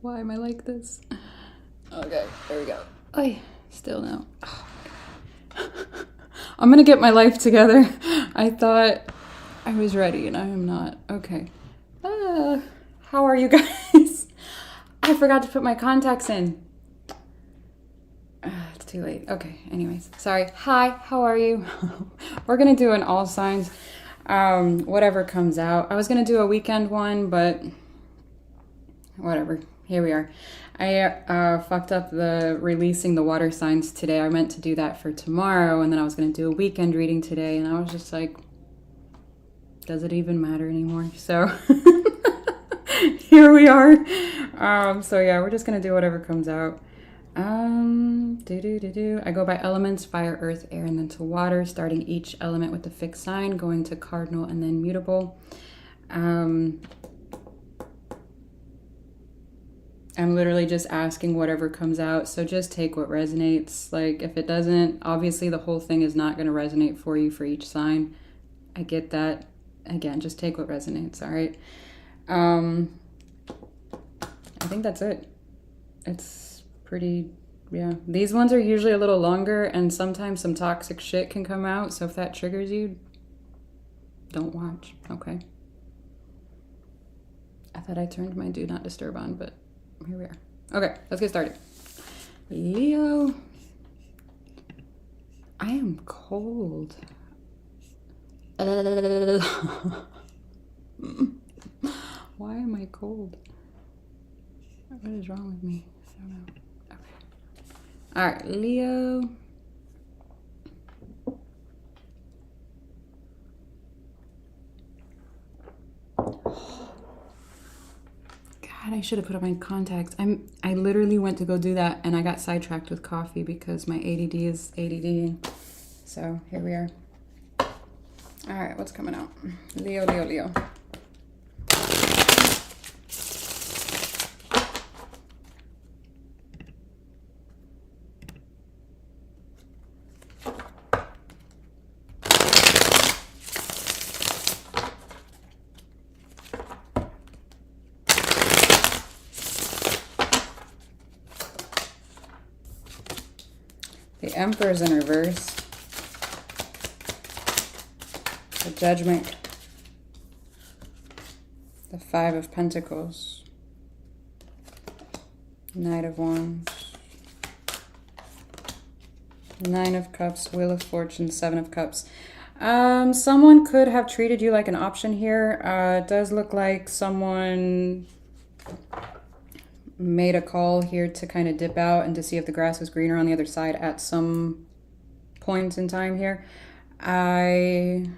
Why am I like this? Okay, there we go. Oh, still no. Oh, I'm gonna get my life together. I thought I was ready and I am not. Okay. How are you guys? I forgot to put my contacts in. It's too late. Okay, anyways. Sorry. Hi, how are you? We're gonna do an all signs. Whatever comes out. I was gonna do a weekend one, but whatever. Here we are. I fucked up the releasing the water signs today. I meant to do that for tomorrow, and then I was gonna do a weekend reading today, and I was just like, does it even matter anymore? So here we are. So yeah, we're just gonna do whatever comes out. I go by elements: fire, earth, air, and then to water, starting each element with the fixed sign, going to cardinal and then mutable. I'm literally just asking whatever comes out, so just take what resonates. Like, if it doesn't, obviously the whole thing is not going to resonate for you for each sign. I get that. Again, just take what resonates, all right? I think that's it. It's pretty, yeah. These ones are usually a little longer, and sometimes some toxic shit can come out, so if that triggers you, don't watch, okay? I thought I turned my do not disturb on, but here we are. Okay, let's get started. Leo. I am cold. Why am I cold? What is wrong with me? I don't know. Okay. All right, Leo. God, I should have put on my contacts. I literally went to go do that and I got sidetracked with coffee because my ADD is ADD. So here we are. All right, what's coming out? Leo, Leo, Leo. The Emperor's in reverse. The Judgment. The Five of Pentacles. Knight of Wands. Nine of Cups. Wheel of Fortune. Seven of Cups. Someone could have treated you like an option here. It does look like someone made a call here to kind of dip out and to see if the grass was greener on the other side at some point in time here. I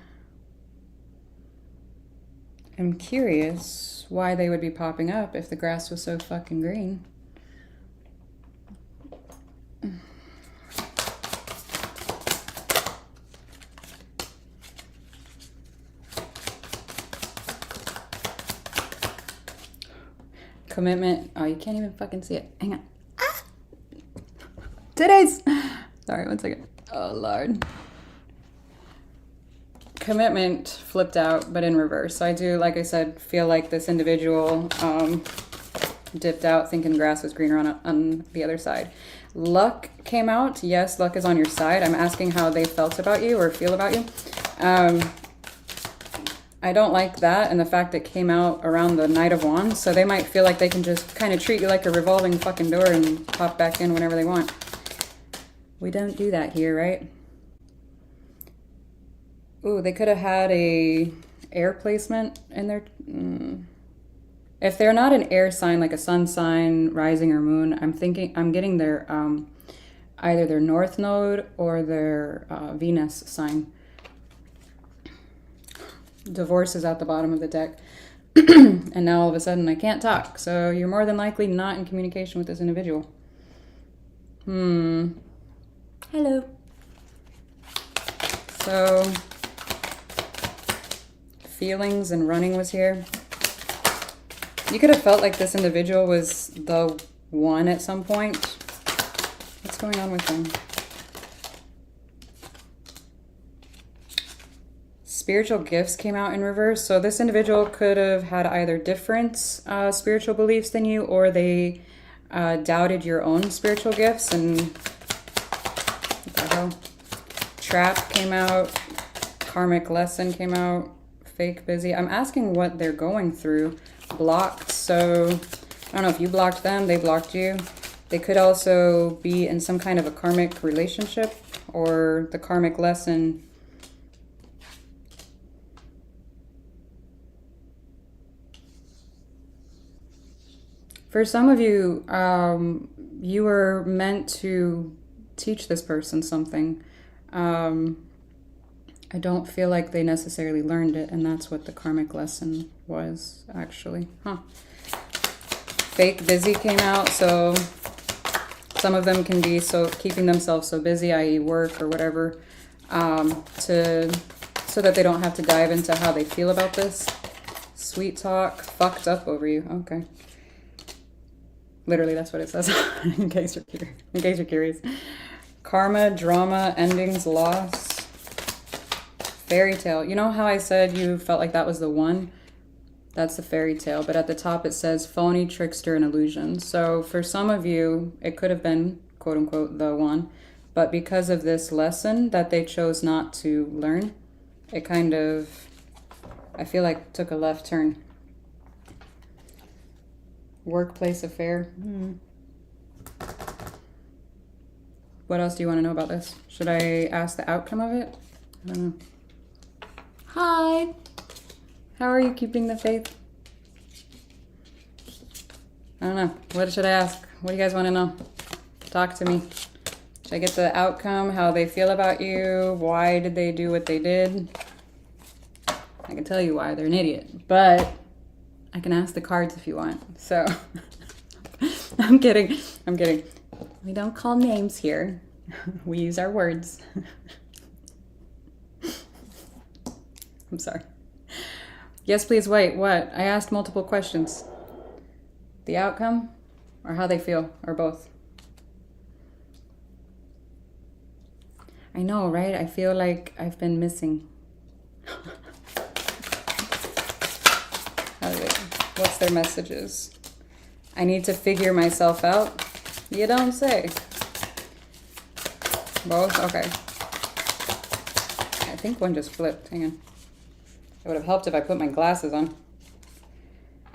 am curious why they would be popping up if the grass was so fucking green. Commitment. Oh, you can't even fucking see it. Hang on. Ah! Today's. Sorry, one second. Oh, Lord. Commitment flipped out, but in reverse. So I do, like I said, feel like this individual dipped out thinking grass was greener on the other side. Luck came out. Yes, luck is on your side. I'm asking how they felt about you or feel about you. I don't like that and the fact it came out around the Knight of Wands, so they might feel like they can just kind of treat you like a revolving fucking door and pop back in whenever they want. We don't do that here, right? Ooh, they could have had a air placement in their... If they're not an air sign, like a sun sign, rising or moon, I'm getting their either their North Node or their Venus sign. Divorce is at the bottom of the deck. And now all of a sudden I can't talk. So you're more than likely not in communication with this individual. Hello. So feelings and running was here. You could have felt like this individual was the one at some point. What's going on with them? spiritual gifts came out in reverse. So this individual could have had either different spiritual beliefs than you, or they doubted your own spiritual gifts. And what the hell? Trap came out. Karmic lesson came out. Fake busy. I'm asking what they're going through. Blocked. So I don't know if you blocked them, they blocked you. They could also be in some kind of a karmic relationship, or the karmic lesson. For some of you, you were meant to teach this person something. I don't feel like they necessarily learned it, and that's what the karmic lesson was, actually. Huh. Fake busy came out, so some of them can be keeping themselves so busy, i.e. work or whatever, so that they don't have to dive into how they feel about this. Sweet talk, fucked up over you. Okay. Literally, that's what it says, in case you're curious. Karma, drama, endings, loss. Fairy tale. You know how I said you felt like that was the one? That's the fairy tale. But at the top it says phony, trickster, and illusion. So for some of you, it could have been, quote unquote, the one. But because of this lesson that they chose not to learn, it kind of, I feel like, took a left turn. Workplace affair. What else do you want to know about this? Should I ask the outcome of it? I don't know. Hi. How are you keeping the faith? I don't know. What should I ask? What do you guys want to know? Talk to me. Should I get the outcome? How they feel about you? Why did they do what they did? I can tell you why. They're an idiot. But I can ask the cards if you want. So, I'm kidding. I'm kidding. We don't call names here. We use our words. I'm sorry. Yes, please wait. What? I asked multiple questions. The outcome, or how they feel, or both? I know, right? I feel like I've been missing. What's their messages? I need to figure myself out. You don't say. Both? Okay. I think one just flipped. Hang on. It would have helped if I put my glasses on.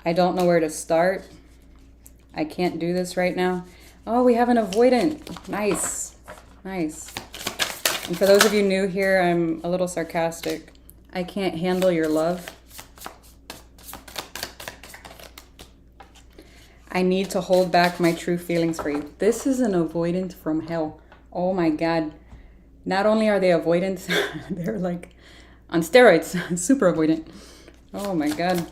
I don't know where to start. I can't do this right now. Oh, we have an avoidant. Nice. Nice. And for those of you new here, I'm a little sarcastic. I can't handle your love. I need to hold back my true feelings for you. This is an avoidant from hell. Oh my God. Not only are they avoidant, they're like on steroids, super avoidant. Oh my God.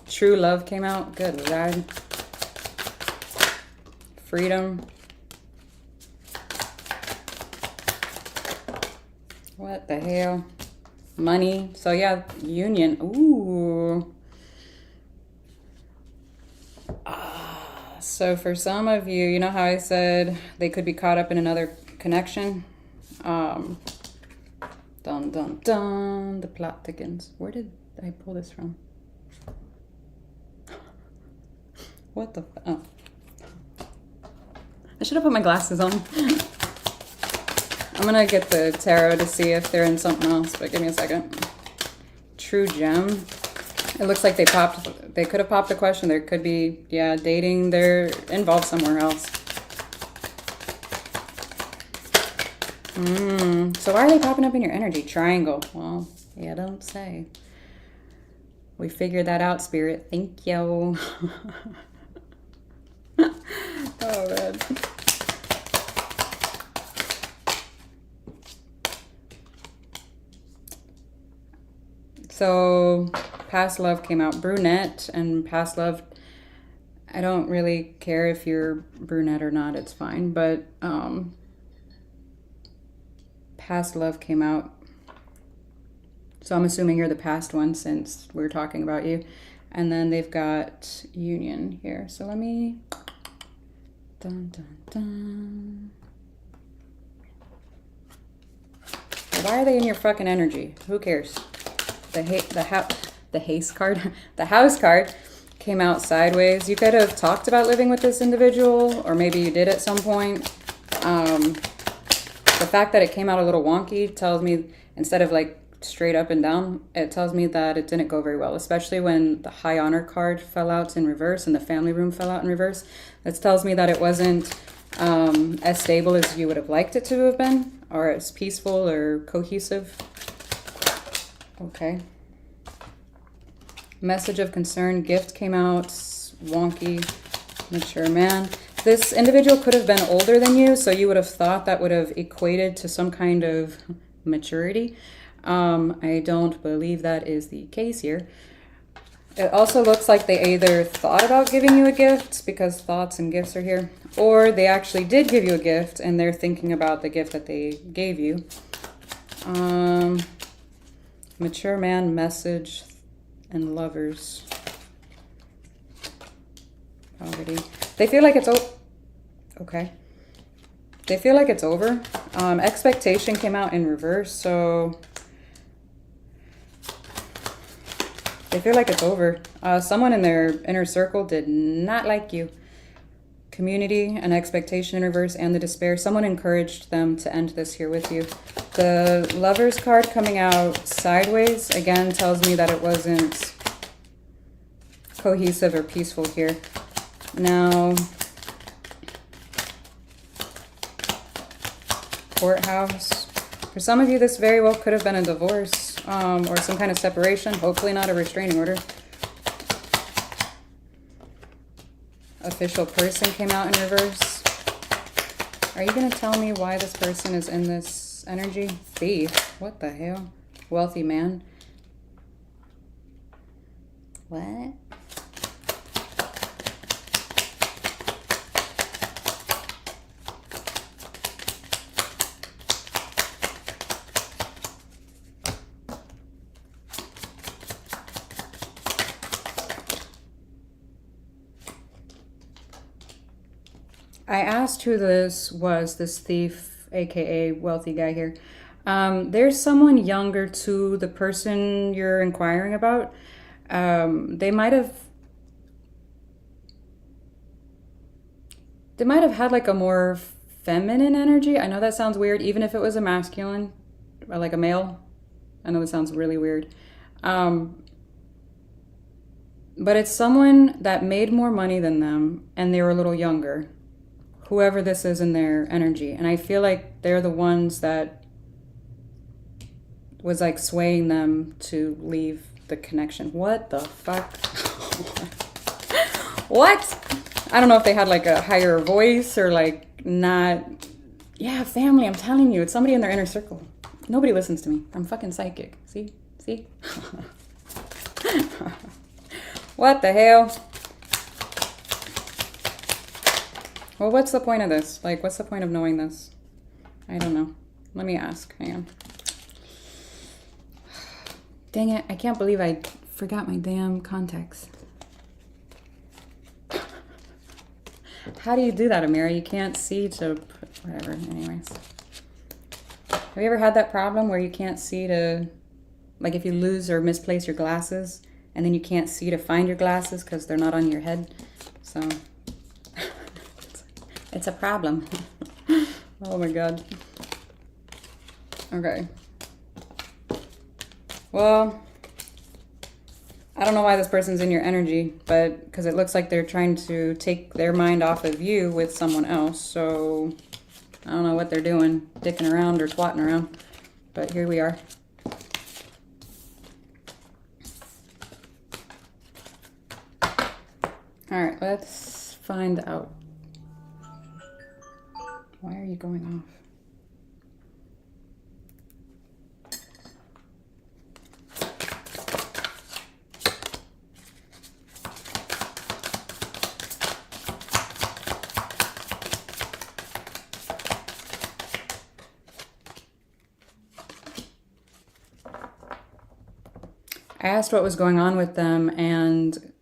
True love came out. Good God. Freedom. What the hell? Money. So yeah, union. Ooh. So for some of you, you know how I said they could be caught up in another connection? Dun dun dun, the plot thickens. Where did I pull this from? What the oh. I should have put my glasses on. I'm gonna get the tarot to see if they're in something else, but give me a second. True gem. It looks like they could have popped a question. There could be, yeah, dating. They're involved somewhere else. So why are they popping up in your energy? Triangle. Well, yeah, don't say. We figured that out, Spirit. Thank you. Oh, man. So past love came out. Brunette and past love. I don't really care if you're brunette or not. It's fine. But past love came out. So I'm assuming you're the past one since we're talking about you. And then they've got union here. So let me... Dun, dun, dun. Why are they in your fucking energy? Who cares? The haste card, the house card came out sideways. You could have talked about living with this individual, or maybe you did at some point. The fact that it came out a little wonky tells me, instead of like straight up and down, it tells me that it didn't go very well, especially when the high honor card fell out in reverse and the family room fell out in reverse. This tells me that it wasn't as stable as you would have liked it to have been, or as peaceful or cohesive. Okay. Message of concern, gift came out wonky, mature man. This individual could have been older than you, so you would have thought that would have equated to some kind of maturity. I don't believe that is the case here. It also looks like they either thought about giving you a gift, because thoughts and gifts are here, or they actually did give you a gift and they're thinking about the gift that they gave you. Mature man, message, and lovers. Poverty. They feel like it's okay. They feel like it's over. Expectation came out in reverse, so they feel like it's over. Someone in their inner circle did not like you. Community and expectation in reverse, and the despair. Someone encouraged them to end this here with you. The Lovers card coming out sideways again tells me that it wasn't cohesive or peaceful here. Now, courthouse. For some of you, this very well could have been a divorce or some kind of separation. Hopefully not a restraining order. Official person came out in reverse. Are you going to tell me why this person is in this energy? Thief. What the hell? Wealthy man. What? I asked who this was, this thief, aka wealthy guy here. There's someone younger to the person you're inquiring about. They might have had like a more feminine energy. I know that sounds weird, even if it was a masculine, or like a male. I know that sounds really weird. But it's someone that made more money than them and they were a little younger. Whoever this is in their energy. And I feel like they're the ones that was like swaying them to leave the connection. What the fuck? What? I don't know if they had like a higher voice or like not. Yeah, family, I'm telling you, it's somebody in their inner circle. Nobody listens to me. I'm fucking psychic. See? See? What the hell? Well, what's the point of this? Like, what's the point of knowing this? I don't know. Let me ask. Hang on. Dang it. I can't believe I forgot my damn contacts. How do you do that, Amira? You can't see to... Whatever. Anyways. Have you ever had that problem where you can't see to... Like, if you lose or misplace your glasses, and then you can't see to find your glasses because they're not on your head? So... It's a problem. Oh my god. Okay. Well, I don't know why this person's in your energy, but because it looks like they're trying to take their mind off of you with someone else. So I don't know what they're doing, dicking around or twatting around. But here we are. All right, let's find out. Why are you going off? I asked what was going on with them, and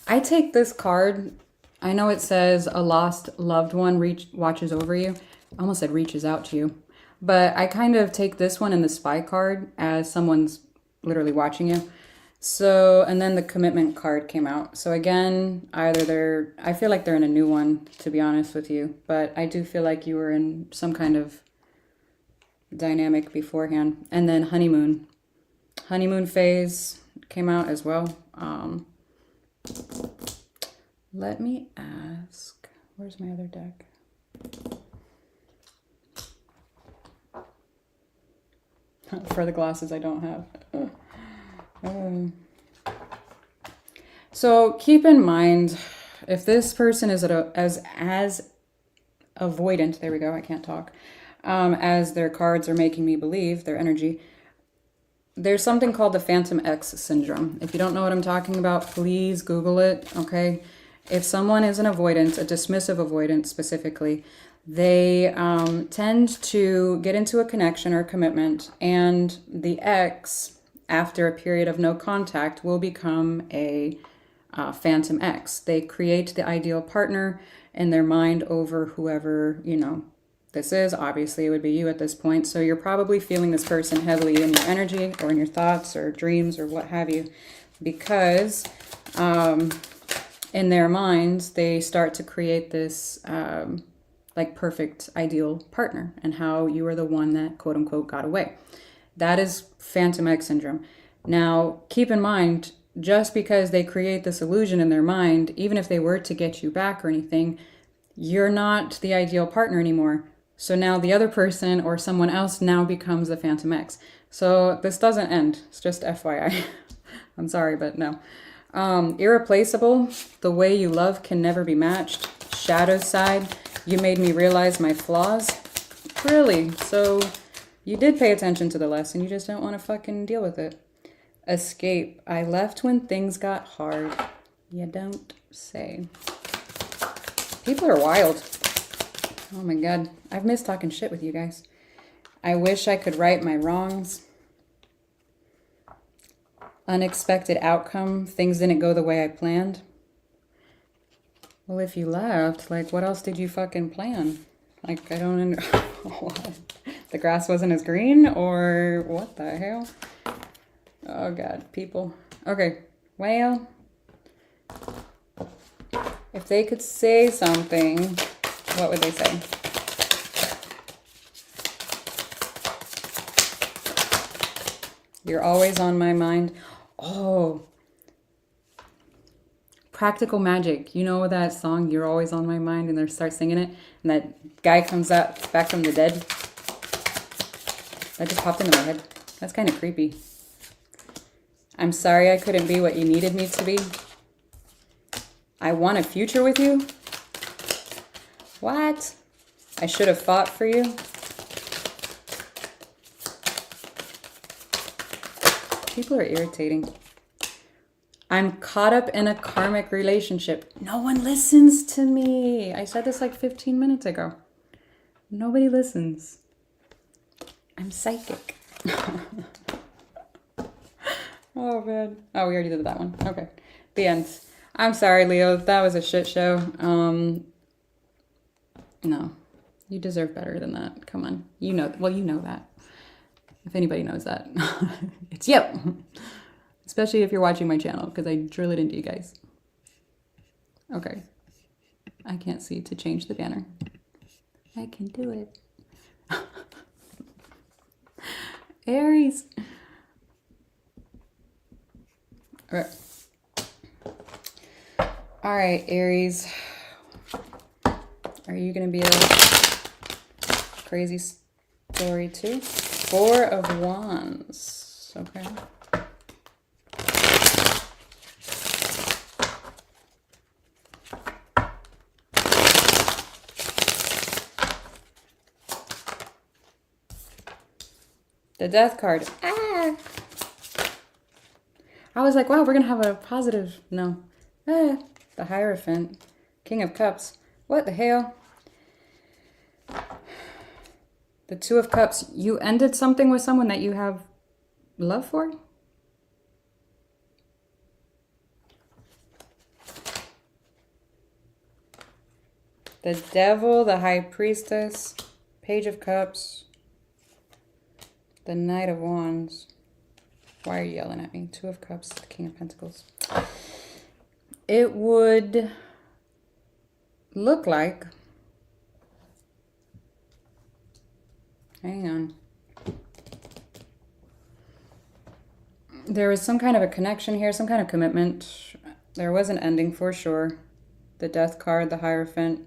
I take this card. I know it says a lost loved one watches over you. I almost said reaches out to you. But I kind of take this one and the spy card as someone's literally watching you. So, and then the commitment card came out. So again, either I feel like they're in a new one, to be honest with you. But I do feel like you were in some kind of dynamic beforehand. And then honeymoon. Honeymoon phase came out as well. Let me ask, where's my other deck? For the glasses I don't have. So keep in mind, if this person is as avoidant, there we go, I can't talk, as their cards are making me believe, their energy, there's something called the Phantom X syndrome. If you don't know what I'm talking about, please Google it, okay? If someone is an avoidant, a dismissive avoidant specifically, they tend to get into a connection or commitment, and the X, after a period of no contact, will become a Phantom X. They create the ideal partner in their mind over whoever, you know, this is. Obviously, it would be you at this point. So you're probably feeling this person heavily in your energy or in your thoughts or dreams or what have you, because in their minds, they start to create this like perfect ideal partner and how you are the one that quote unquote got away. That is Phantom X syndrome. Now, keep in mind, just because they create this illusion in their mind, even if they were to get you back or anything, you're not the ideal partner anymore. So now the other person or someone else now becomes the Phantom X. So this doesn't end. It's just FYI. I'm sorry, but no. Irreplaceable. The way you love can never be matched. Shadow side. You made me realize my flaws. Really? So you did pay attention to the lesson. You just don't want to fucking deal with it. Escape. I left when things got hard. You don't say. People are wild. Oh my God. I've missed talking shit with you guys. I wish I could right my wrongs. Unexpected outcome. Things didn't go the way I planned. Well, if you left, like, what else did you fucking plan? Like, I don't what? The grass wasn't as green, or what the hell? Oh God, people. Okay, well, if they could say something, what would they say? You're always on my mind. Oh, Practical Magic. You know that song, You're Always on My Mind, and they start singing it, and that guy comes up back from the dead. That just popped into my head. That's kind of creepy. I'm sorry I couldn't be what you needed me to be. I want a future with you. What? I should have fought for you. People are irritating. I'm caught up in a karmic relationship. No one listens to me. I said this like 15 minutes ago. Nobody listens. I'm psychic. Oh, man. Oh, we already did that one. Okay. The end. I'm sorry, Leo. That was a shit show. No. You deserve better than that. Come on. You know, well, you know that. If anybody knows that. It's you. Especially if you're watching my channel, because I drill it into you guys. Okay. I can't see to change the banner. I can do it. Aries. All right, Aries. Are you going to be a crazy story too? 4 of Wands. Okay. The Death card. Ah! I was like, wow, we're going to have a positive. No. Ah, the Hierophant. King of Cups. What the hell? The 2 of Cups. You ended something with someone that you have love for? The Devil, the High Priestess, Page of Cups. The Knight of Wands. Why are you yelling at me? Two of Cups, the King of Pentacles. It would look like... Hang on. There was some kind of a connection here, some kind of commitment. There was an ending for sure. The Death card, the Hierophant.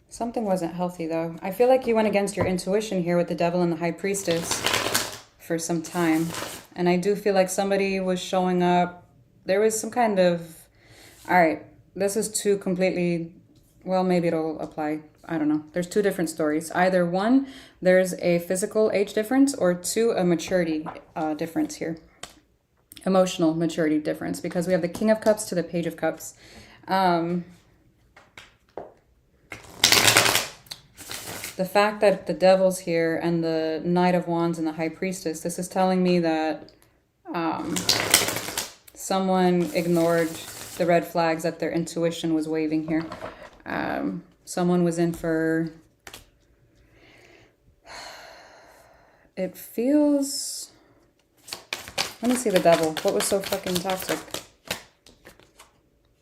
Something wasn't healthy though. I feel like you went against your intuition here with the Devil and the High Priestess for some time. And I do feel like somebody was showing up. There was some kind of... All right, this is two completely... Well, maybe it'll apply. I don't know. There's two different stories. Either one, there's a physical age difference, or two, a maturity difference here. Emotional maturity difference, because we have the King of Cups to the Page of Cups. The fact that the Devil's here and the Knight of Wands and the High Priestess, this is telling me that someone ignored the red flags that their intuition was waving here. Someone was in for... It feels... Let me see the Devil. What was so fucking toxic?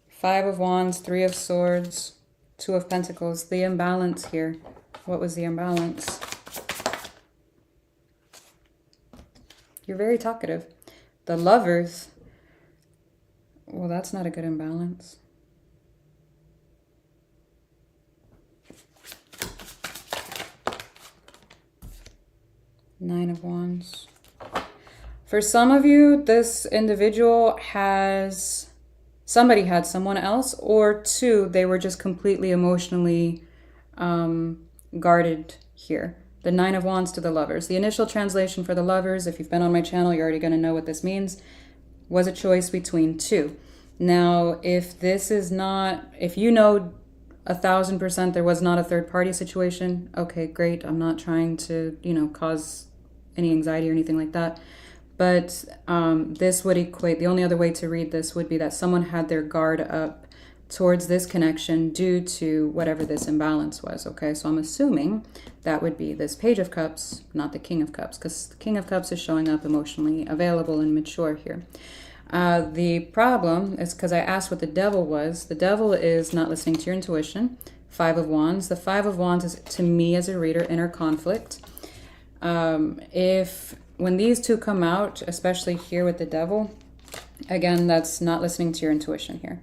Five of Wands, Three of Swords, Two of Pentacles. The imbalance here. What was the imbalance? You're very talkative. The Lovers. Well, that's not a good imbalance. Nine of Wands. For some of you, this individual has... Somebody had someone else, or two, they were just completely emotionally guarded here. The Nine of Wands to the Lovers. The initial translation for the Lovers, if you've been on my channel, you're already going to know what this means, was a choice between two. Now, if this is not... If you know 1000% there was not a third party situation, okay, great. I'm not trying to, you know, cause any anxiety or anything like that. But this would equate, the only other way to read this would be that someone had their guard up towards this connection due to whatever this imbalance was, okay? So I'm assuming that would be this Page of Cups, not the King of Cups, because the King of Cups is showing up emotionally available and mature here. The problem is because I asked what the Devil was. The Devil is not listening to your intuition. Five of Wands. The Five of Wands is, to me as a reader, inner conflict. When these two come out, especially here with the Devil, again, that's not listening to your intuition here.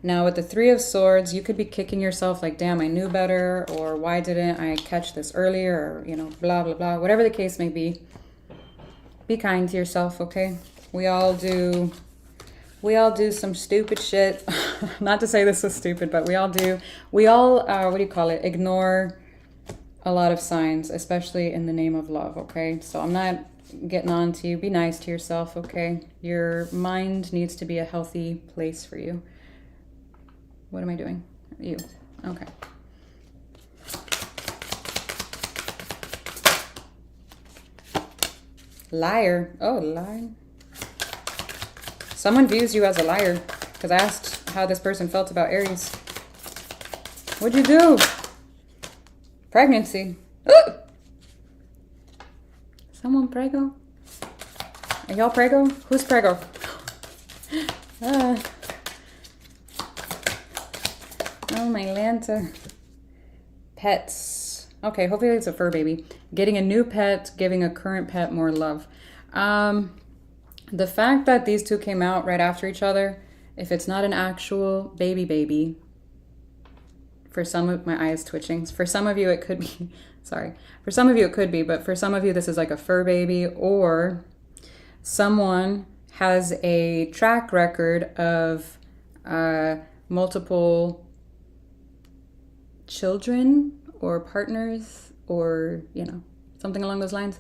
Now with the Three of Swords, you could be kicking yourself like, damn, I knew better, or why didn't I catch this earlier, or, you know, blah, blah, blah, whatever the case may be. Be kind to yourself, okay? We all do some stupid shit. Not to say this was stupid, but we all do. We all, what do you call it? Ignore a lot of signs, especially in the name of love, okay? So I'm not getting on to you. Be nice to yourself, okay? Your mind needs to be a healthy place for you. What am I doing? You. Okay. Liar. Oh, liar. Someone views you as a liar, because I asked how this person felt about Aries. What'd you do? Pregnancy. Ooh! Someone prego? Are y'all prego? Who's prego? Oh, my Lanta. Pets. Okay, hopefully it's a fur baby. Getting a new pet, giving a current pet more love. The fact that these two came out right after each other, if it's not an actual baby, for some of my eyes twitching, for some of you it could be, sorry, for some of you it could be, but for some of you this is like a fur baby, or someone has a track record of multiple children or partners, or, you know, something along those lines,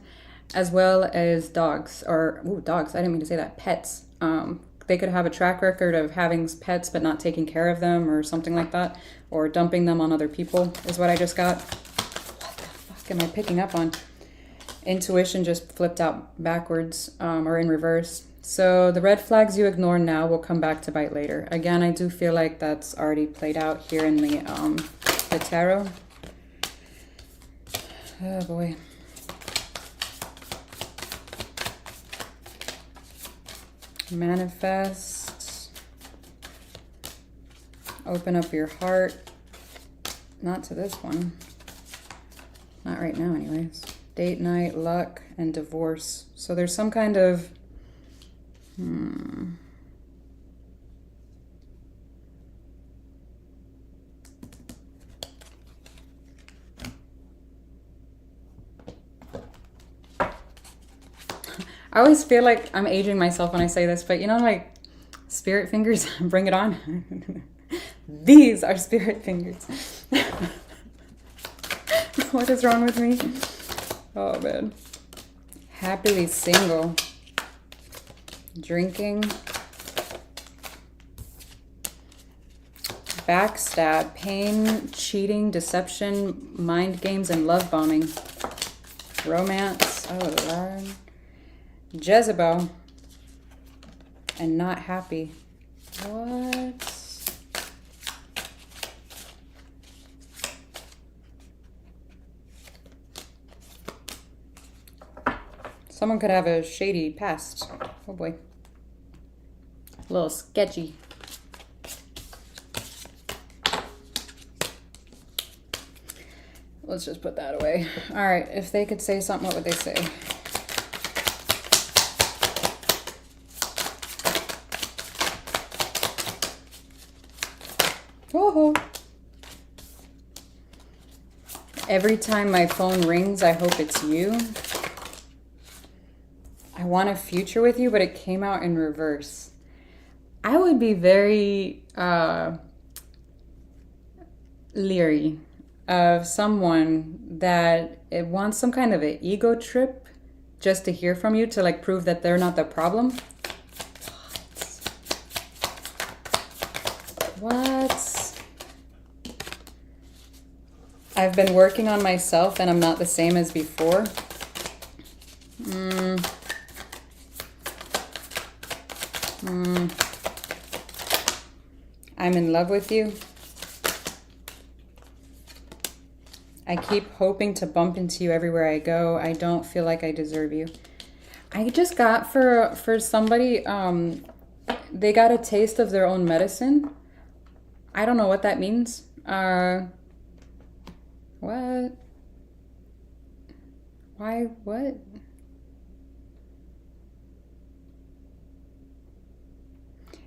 as well as dogs, or, ooh, dogs, I didn't mean to say that, pets. They could have a track record of having pets but not taking care of them, or something like that, or dumping them on other people, is what I just got. What the fuck am I picking up on? Intuition just flipped out backwards, or in reverse. So the red flags you ignore now will come back to bite later. Again, I do feel like that's already played out here in the tarot. Oh boy. Manifest. Open up your heart. Not to this one. Not right now anyways. Date night, luck, and divorce. So there's some kind of... I always feel like I'm aging myself when I say this, but you know, like spirit fingers, bring it on. These are spirit fingers. What is wrong with me? Oh man. Happily single. Drinking. Backstab, pain, cheating, deception, mind games, and love bombing. Romance. Oh Lord. Jezebel. And not happy. What? Someone could have a shady past. Oh boy. A little sketchy. Let's just put that away. All right, if they could say something, what would they say? Oh. Every time my phone rings, I hope it's you. I want a future with you, but it came out in reverse. I would be very leery of someone that it wants some kind of an ego trip just to hear from you to like prove that they're not the problem. What? I've been working on myself and I'm not the same as before. I'm in love with you. I keep hoping to bump into you everywhere I go. I don't feel like I deserve you. I just got for somebody, they got a taste of their own medicine. I don't know what that means. What? Why? What?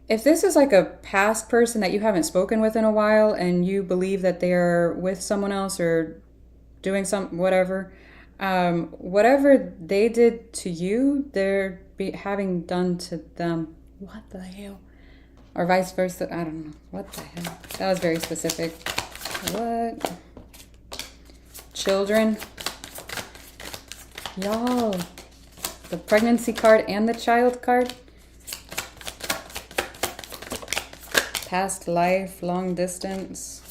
If this is like a past person that you haven't spoken with in a while and you believe that they're with someone else or doing some whatever, whatever they did to you, they're having done to them. What the hell? Or vice versa. I don't know. What the hell? That was very specific. What? Children. Y'all. The pregnancy card and the child card. Past life, long distance,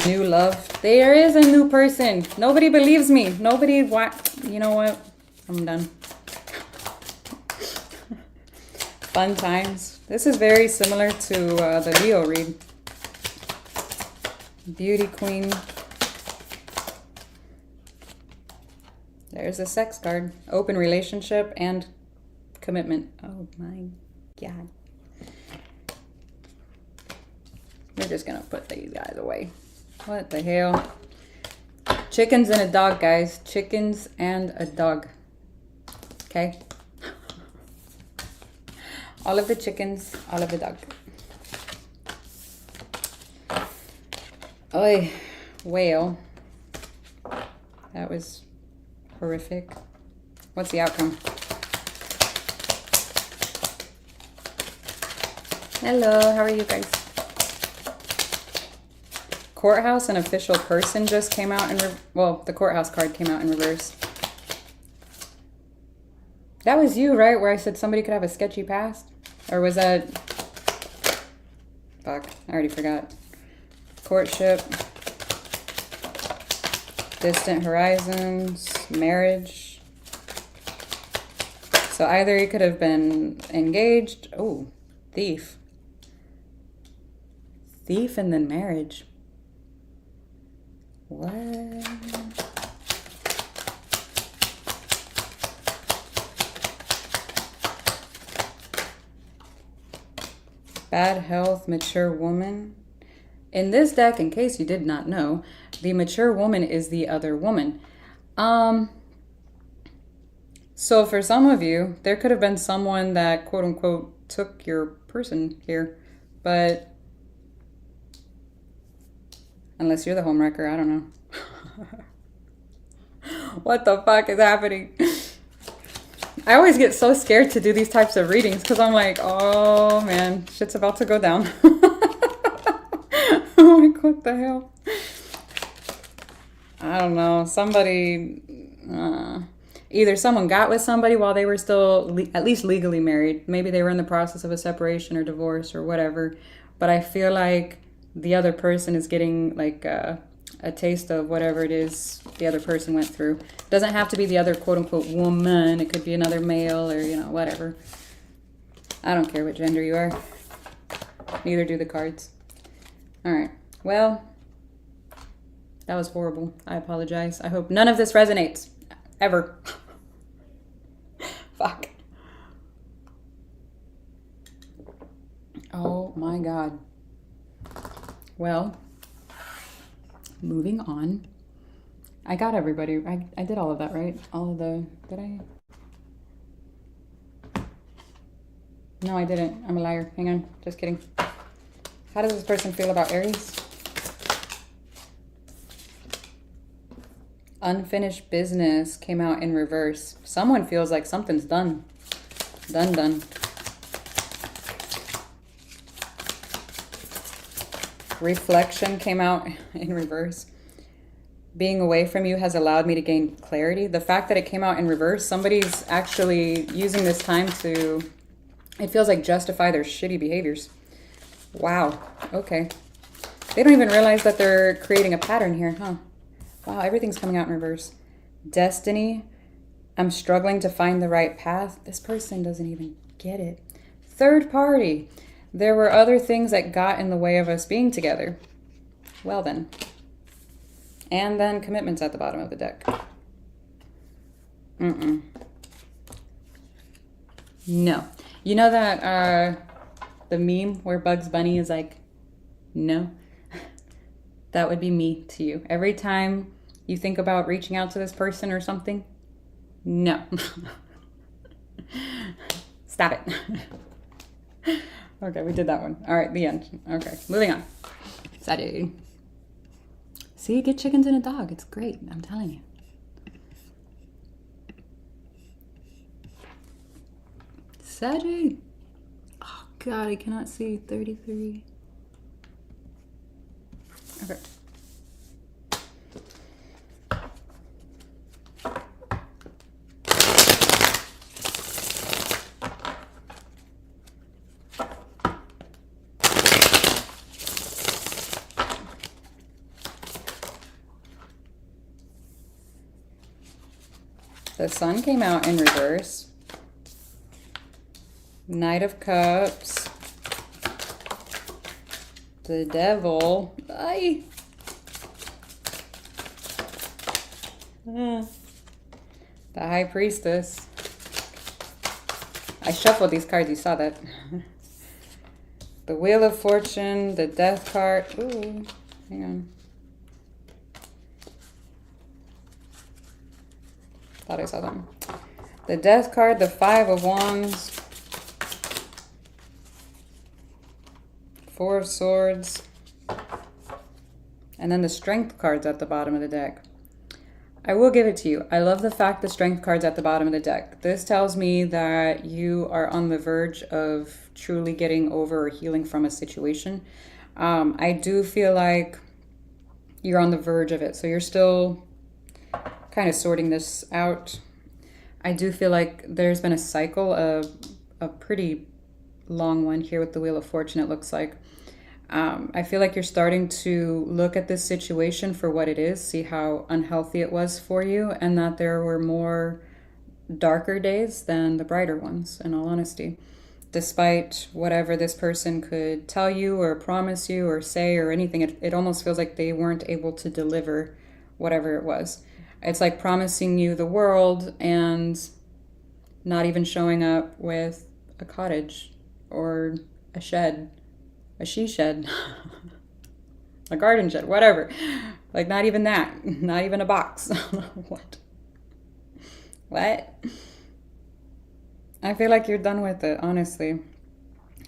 new love. There is a new person. Nobody believes me. Nobody, what? You know what? I'm done. Fun times. This is very similar to the Leo read. Beauty queen. There's a sex card. Open relationship and commitment. Oh my God. We're just gonna put these guys away. What the hell? Chickens and a dog, guys. Chickens and a dog. Okay? All of the chickens, all of the dog. Oy, whale. That was horrific. What's the outcome? Hello, how are you guys? Courthouse, an official person just came out in, well, the courthouse card came out in reverse. That was you, right? Where I said somebody could have a sketchy past? Or was that... Fuck, I already forgot. Courtship. Distant horizons. Marriage. So either you could have been engaged. Oh, thief. Thief and then marriage. What? Bad health, mature woman. In this deck, in case you did not know, the mature woman is the other woman. So for some of you, there could have been someone that quote unquote took your person here, but unless you're the homewrecker, I don't know. What the fuck is happening? I always get so scared to do these types of readings because I'm like, oh man, shit's about to go down. I'm like, what the hell? I don't know. Somebody, either someone got with somebody while they were still at least legally married. Maybe they were in the process of a separation or divorce or whatever. But I feel like the other person is getting like a taste of whatever it is the other person went through. It doesn't have to be the other quote unquote woman. It could be another male or, you know, whatever. I don't care what gender you are. Neither do the cards. All right. Well, that was horrible. I apologize. I hope none of this resonates. Ever. Fuck. Oh my God. Well, moving on. I got everybody. I did all of that, right? All of the... Did I? No, I didn't. I'm a liar. Hang on. Just kidding. How does this person feel about Aries? Unfinished business came out in reverse. Someone feels like something's done. Done. Reflection came out in reverse. Being away from you has allowed me to gain clarity. The fact that it came out in reverse, somebody's actually using this time to, it feels like, justify their shitty behaviors. Wow. Okay. They don't even realize that they're creating a pattern here, huh? Wow, everything's coming out in reverse. Destiny. I'm struggling to find the right path. This person doesn't even get it. Third party. There were other things that got in the way of us being together. Well then. And then commitments at the bottom of the deck. No. You know that the meme where Bugs Bunny is like, no? That would be me to you. Every time you think about reaching out to this person or something, no. Stop it. Okay, we did that one. All right, the end. Okay, moving on. Saturday. See, get chickens and a dog. It's great. I'm telling you. Saturday. Oh, God, I cannot see. 33. Okay. The Sun came out in reverse. Knight of Cups. The Devil. Ay. The High Priestess. I shuffled these cards, you saw that. The Wheel of Fortune, the Death card. Ooh, hang on. Thought I saw them. The Death card, the Five of Wands. Four of Swords. And then the Strength cards at the bottom of the deck. I will give it to you. I love the fact the Strength card's at the bottom of the deck. This tells me that you are on the verge of truly getting over or healing from a situation. I do feel like you're on the verge of it. So you're still kind of sorting this out. I do feel like there's been a cycle of a pretty long one here with the Wheel of Fortune, it looks like. I feel like you're starting to look at this situation for what it is, see how unhealthy it was for you, and that there were more darker days than the brighter ones, in all honesty. Despite whatever this person could tell you or promise you or say or anything, it almost feels like they weren't able to deliver whatever it was. It's like promising you the world and not even showing up with a cottage or a shed a she shed, a garden shed, whatever. Like not even that, not even a box. What? What? I feel like you're done with it, honestly.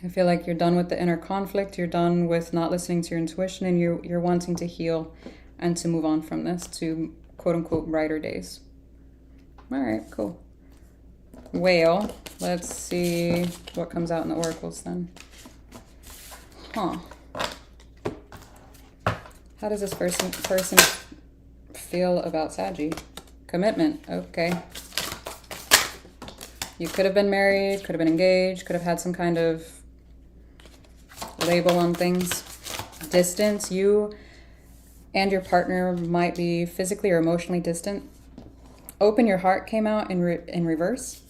I feel like you're done with the inner conflict. You're done with not listening to your intuition, and you're wanting to heal and to move on from this to quote unquote brighter days. All right, cool. Whale. Let's see what comes out in the oracles then. Huh. How does this person feel about Saggy? Commitment. Okay. You could have been married, could have been engaged, could have had some kind of label on things. Distance. You and your partner might be physically or emotionally distant. Open your heart came out in reverse.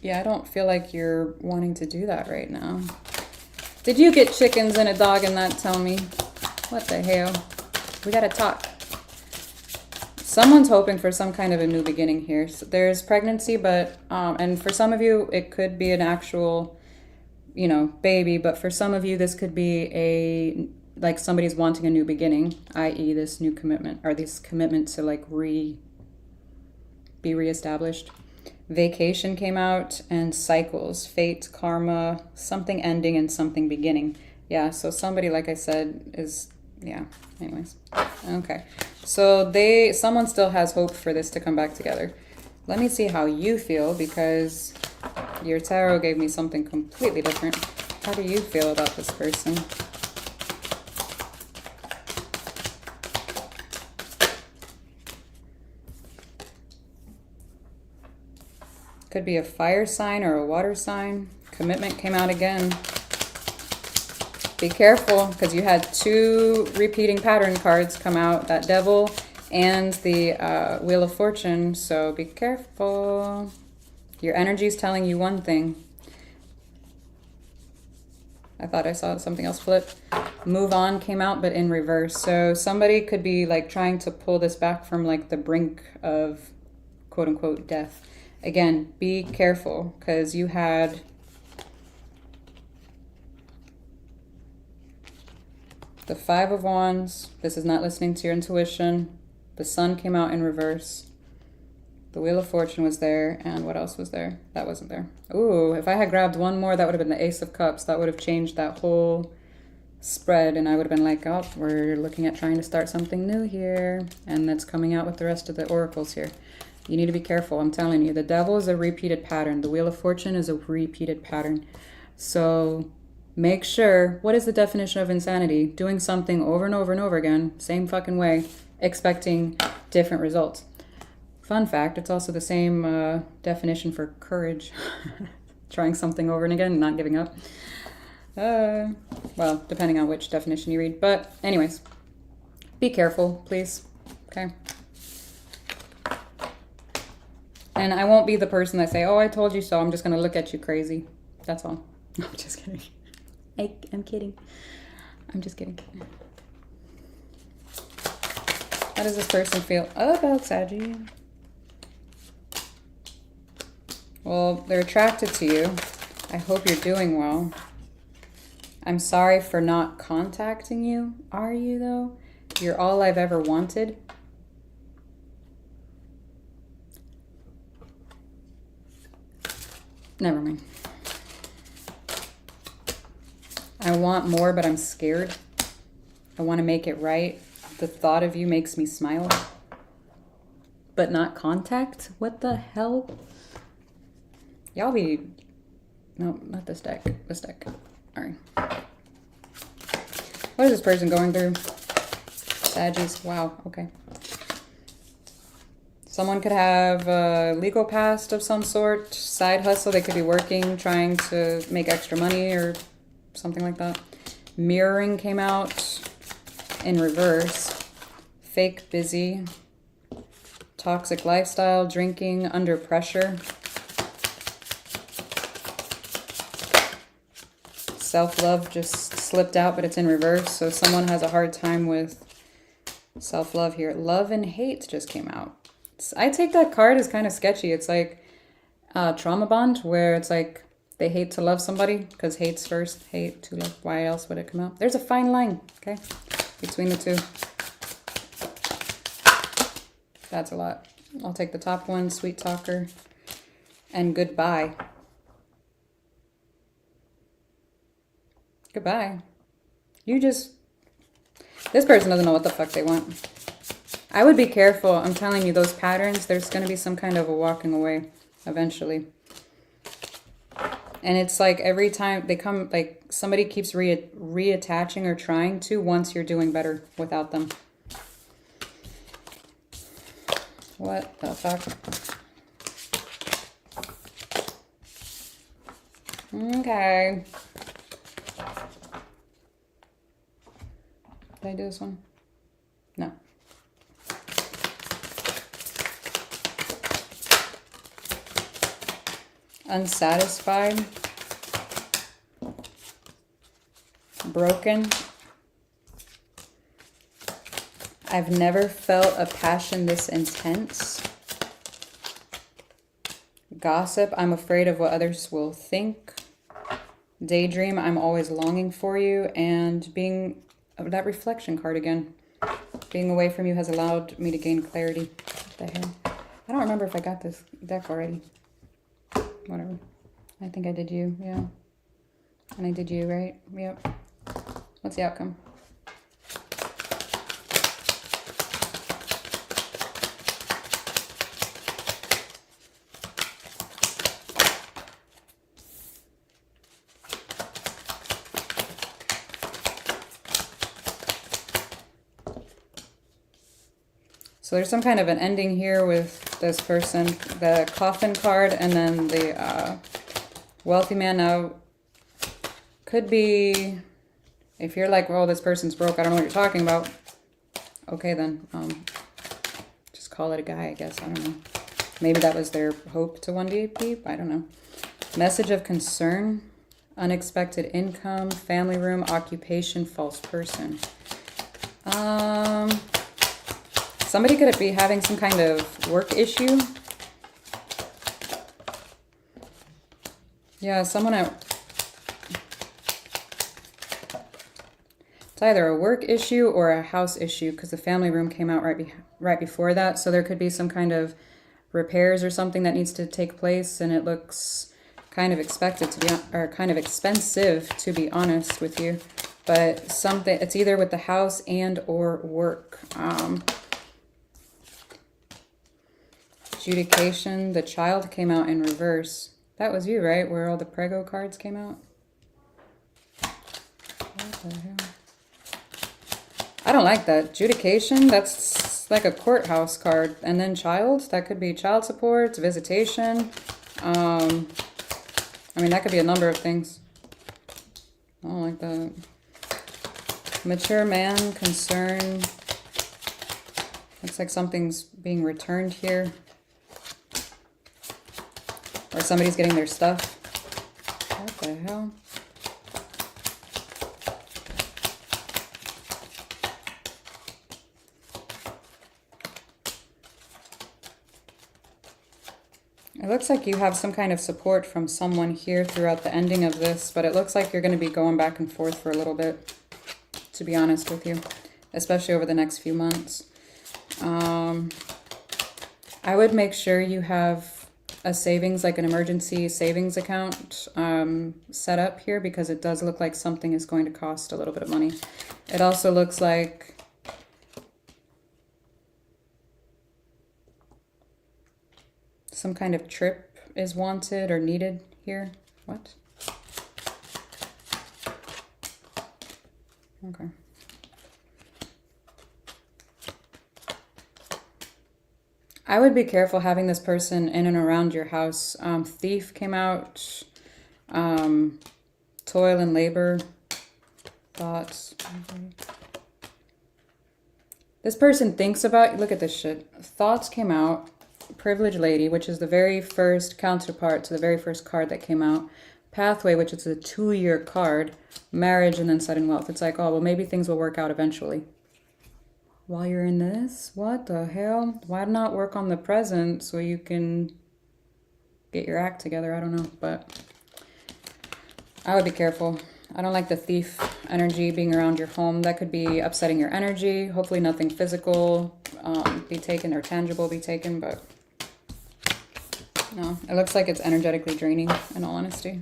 Yeah, I don't feel like you're wanting to do that right now. Did you get chickens and a dog and not tell me? What the hell? We gotta talk. Someone's hoping for some kind of a new beginning here. So there's pregnancy, but, and for some of you, it could be an actual, you know, baby. But for some of you, this could be like somebody's wanting a new beginning, i.e. this new commitment, or this commitment to like be reestablished. Vacation came out, and cycles, fate, karma, something ending and something beginning. Yeah, so somebody, like I said, is, yeah, anyways. Okay, so someone still has hope for this to come back together. Let me see how you feel, because your tarot gave me something completely different. How do you feel about this person? Could be a fire sign or a water sign. Commitment came out again. Be careful, because you had two repeating pattern cards come out. That Devil and the Wheel of Fortune. So be careful. Your energy is telling you one thing. I thought I saw something else flip. Move on came out, but in reverse. So somebody could be like trying to pull this back from like the brink of quote unquote death. Again, be careful, because you had the Five of Wands. This is not listening to your intuition. The Sun came out in reverse. The Wheel of Fortune was there. And what else was there? That wasn't there. Ooh, if I had grabbed one more, that would have been the Ace of Cups. That would have changed that whole spread. And I would have been like, oh, we're looking at trying to start something new here. And that's coming out with the rest of the oracles here. You need to be careful. I'm telling you, the Devil is a repeated pattern. The Wheel of Fortune is a repeated pattern. So make sure, what is the definition of insanity? Doing something over and over and over again, same fucking way, expecting different results. Fun fact, it's also the same definition for courage. Trying something over and again, not giving up. Well, depending on which definition you read. But anyways, be careful, please. Okay. And I won't be the person that say, oh, I told you so. I'm just going to look at you crazy. That's all. I'm just kidding. I'm kidding. I'm just kidding. How does this person feel about Sagittarius? Well, they're attracted to you. I hope you're doing well. I'm sorry for not contacting you. Are you, though? You're all I've ever wanted. Never mind. I want more, but I'm scared. I want to make it right. The thought of you makes me smile. But not contact? What the hell? Y'all be... No, not this deck. This deck. Alright. What is this person going through? Saggies. Wow. Okay. Someone could have a legal past of some sort, side hustle. They could be working, trying to make extra money or something like that. Mirroring came out in reverse. Fake busy. Toxic lifestyle, drinking, under pressure. Self-love just slipped out, but it's in reverse. So someone has a hard time with self-love here. Love and hate just came out. I take that card as kind of sketchy. It's like trauma bond, where it's like They hate to love somebody because hate's first. Hate to love. Why else would it come out? There's a fine line, okay, between the two. That's a lot. I'll take the top one, sweet talker, and goodbye. Goodbye. This person doesn't know what the fuck they want. I would be careful. I'm telling you, those patterns, there's going to be some kind of a walking away eventually. And it's like every time they come, like somebody keeps reattaching or trying to once you're doing better without them. What the fuck? Okay. Did I do this one? No. Unsatisfied. Broken. I've never felt a passion this intense. Gossip. I'm afraid of what others will think. Daydream. I'm always longing for you. And being... that reflection card again. Being away from you has allowed me to gain clarity. What the hell? I don't remember if I got this deck already. Whatever. I think I did you, yeah. And I did you, right? Yep. What's the outcome? So there's some kind of an ending here with this person, the coffin card, and then the wealthy man. Now, could be, if you're like, well, this person's broke, I don't know what you're talking about. Okay, then, just call it a guy, I guess. I don't know. Maybe that was their hope to one day peep. I don't know. Message of concern, unexpected income, family room, occupation, false person. Somebody could be having some kind of work issue. Yeah, someone at... It's either a work issue or a house issue because the family room came out right before that. So there could be some kind of repairs or something that needs to take place, and it looks kind of expected to be, or kind of expensive, to be honest with you. But something, it's either with the house and or work. Adjudication, the child came out in reverse. That was you, right? Where all the Prego cards came out? What the hell? I don't like that. Adjudication, that's like a courthouse card. And then child, that could be child support, visitation. I mean, that could be a number of things. I don't like that. Mature man, concern. Looks like something's being returned here. Or somebody's getting their stuff. What the hell? It looks like you have some kind of support from someone here throughout the ending of this, but it looks like you're going to be going back and forth for a little bit, to be honest with you, especially over the next few months. I would make sure you have a savings, like an emergency savings account set up here, because it does look like something is going to cost a little bit of money. It also looks like some kind of trip is wanted or needed here. What? Okay. I would be careful having this person in and around your house. Thief came out. Toil and labor. Thoughts. This person thinks about... Look at this shit. Thoughts came out. Privileged lady, which is the very first counterpart to the very first card that came out. Pathway, which is a 2-year card. Marriage, and then sudden wealth. It's like, oh, well, maybe things will work out eventually. While you're in this, what the hell? Why not work on the present so you can get your act together? I don't know, but I would be careful. I don't like the thief energy being around your home. That could be upsetting your energy. Hopefully nothing physical be taken or tangible be taken, but no, it looks like it's energetically draining, in all honesty.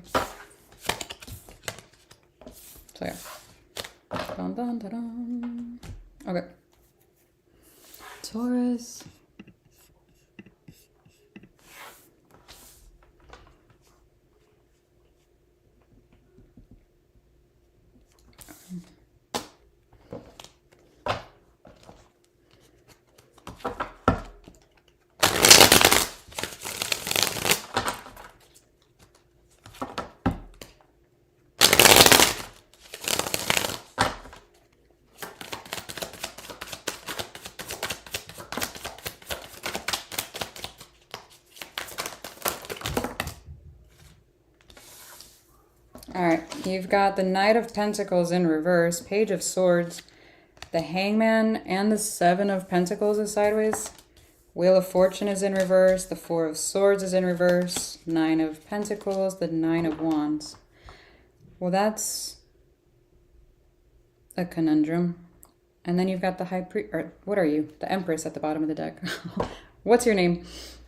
So yeah. Dun, dun, dun, dun. Okay. Taurus. All right, you've got the Knight of Pentacles in reverse, Page of Swords, the Hangman, and the Seven of Pentacles is sideways. Wheel of Fortune is in reverse, the Four of Swords is in reverse, Nine of Pentacles, the Nine of Wands. Well, that's a conundrum. And then you've got the High Priest, or what are you? The Empress at the bottom of the deck. What's your name?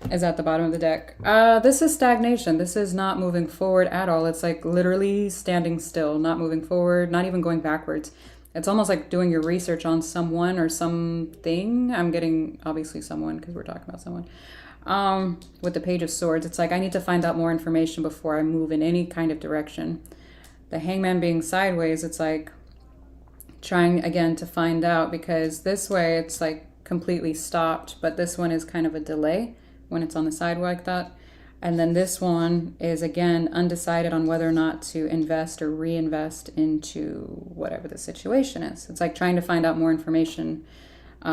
Is at the bottom of the deck. This is stagnation. This is not moving forward at all. It's like literally standing still, not moving forward, not even going backwards. It's almost like doing your research on someone or something. I'm getting, obviously, someone because we're talking about someone. With the Page of Swords, it's like I need to find out more information before I move in any kind of direction. The Hangman being sideways, it's like trying again to find out, because this way it's like completely stopped, but this one is kind of a delay when it's on the side like that. And then this one is again undecided on whether or not to invest or reinvest into whatever the situation is. It's like trying to find out more information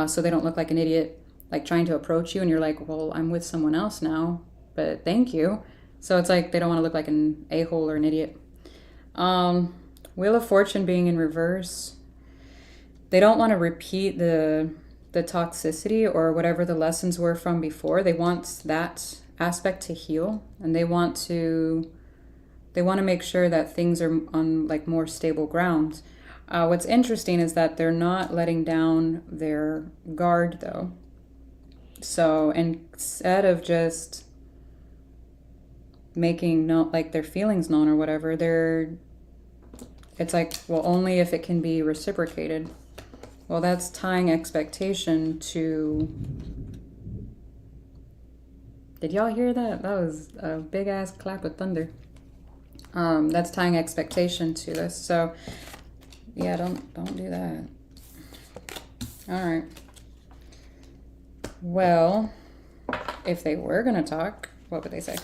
so they don't look like an idiot, like trying to approach you and you're like, well, I'm with someone else now, but thank you. So it's like they don't want to look like an a-hole or an idiot. Wheel of Fortune being in reverse. They don't want to repeat the toxicity or whatever the lessons were from before. They want that aspect to heal, and they want to make sure that things are on like more stable grounds. What's interesting is that they're not letting down their guard though. So instead of just making like their feelings known or whatever, it's like, well, only if it can be reciprocated. Well, that's tying expectation to... Did y'all hear that? That was a big-ass clap of thunder. That's tying expectation to this. So, yeah, don't do that. All right. Well, if they were going to talk, what would they say?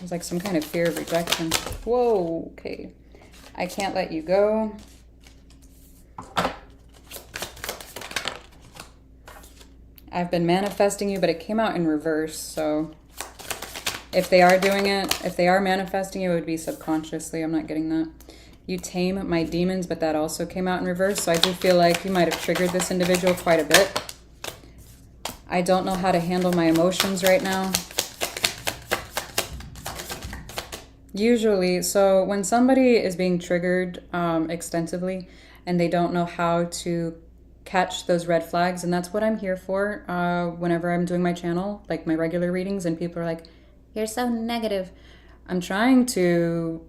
It's like some kind of fear of rejection. Whoa, okay. I can't let you go. I've been manifesting you, but it came out in reverse. So if they are doing it, if they are manifesting you, it would be subconsciously. I'm not getting that. You tame my demons, but that also came out in reverse. So I do feel like you might have triggered this individual quite a bit. I don't know how to handle my emotions right now. Usually, so when somebody is being triggered extensively and they don't know how to catch those red flags, and that's what I'm here for whenever I'm doing my channel, like my regular readings, and people are like, you're so negative. I'm trying to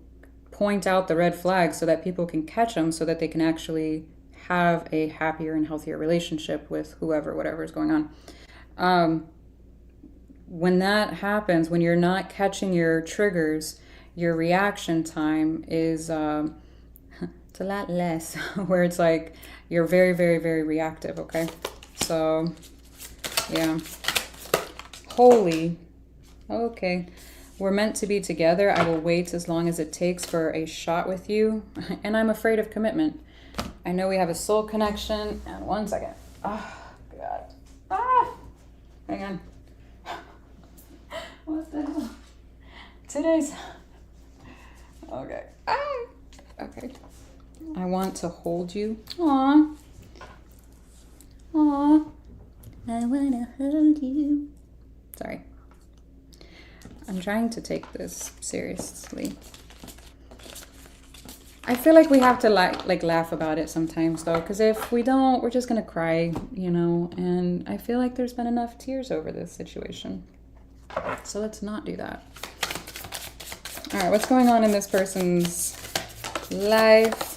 point out the red flags so that people can catch them, so that they can actually have a happier and healthier relationship with whoever, whatever is going on. When that happens, when you're not catching your triggers, your reaction time is it's a lot less, where it's like you're very, very, very reactive, okay? So, yeah. Holy. Okay. We're meant to be together. I will wait as long as it takes for a shot with you. And I'm afraid of commitment. I know we have a soul connection. And one second. Oh, God. Ah! Hang on. What the hell? Today's... Okay. Ah! Okay. I want to hold you. Aw. Aw. I want to hold you. Sorry. I'm trying to take this seriously. I feel like we have to like laugh about it sometimes though, because if we don't, we're just gonna cry, you know, and I feel like there's been enough tears over this situation. So let's not do that. All right, what's going on in this person's life?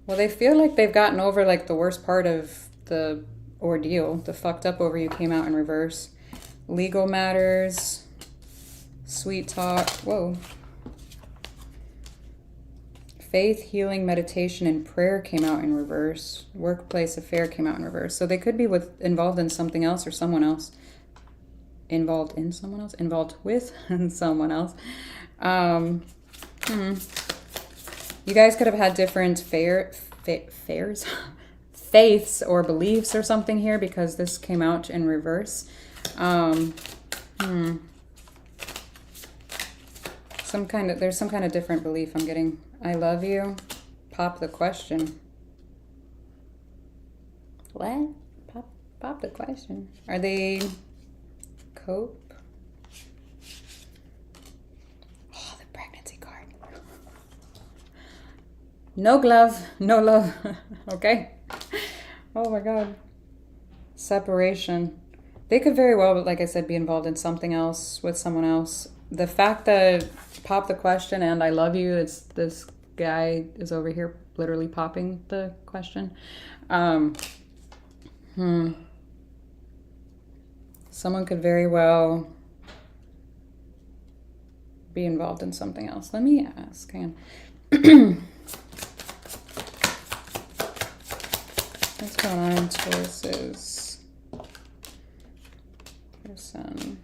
Well, they feel like they've gotten over like the worst part of the ordeal. The fucked up over you came out in reverse. Legal matters, sweet talk, whoa. Faith, healing, meditation, and prayer came out in reverse. Workplace affair came out in reverse. So they could be involved in something else or someone else. Involved in someone else? Involved with someone else. You guys could have had different faiths or beliefs or something here because this came out in reverse. There's some kind of different belief I'm getting. I love you. Pop the question. What? Pop the question. Are they cope? Oh, the pregnancy card. No glove, no love. Okay. Oh my God. Separation. They could very well, like I said, be involved in something else with someone else. The fact that pop the question and I love you, it's this guy is over here literally popping the question. Someone could very well be involved in something else. Let me ask. Hang on. What's going on in Taurus's person?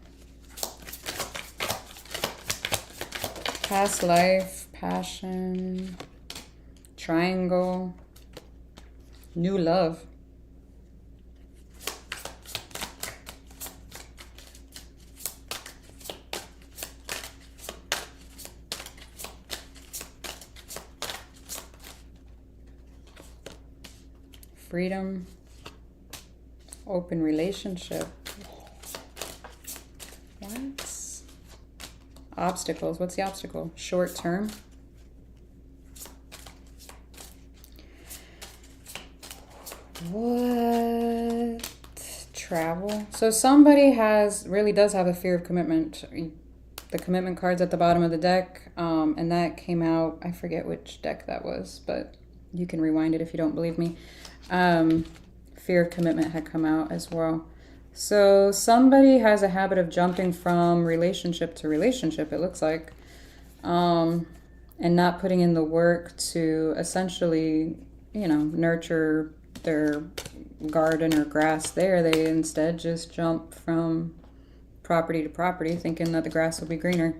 Past life, passion, triangle, new love. Freedom, open relationship. What? Obstacles. What's the obstacle? Short term. What? Travel. So somebody really does have a fear of commitment. The commitment card's at the bottom of the deck, and that came out, I forget which deck that was, but you can rewind it if you don't believe me. Fear of commitment had come out as well. So somebody has a habit of jumping from relationship to relationship, it looks like, and not putting in the work to essentially, you know, nurture their garden or grass there. They instead just jump from property to property thinking that the grass will be greener.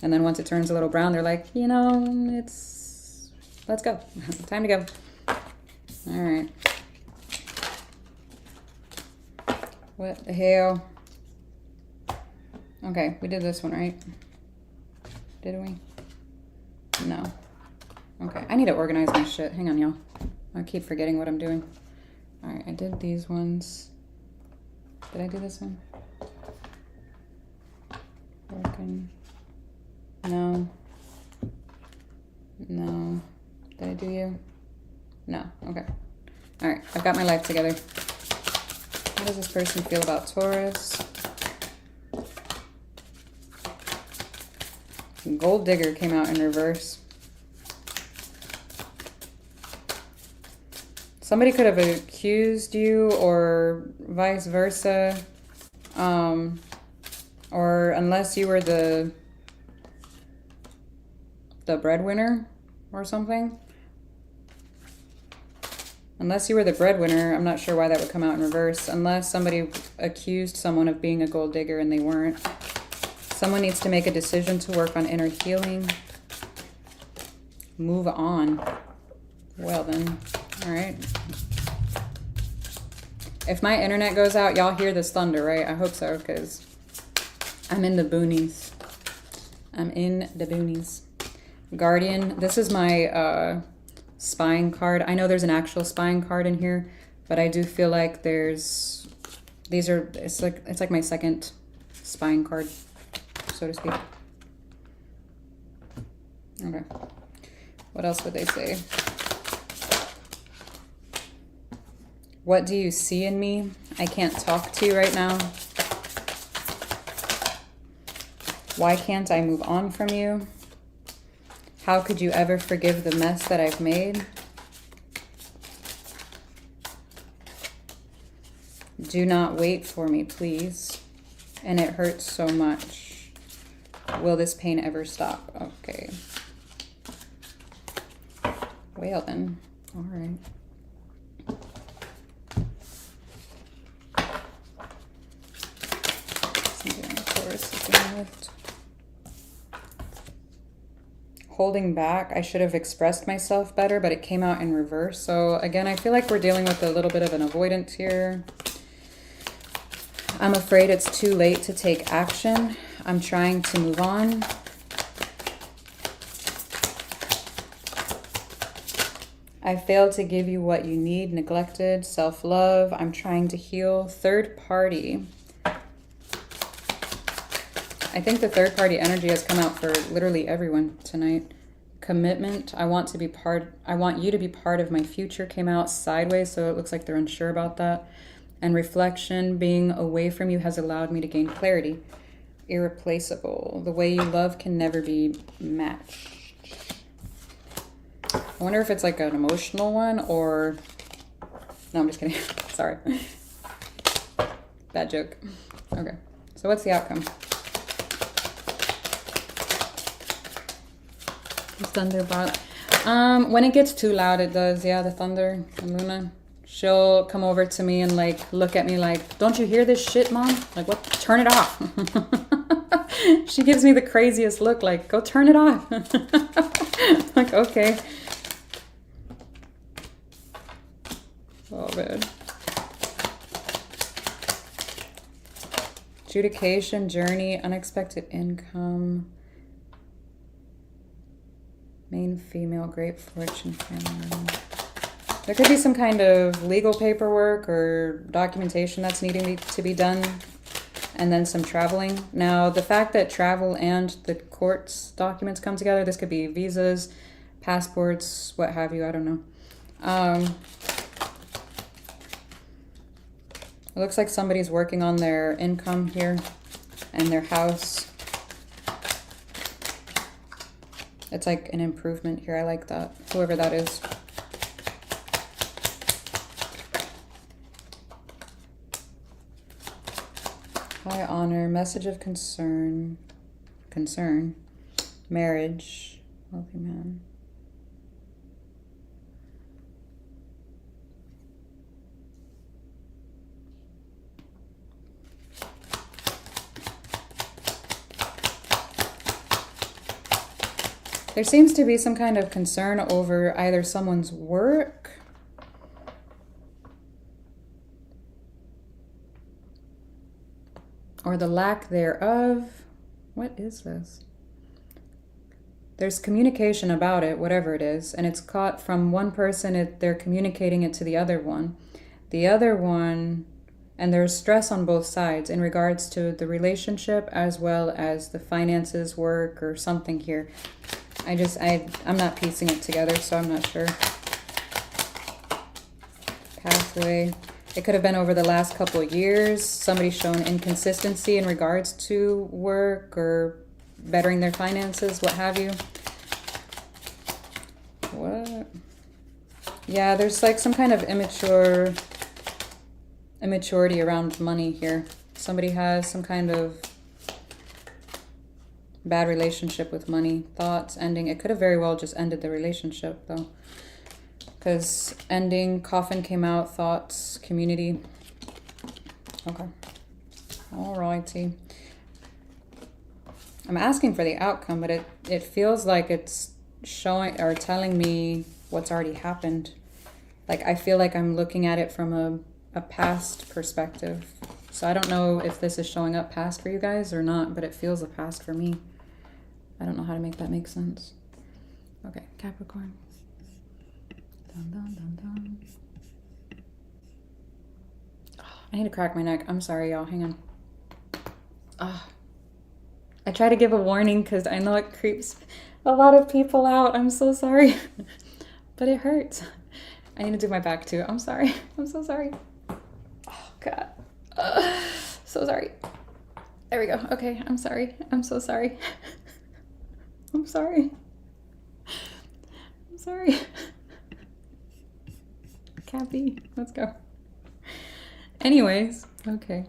And then once it turns a little brown, they're like, you know, let's go. Time to go. All right. What the hell? Okay, we did this one, right? Did we? No. Okay, I need to organize my shit. Hang on, y'all. I keep forgetting what I'm doing. All right, I did these ones. Did I do this one? Working. No. No. Did I do you? No. Okay. All right, I've got my life together. How does this person feel about Taurus? Gold digger came out in reverse. Somebody could have accused you or vice versa. Or unless you were the breadwinner or something. Unless you were the breadwinner, I'm not sure why that would come out in reverse. Unless somebody accused someone of being a gold digger and they weren't. Someone needs to make a decision to work on inner healing. Move on. Well then, all right. If my internet goes out, y'all hear this thunder, right? I hope so, because I'm in the boonies. I'm in the boonies. Guardian, this is my spying card. I know there's an actual spying card in here, But I do feel like it's like my second spine card, so to speak. Okay. What else would they say? What do you see in me? I can't talk to you right now. Why can't I move on from you? How could you ever forgive the mess that I've made? Do not wait for me, please. And it hurts so much. Will this pain ever stop? Okay. Well then. All right. Holding back. I should have expressed myself better, but it came out in reverse. So again, I feel like we're dealing with a little bit of an avoidance here. I'm afraid it's too late to take action. I'm trying to move on. I failed to give you what you need. Neglected. Self-love. I'm trying to heal. Third party. I think the third party energy has come out for literally everyone tonight. Commitment. I want you to be part of my future came out sideways, so it looks like they're unsure about that. And reflection. Being away from you has allowed me to gain clarity. Irreplaceable. The way you love can never be matched. I wonder if it's like an emotional one or... No, I'm just kidding. Sorry. Bad joke. Okay. So what's the outcome? Thunderbot. When it gets too loud, it does. Yeah, the thunder, the Luna. She'll come over to me and like look at me like, don't you hear this shit, Mom? Like, what? Turn it off. She gives me the craziest look like, go turn it off. Like, okay. Oh, man. Adjudication, journey, unexpected income. Main female, great fortune family. There could be some kind of legal paperwork or documentation that's needing to be done. And then some traveling. Now, the fact that travel and the court's documents come together, this could be visas, passports, what have you, I don't know. It looks like somebody's working on their income here and their house. It's like an improvement here. I like that. Whoever that is. High honor. Message of concern. Concern. Marriage. Wealthy man. There seems to be some kind of concern over either someone's work or the lack thereof. What is this? There's communication about it, whatever it is, and it's caught from one person. They're communicating it to the other one. The other one, and there's stress on both sides in regards to the relationship as well as the finances, work, or something here. I'm not piecing it together, so I'm not sure. Pathway. It could have been over the last couple of years. Somebody's shown inconsistency in regards to work or bettering their finances, what have you. What? Yeah, there's like some kind of immaturity around money here. Somebody has some kind of bad relationship with money. Thoughts, ending. It could have very well just ended the relationship though. Because ending, coffin came out, thoughts, community. Okay. Alrighty. I'm asking for the outcome, but it feels like it's showing or telling me what's already happened. Like I feel like I'm looking at it from a past perspective. So I don't know if this is showing up past for you guys or not, but it feels a past for me. I don't know how to make that make sense. Okay, Capricorn. Dun, dun, dun, dun. I need to crack my neck. I'm sorry, y'all. Hang on. I try to give a warning because I know it creeps a lot of people out. I'm so sorry. But it hurts. I need to do my back too. I'm sorry. I'm so sorry. Oh, God. So sorry. There we go. Okay, I'm sorry. I'm so sorry. I'm sorry. I'm sorry. Cappy, let's go. Anyways, okay.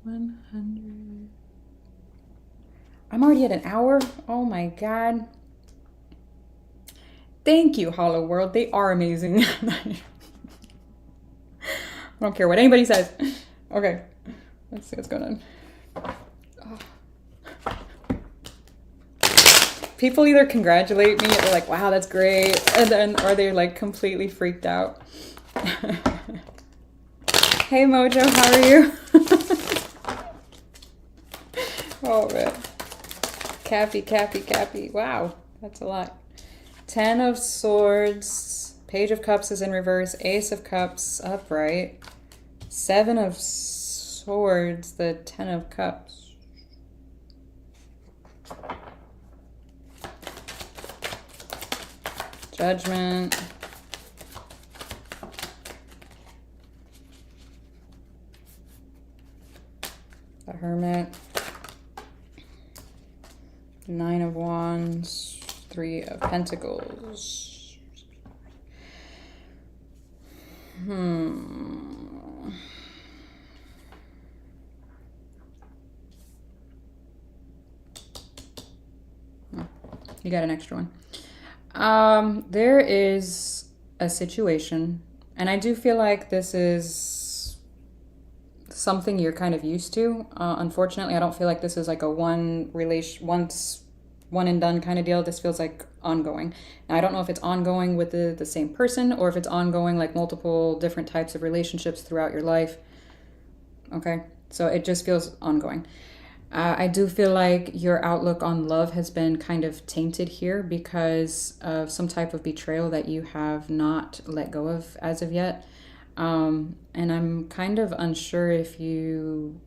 100. I'm already at an hour. Oh my God. Thank you, Hollow World. They are amazing. I don't care what anybody says. Okay, let's see what's going on. Oh. People either congratulate me, they're like, wow, that's great, and then, or they're like completely freaked out. Hey Mojo, how are you? Oh man. Cappy, Cappy, Cappy. Wow, that's a lot. 10 of Swords, Page of Cups is in reverse, Ace of Cups upright, 7 of Swords, the 10 of Cups. Judgment. The Hermit. 9 of Wands. 3 of Pentacles. You got an extra one. There is a situation, and I do feel like this is something you're kind of used to. Unfortunately, I don't feel like this is like a one and done kind of deal. This feels like ongoing. Now, I don't know if it's ongoing with the same person or if it's ongoing like multiple different types of relationships throughout your life. Okay, so it just feels ongoing. I do feel like your outlook on love has been kind of tainted here because of some type of betrayal that you have not let go of as of yet. And I'm kind of unsure if you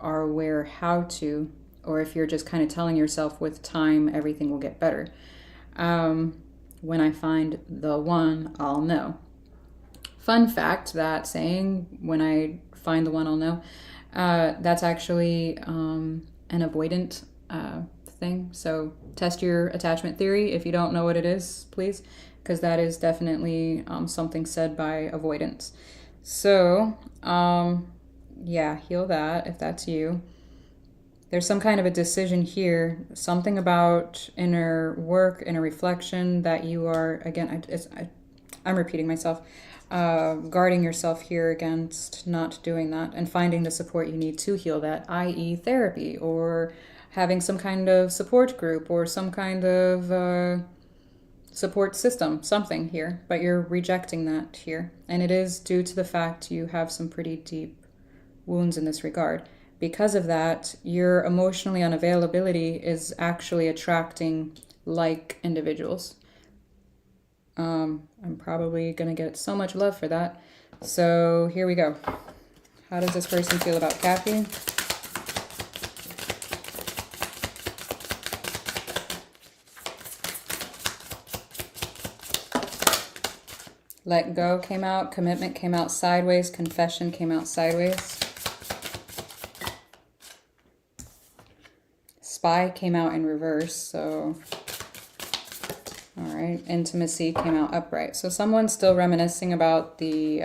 are aware how to, or if you're just kind of telling yourself with time everything will get better. When I find the one, I'll know. Fun fact, that saying, when I find the one, I'll know, that's actually an avoidant thing. So test your attachment theory if you don't know what it is, please, because that is definitely something said by avoidance. So yeah, heal that if that's you. There's some kind of a decision here, something about inner work, inner reflection that you are, again, I'm repeating myself, guarding yourself here against not doing that and finding the support you need to heal that, i.e. therapy or having some kind of support group or some kind of support system, something here, but you're rejecting that here. And it is due to the fact you have some pretty deep wounds in this regard. Because of that, your emotionally unavailability is actually attracting like individuals. I'm probably going to get so much love for that. So here we go. How does this person feel about Cappy? Let go came out, commitment came out sideways, confession came out sideways. Spy came out in reverse, so all right, intimacy came out upright. So someone's still reminiscing about the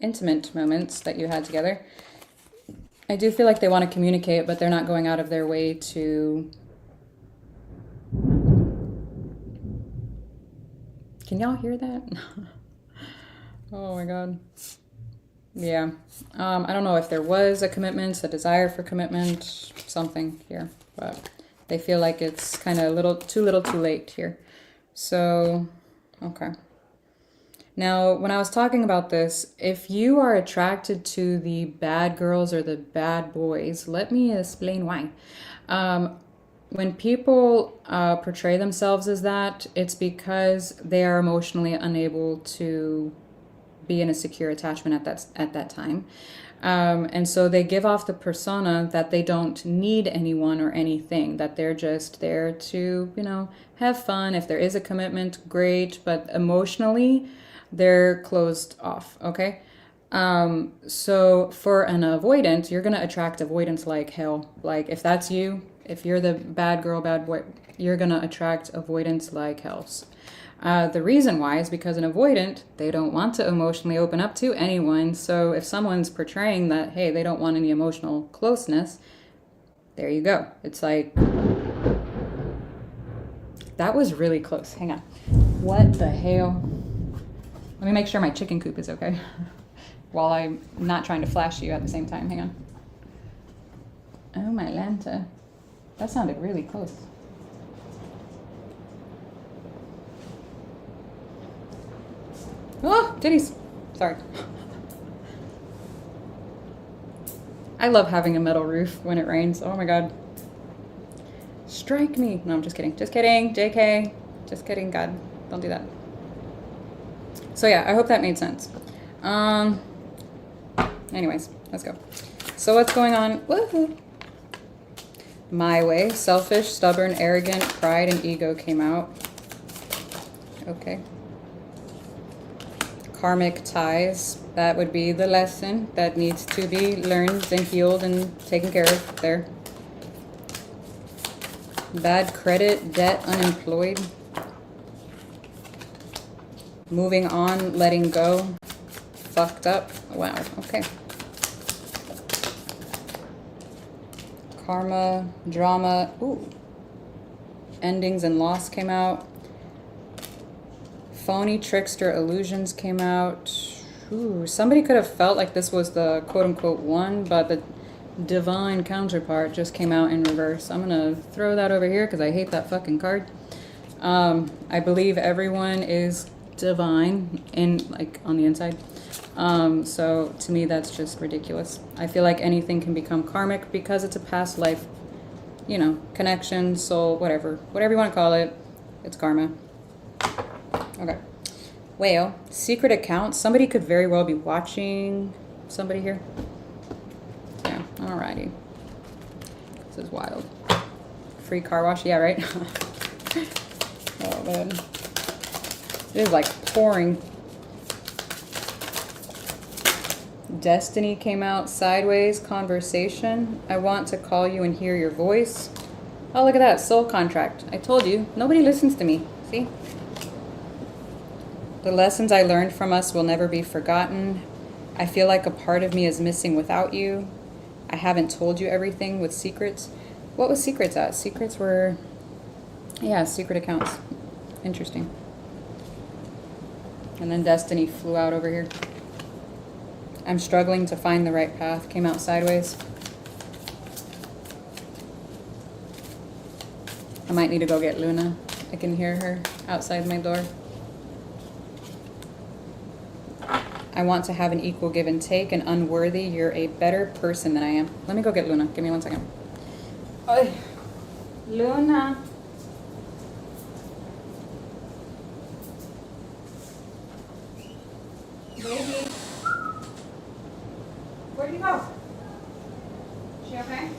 intimate moments that you had together. I do feel like they want to communicate, but they're not going out of their way to... Can y'all hear that? Oh my God. Yeah. I don't know if there was a commitment, a desire for commitment, something here, but they feel like it's kind of too little too late here. So, okay. Now, when I was talking about this, if you are attracted to the bad girls or the bad boys, let me explain why. When people portray themselves as that, it's because they are emotionally unable to be in a secure attachment at that time. And so they give off the persona that they don't need anyone or anything, that they're just there to, you know, have fun. If there is a commitment, great, but emotionally, they're closed off, okay? So for an avoidant, you're going to attract avoidance like hell. Like if that's you, if you're the bad girl, bad boy, you're going to attract avoidance like hell. The reason why is because an avoidant, they don't want to emotionally open up to anyone. So if someone's portraying that, hey, they don't want any emotional closeness, there you go. It's like, that was really close. Hang on. What the hell? Let me make sure my chicken coop is okay while I'm not trying to flash you at the same time. Hang on. Oh, my Lanta. That sounded really close. Oh, titties. Sorry. I love having a metal roof when it rains. Oh my God. Strike me. No, I'm just kidding. Just kidding. JK. Just kidding. God, don't do that. So yeah, I hope that made sense. Anyways, let's go. So what's going on? Woohoo. My way. Selfish, stubborn, arrogant, pride, and ego came out. Okay. Karmic ties, that would be the lesson that needs to be learned and healed and taken care of there. Bad credit, debt, unemployed. Moving on, letting go. Fucked up. Wow, okay. Karma, drama, ooh. Endings and loss came out. Phony, trickster, illusions came out. Ooh, somebody could have felt like this was the quote-unquote one, but the divine counterpart just came out in reverse. I'm gonna throw that over here because I hate that fucking card. I believe everyone is divine in, like, on the inside. So to me, that's just ridiculous. I feel like anything can become karmic because it's a past life, you know, connection, soul, whatever you want to call it. It's karma. Okay. Well, secret accounts. Somebody could very well be watching somebody here. Yeah, alrighty. This is wild. Free car wash. Yeah, right? Oh, man. It is like pouring. Destiny came out. Sideways. Conversation. I want to call you and hear your voice. Oh, look at that. Soul contract. I told you. Nobody listens to me. See? The lessons I learned from us will never be forgotten. I feel like a part of me is missing without you. I haven't told you everything with secrets. What was secrets at? Secrets were, yeah, secret accounts. Interesting. And then Destiny flew out over here. I'm struggling to find the right path. Came out sideways. I might need to go get Luna. I can hear her outside my door. I want to have an equal give and take, and unworthy. You're a better person than I am. Let me go get Luna. Give me 1 second. Oy. Luna. Baby. Where'd you go? She okay?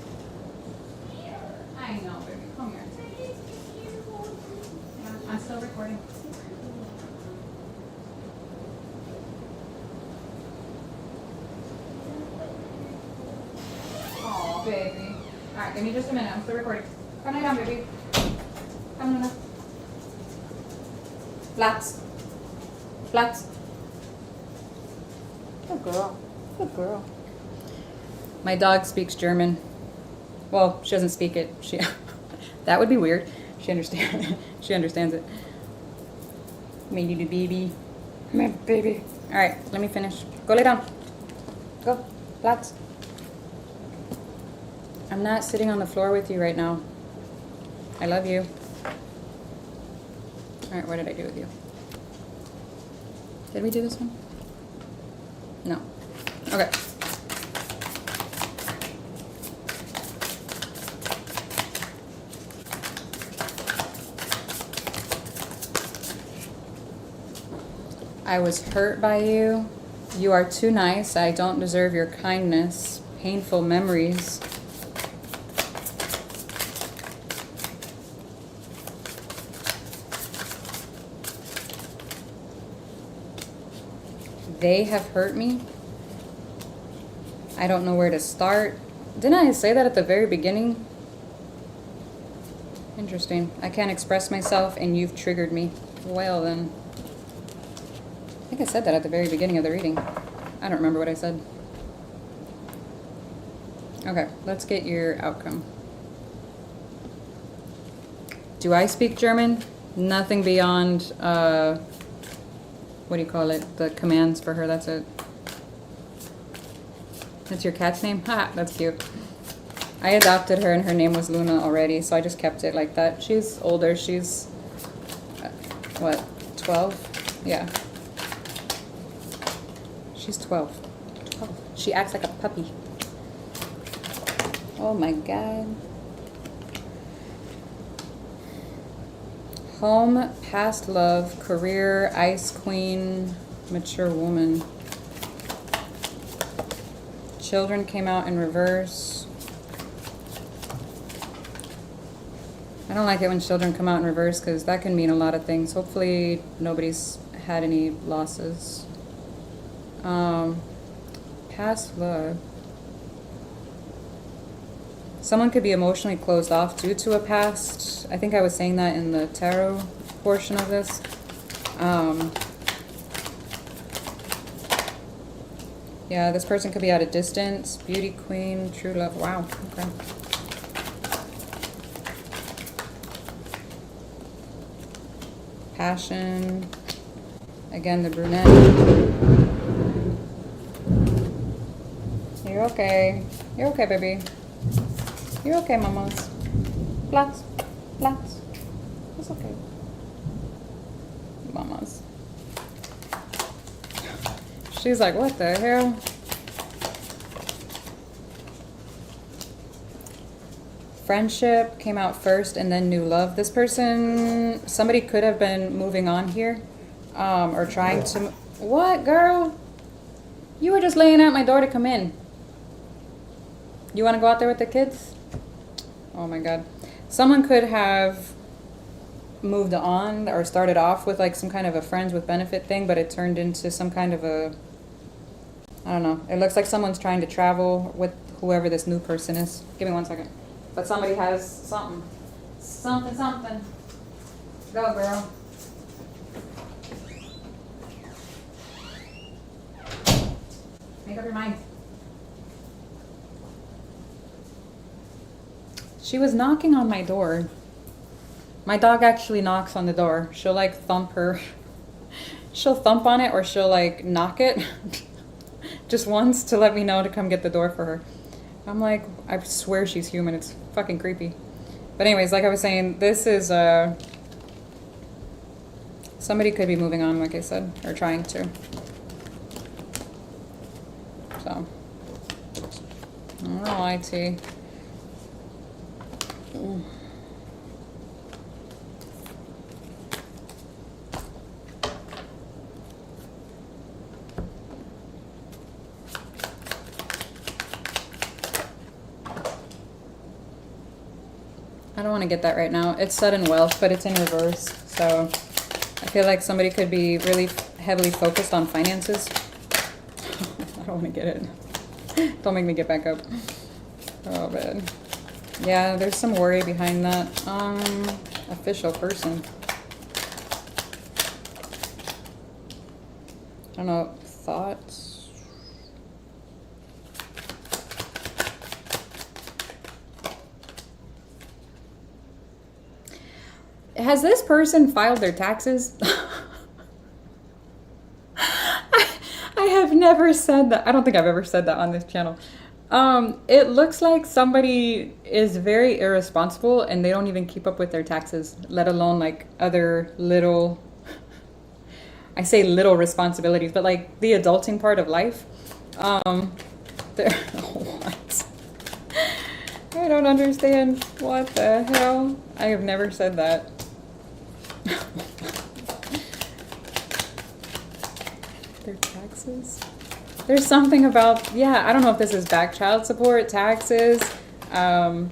I know, baby. Come here. Yeah, I'm still recording. Baby. Alright, give me just a minute. I'm still recording. Come lay down, baby. Come, Luna. Flats. Flats. Good girl. Good girl. My dog speaks German. Well, she doesn't speak it. She that would be weird. She understands. She understands it. My little baby. My baby. Alright, let me finish. Go lay down. Go. Flats. I'm not sitting on the floor with you right now. I love you. Alright, what did I do with you? Did we do this one? No. Okay. I was hurt by you. You are too nice. I don't deserve your kindness. Painful memories. They have hurt me. I don't know where to start. Didn't I say that at the very beginning? Interesting. I can't express myself and you've triggered me. Well then. I think I said that at the very beginning of the reading. I don't remember what I said. Okay, let's get your outcome. Do I speak German? Nothing beyond, what do you call it? The commands for her, that's it. That's your cat's name? Ha, that's cute. I adopted her and her name was Luna already, so I just kept it like that. She's older, she's, what, 12? Yeah. She's 12. 12. She acts like a puppy. Oh my God. Home, past love, career, ice queen, mature woman. Children came out in reverse. I don't like it when children come out in reverse because that can mean a lot of things. Hopefully nobody's had any losses. Past love. Someone could be emotionally closed off due to a past. I think I was saying that in the tarot portion of this. Yeah, this person could be at a distance. Beauty queen, true love. Wow, okay. Passion. Again, the brunette. You're okay. You're okay, baby. You're okay, mamas. Relax. Relax. It's okay. Mamas. She's like, what the hell? Friendship came out first and then new love. This person, somebody could have been moving on here. Or trying to... What, girl? You were just laying out my door to come in. You want to go out there with the kids? Oh my God. Someone could have moved on or started off with like some kind of a friends with benefit thing, but it turned into some kind of a... I don't know. It looks like someone's trying to travel with whoever this new person is. Give me 1 second. But somebody has something. Something. Go, girl. Make up your mind. She was knocking on my door. My dog actually knocks on the door. She'll like thump her. She'll thump on it or she'll like knock it. Just once to let me know to come get the door for her. I'm like, I swear she's human. It's fucking creepy. But anyways, like I was saying, this is somebody could be moving on, like I said, or trying to. So, I don't know, IT. I don't want to get that right now. It's sudden wealth, but it's in reverse. So I feel like somebody could be really heavily focused on finances. I don't want to get it. Don't make me get back up. Oh, man. Yeah, there's some worry behind that. Official person. I don't know. Thoughts? Has this person filed their taxes? I have never said that. I don't think I've ever said that on this channel. It looks like somebody is very irresponsible and they don't even keep up with their taxes, let alone like other little, I say little responsibilities, but like the adulting part of life. What? I don't understand. What the hell? I have never said that. Their taxes? There's something about, yeah, I don't know if this is back child support, taxes. I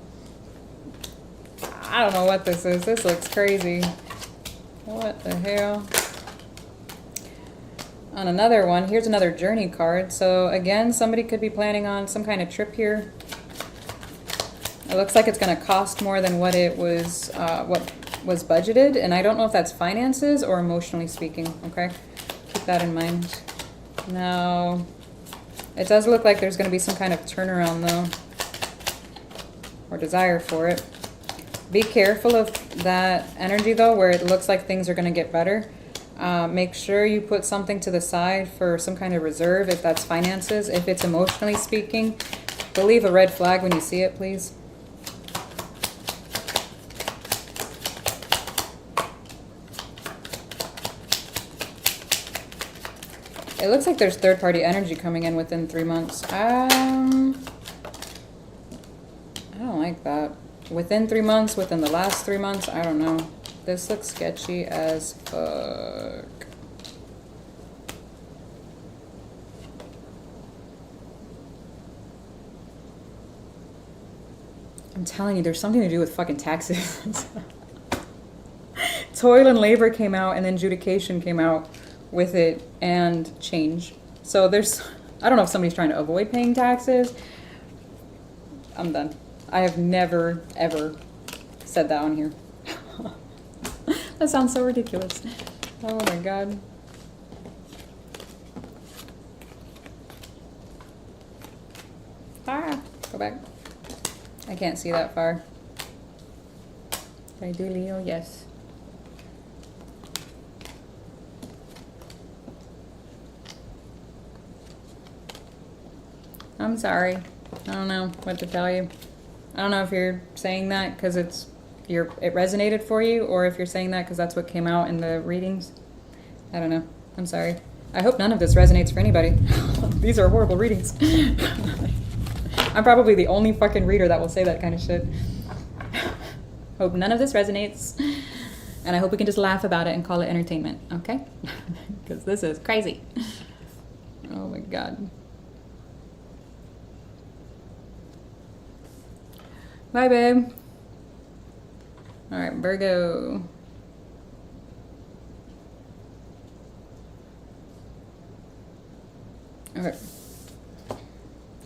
don't know what this is. This looks crazy. What the hell? On another one, here's another journey card. So again, somebody could be planning on some kind of trip here. It looks like it's going to cost more than what it was, what was budgeted. And I don't know if that's finances or emotionally speaking, okay? Keep that in mind. Now, it does look like there's going to be some kind of turnaround though, or desire for it. Be careful of that energy though, where it looks like things are going to get better. Make sure you put something to the side for some kind of reserve if that's finances. If it's emotionally speaking, believe a red flag when you see it, please. It looks like there's third-party energy coming in within 3 months. I don't like that. Within 3 months, within the last 3 months, I don't know. This looks sketchy as fuck. I'm telling you, there's something to do with fucking taxes. Toil and labor came out, and then adjudication came out with it, and change. So there's, I don't know if somebody's trying to avoid paying taxes. I'm done. I have never, ever said that on here. That sounds so ridiculous. Oh my God. Ah, go back. I can't see that far. Did I do Leo? Yes. I'm sorry. I don't know what to tell you. I don't know if you're saying that because it resonated for you, or if you're saying that because that's what came out in the readings. I don't know. I'm sorry. I hope none of this resonates for anybody. These are horrible readings. I'm probably the only fucking reader that will say that kind of shit. Hope none of this resonates. And I hope we can just laugh about it and call it entertainment, okay? Because this is crazy. Oh my God. Bye, babe. All right, Virgo. Okay.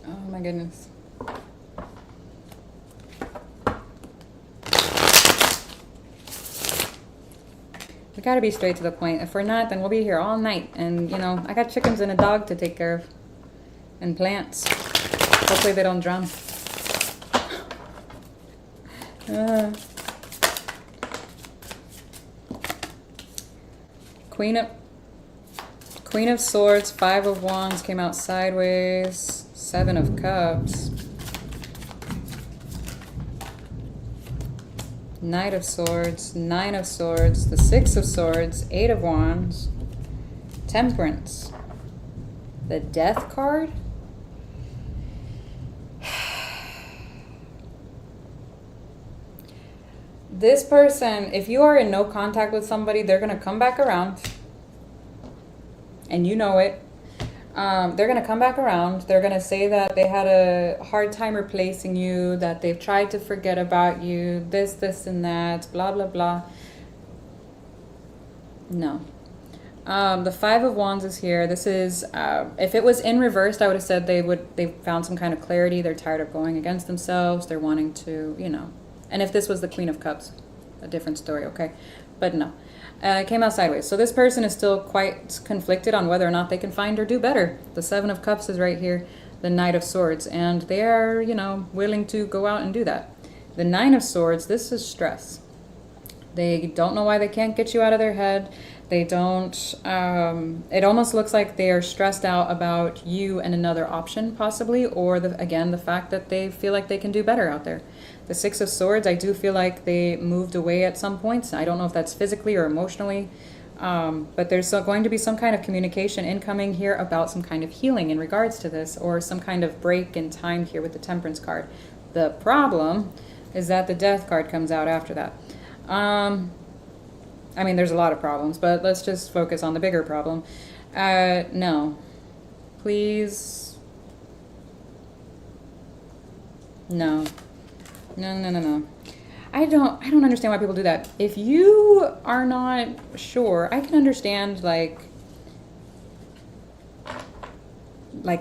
Oh my goodness. We gotta be straight to the point. If we're not, then we'll be here all night. And, you know, I got chickens and a dog to take care of. And plants. Hopefully they don't drown. Queen of Swords, Five of Wands came out sideways, Seven of Cups, Knight of Swords, Nine of Swords, the Six of Swords, Eight of Wands, Temperance, the Death card. This person, if you are in no contact with somebody, they're going to come back around. And you know it. They're going to come back around. They're going to say that they had a hard time replacing you, that they've tried to forget about you, this, and that, blah, blah, blah. No. The Five of Wands is here. This is, if it was in reversed, I would have said they found some kind of clarity. They're tired of going against themselves. They're wanting to, you know. And if this was the Queen of Cups, a different story, okay? But no. It came out sideways. So this person is still quite conflicted on whether or not they can find or do better. The Seven of Cups is right here, the Knight of Swords. And they are, you know, willing to go out and do that. The Nine of Swords, this is stress. They don't know why they can't get you out of their head. They don't, it almost looks like they are stressed out about you and another option possibly, or again, the fact that they feel like they can do better out there. The Six of Swords, I do feel like they moved away at some points. I don't know if that's physically or emotionally, but there's going to be some kind of communication incoming here about some kind of healing in regards to this, or some kind of break in time here with the Temperance card. The problem is that the Death card comes out after that. I mean, there's a lot of problems, but let's just focus on the bigger problem. No. Please. No. No, no, no, no. I don't understand why people do that. If you are not sure, I can understand like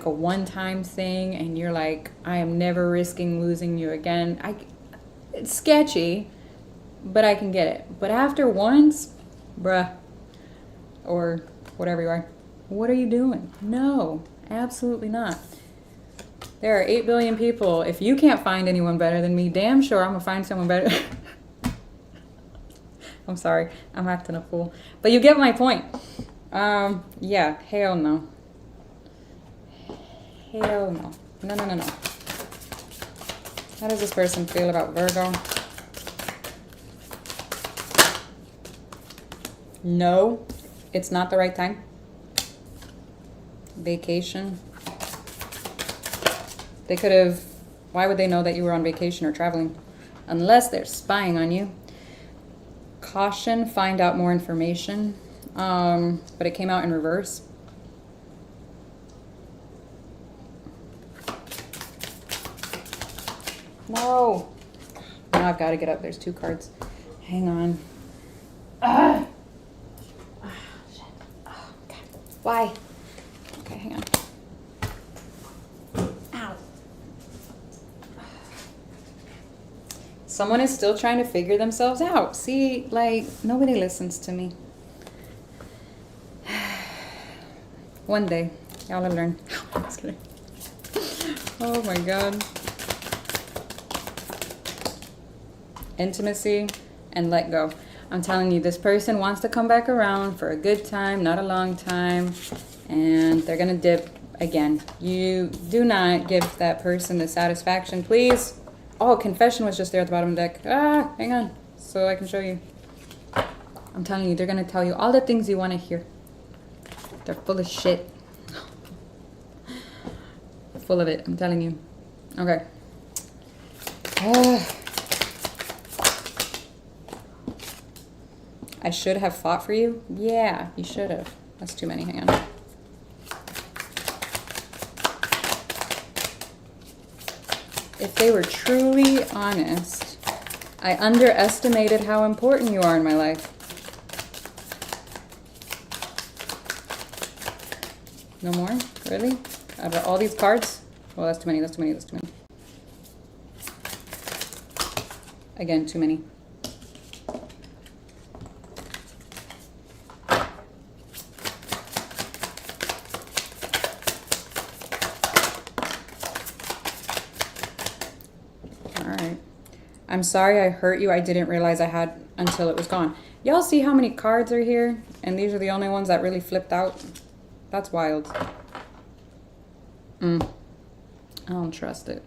a one-time thing and you're like, I am never risking losing you again. It's sketchy, but I can get it. But after once, bruh, or whatever you are, what are you doing? No, absolutely not. There are 8 billion people. If you can't find anyone better than me, damn sure I'm gonna find someone better. I'm sorry, I'm acting a fool. But you get my point. Yeah, hell no. Hell no. No, no, no, no. How does this person feel about Virgo? No, it's not the right time. Vacation. They could have, why would they know that you were on vacation or traveling? Unless they're spying on you. Caution, find out more information. But it came out in reverse. No. Now I've got to get up. There's 2 cards. Hang on. Ah! Oh, shit. Oh, God. Why? Okay, hang on. Ow. Someone is still trying to figure themselves out. See, like, nobody listens to me. One day, y'all will learn. I'm just kidding. Oh my God. Intimacy and let go. I'm telling you, this person wants to come back around for a good time, not a long time, and they're gonna dip again. You do not give that person the satisfaction, please. Oh, confession was just there at the bottom of the deck. Ah, hang on, so I can show you. I'm telling you, they're gonna tell you all the things you want to hear. They're full of shit. Full of it, I'm telling you. Okay. I should have fought for you? Yeah, you should have. That's too many, hang on. If they were truly honest, I underestimated how important you are in my life. No more? Really? Out of all these cards? Well, that's too many, that's too many, that's too many. Again, too many. I'm sorry I hurt you. I didn't realize I had until it was gone. Y'all see how many cards are here? And these are the only ones that really flipped out? That's wild. I don't trust it.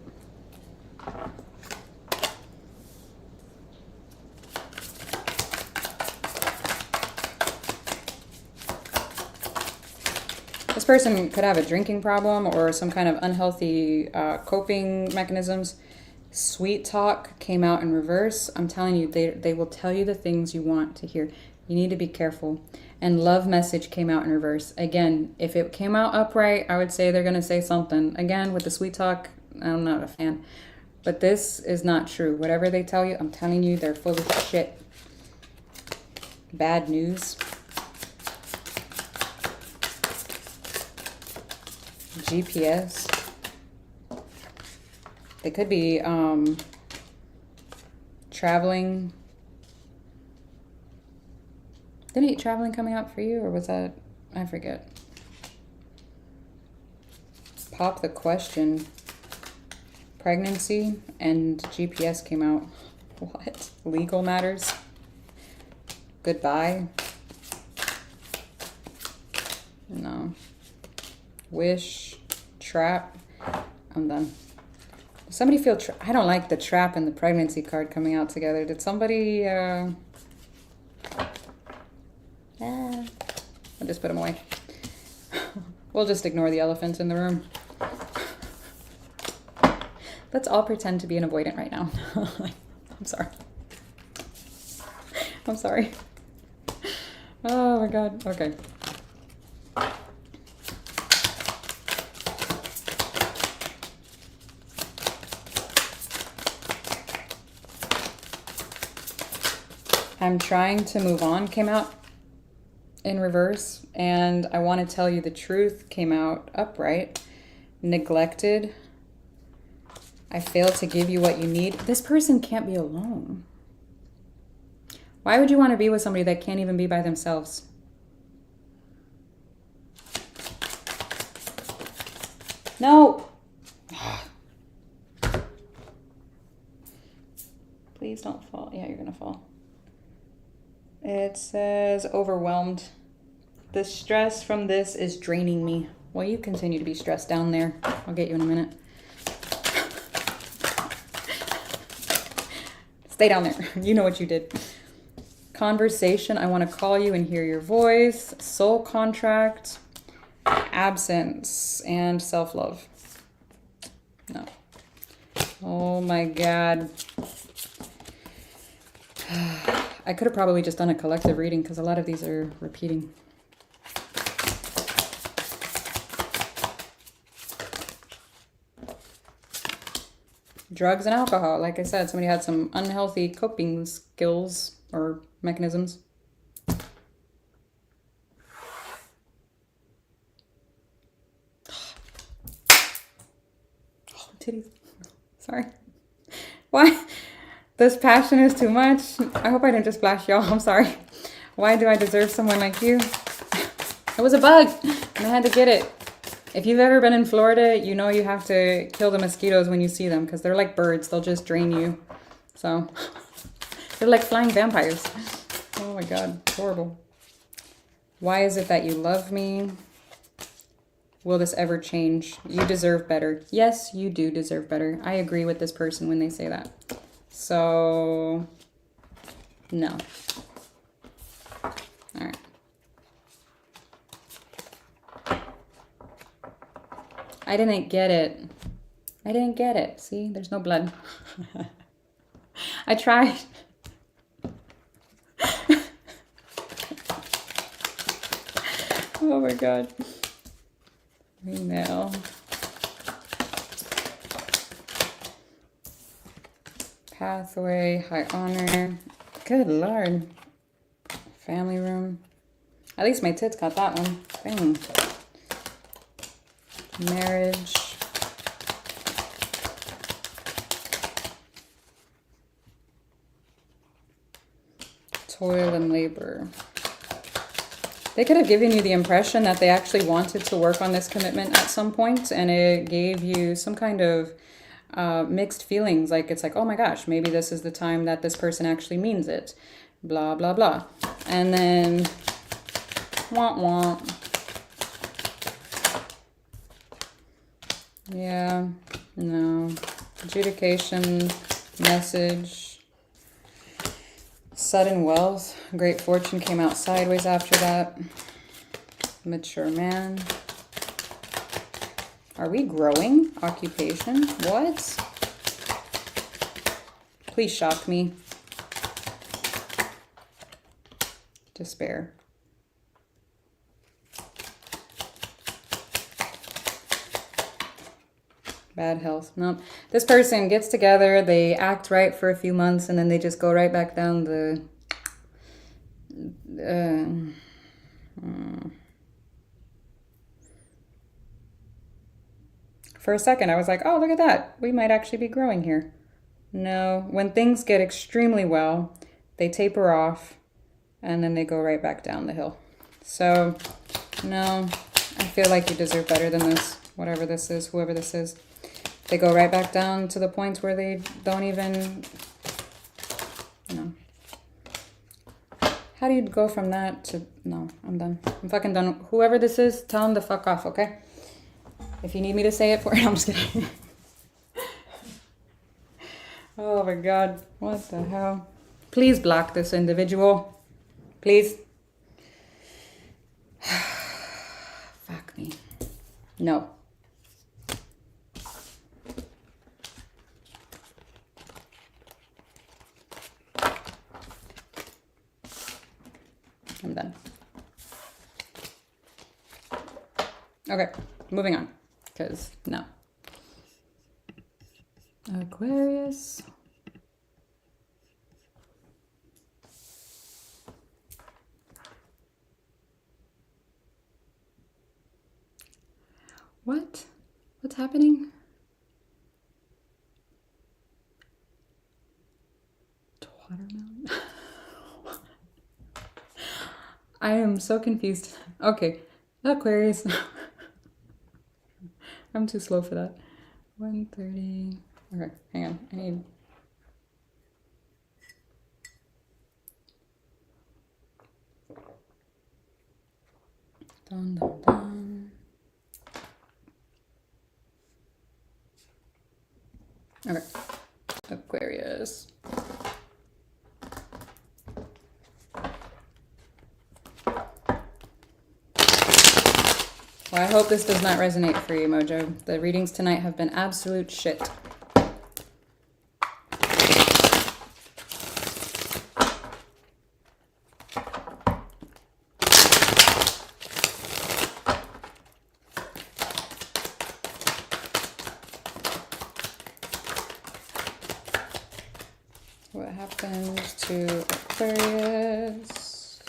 This person could have a drinking problem or some kind of unhealthy coping mechanisms. Sweet talk came out in reverse. I'm telling you, they will tell you the things you want to hear. You need to be careful. And love message came out in reverse. Again, if it came out upright, I would say they're going to say something. Again, with the sweet talk, I'm not a fan. But this is not true. Whatever they tell you, I'm telling you, they're full of shit. Bad news. GPS. They could be traveling. Didn't traveling coming out for you, or was that, I forget. Pop the question. Pregnancy and GPS came out. What? Legal matters? Goodbye? No. Wish. Trap. I'm done. Somebody feel, I don't like the trap and the pregnancy card coming out together. Did somebody, I'll just put them away. We'll just ignore the elephants in the room. Let's all pretend to be an avoidant right now. I'm sorry. I'm sorry. Oh my God, okay. I'm trying to move on came out in reverse, and I want to tell you the truth came out upright. Neglected. I failed to give you what you need. This person can't be alone. Why would you want to be with somebody that can't even be by themselves? No. Please don't fall. Yeah, you're going to fall. It says overwhelmed. The stress from this is draining me. Well, you continue to be stressed down there. I'll get you in a minute. Stay down there. You know what you did. Conversation. I want to call you and hear your voice. Soul contract. Absence and self-love. No. Oh my God. I could have probably just done a collective reading because a lot of these are repeating. Drugs and alcohol. Like I said, somebody had some unhealthy coping skills or mechanisms. Oh, titties. Sorry. Why? This passion is too much. I hope I didn't just flash y'all. I'm sorry. Why do I deserve someone like you? It was a bug and I had to get it. If you've ever been in Florida, you know you have to kill the mosquitoes when you see them because they're like birds. They'll just drain you. So they're like flying vampires. Oh my God, horrible. Why is it that you love me? Will this ever change? You deserve better. Yes, you do deserve better. I agree with this person when they say that. So, no. All right. I didn't get it. I didn't get it. See, there's no blood. I tried. Oh my God. Female. Pathway, high honor. Good Lord. Family room. At least my tits got that one. Dang. Marriage. Toil and labor. They could have given you the impression that they actually wanted to work on this commitment at some point, and it gave you some kind of mixed feelings. Like, it's like, oh my gosh, maybe this is the time that this person actually means it. Blah, blah, blah. And then, womp womp. Yeah, no. Adjudication, message. Sudden wealth. Great fortune came out sideways after that. Mature man. Are we growing? Occupation. What? Please shock me. Despair. Bad health. No. This person gets together, they act right for a few months, and then they just go right back down the... For a second, I was like, oh, look at that. We might actually be growing here. No. When things get extremely well, they taper off, and then they go right back down the hill. So, no. I feel like you deserve better than this. Whatever this is, whoever this is. They go right back down to the points where they don't even, you know. How do you go from that to, no, I'm done. I'm fucking done. Whoever this is, tell them to fuck off, okay? If you need me to say it for it, I'm just kidding. Oh my God, what the hell? Please block this individual. Please. Fuck me. No. I'm done. Okay, moving on, because no. Aquarius. What? What's happening? Watermelon? I am so confused. Okay, Aquarius. I'm too slow for that. 1:30. Okay, hang on. I need... Dun, dun, dun. Okay, Aquarius. Well, I hope this does not resonate for you, Mojo. The readings tonight have been absolute shit. What happens to Aquarius?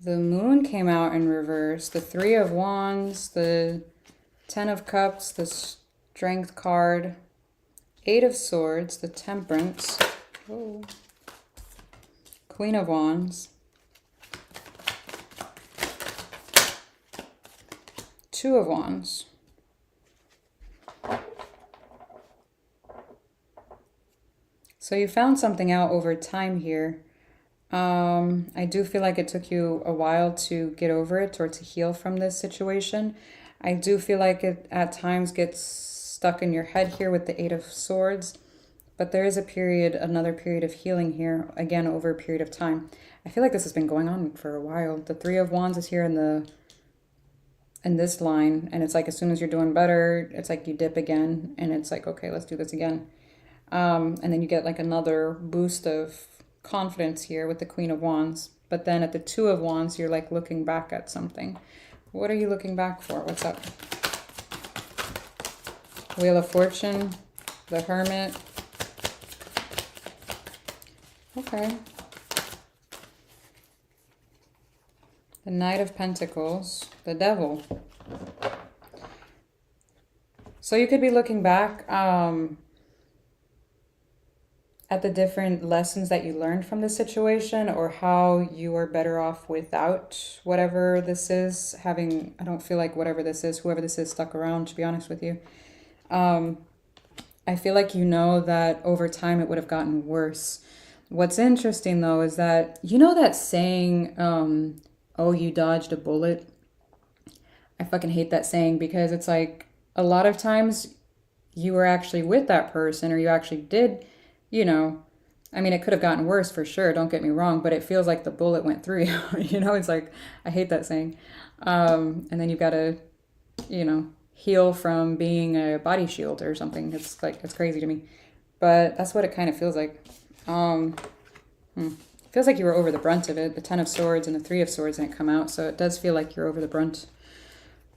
The Moon came out in reverse. The Three of Wands, the Ten of Cups, the Strength card, Eight of Swords, the Temperance, oh, Queen of Wands, Two of Wands. So you found something out over time here. I do feel like it took you a while to get over it or to heal from this situation. I do feel like it at times gets stuck in your head here with the Eight of Swords, but there is a period, another period of healing here, again, over a period of time. I feel like this has been going on for a while. The Three of Wands is here in this line, and it's like as soon as you're doing better, it's like you dip again, and it's like, okay, let's do this again. And then you get like another boost of confidence here with the Queen of Wands. But then at the Two of Wands, you're like looking back at something. What are you looking back for? What's up? Wheel of Fortune, the Hermit. Okay. The Knight of Pentacles, the Devil. So you could be looking back at the different lessons that you learned from the situation, or how you are better off without whatever this is. I don't feel like whatever this is, whoever this is, stuck around, to be honest with you. I feel like you know that over time it would have gotten worse. What's interesting though is that, you know that saying, oh, you dodged a bullet? I fucking hate that saying, because it's like a lot of times you were actually with that person, or you actually did, you know, I mean, it could have gotten worse for sure, don't get me wrong, but it feels like the bullet went through you. You know, it's like, I hate that saying. And then you've got to, you know, heal from being a body shield or something. It's like, it's crazy to me. But that's what it kind of feels like. It feels like you were over the brunt of it. The Ten of Swords and the Three of Swords didn't come out, so it does feel like you're over the brunt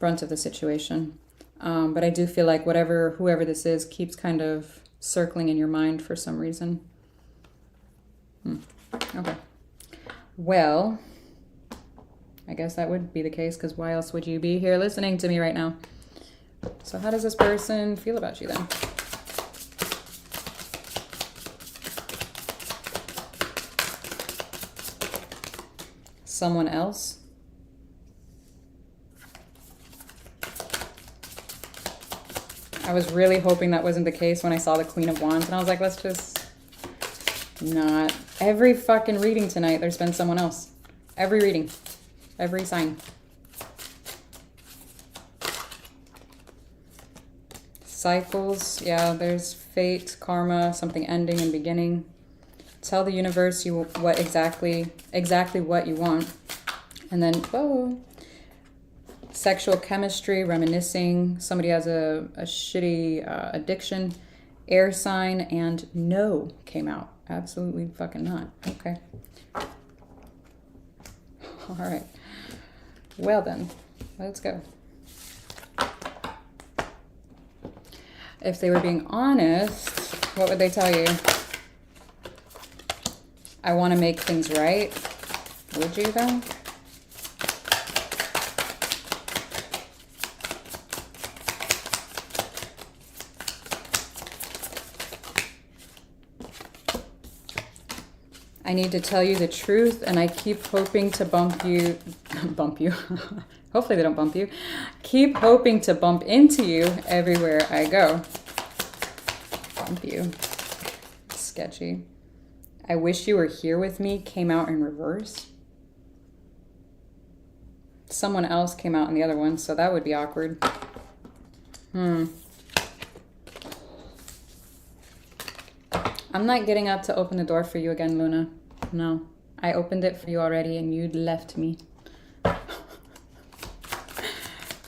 of the situation. But I do feel like whoever this is keeps kind of circling in your mind for some reason. Okay. Well, I guess that would be the case, because why else would you be here listening to me right now? So how does this person feel about you then? Someone else? I was really hoping that wasn't the case when I saw the Queen of Wands, and I was like, let's just not. Every fucking reading tonight, there's been someone else. Every reading. Every sign. Cycles. Yeah, there's fate, karma, something ending and beginning. Tell the universe what exactly what you want. And then, whoa. Sexual chemistry, reminiscing, somebody has a shitty addiction, air sign, and no came out. Absolutely fucking not. Okay. All right. Well then, let's go. If they were being honest, what would they tell you? I want to make things right. Would you though? I need to tell you the truth, and I keep hoping to bump you. Hopefully they don't bump you. Keep hoping to bump into you everywhere I go. Bump you. Sketchy. I wish you were here with me came out in reverse. Someone else came out in the other one, so that would be awkward. I'm not getting up to open the door for you again, Luna. No. I opened it for you already and you left me.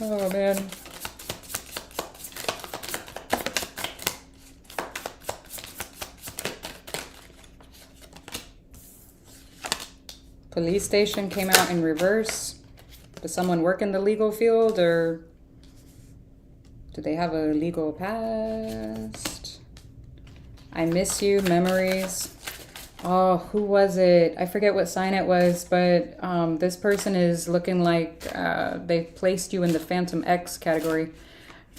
Oh, man. Police station came out in reverse. Does someone work in the legal field, or do they have a legal past? I miss you, memories. Oh, who was it? I forget what sign it was, but this person is looking like they placed you in the Phantom X category.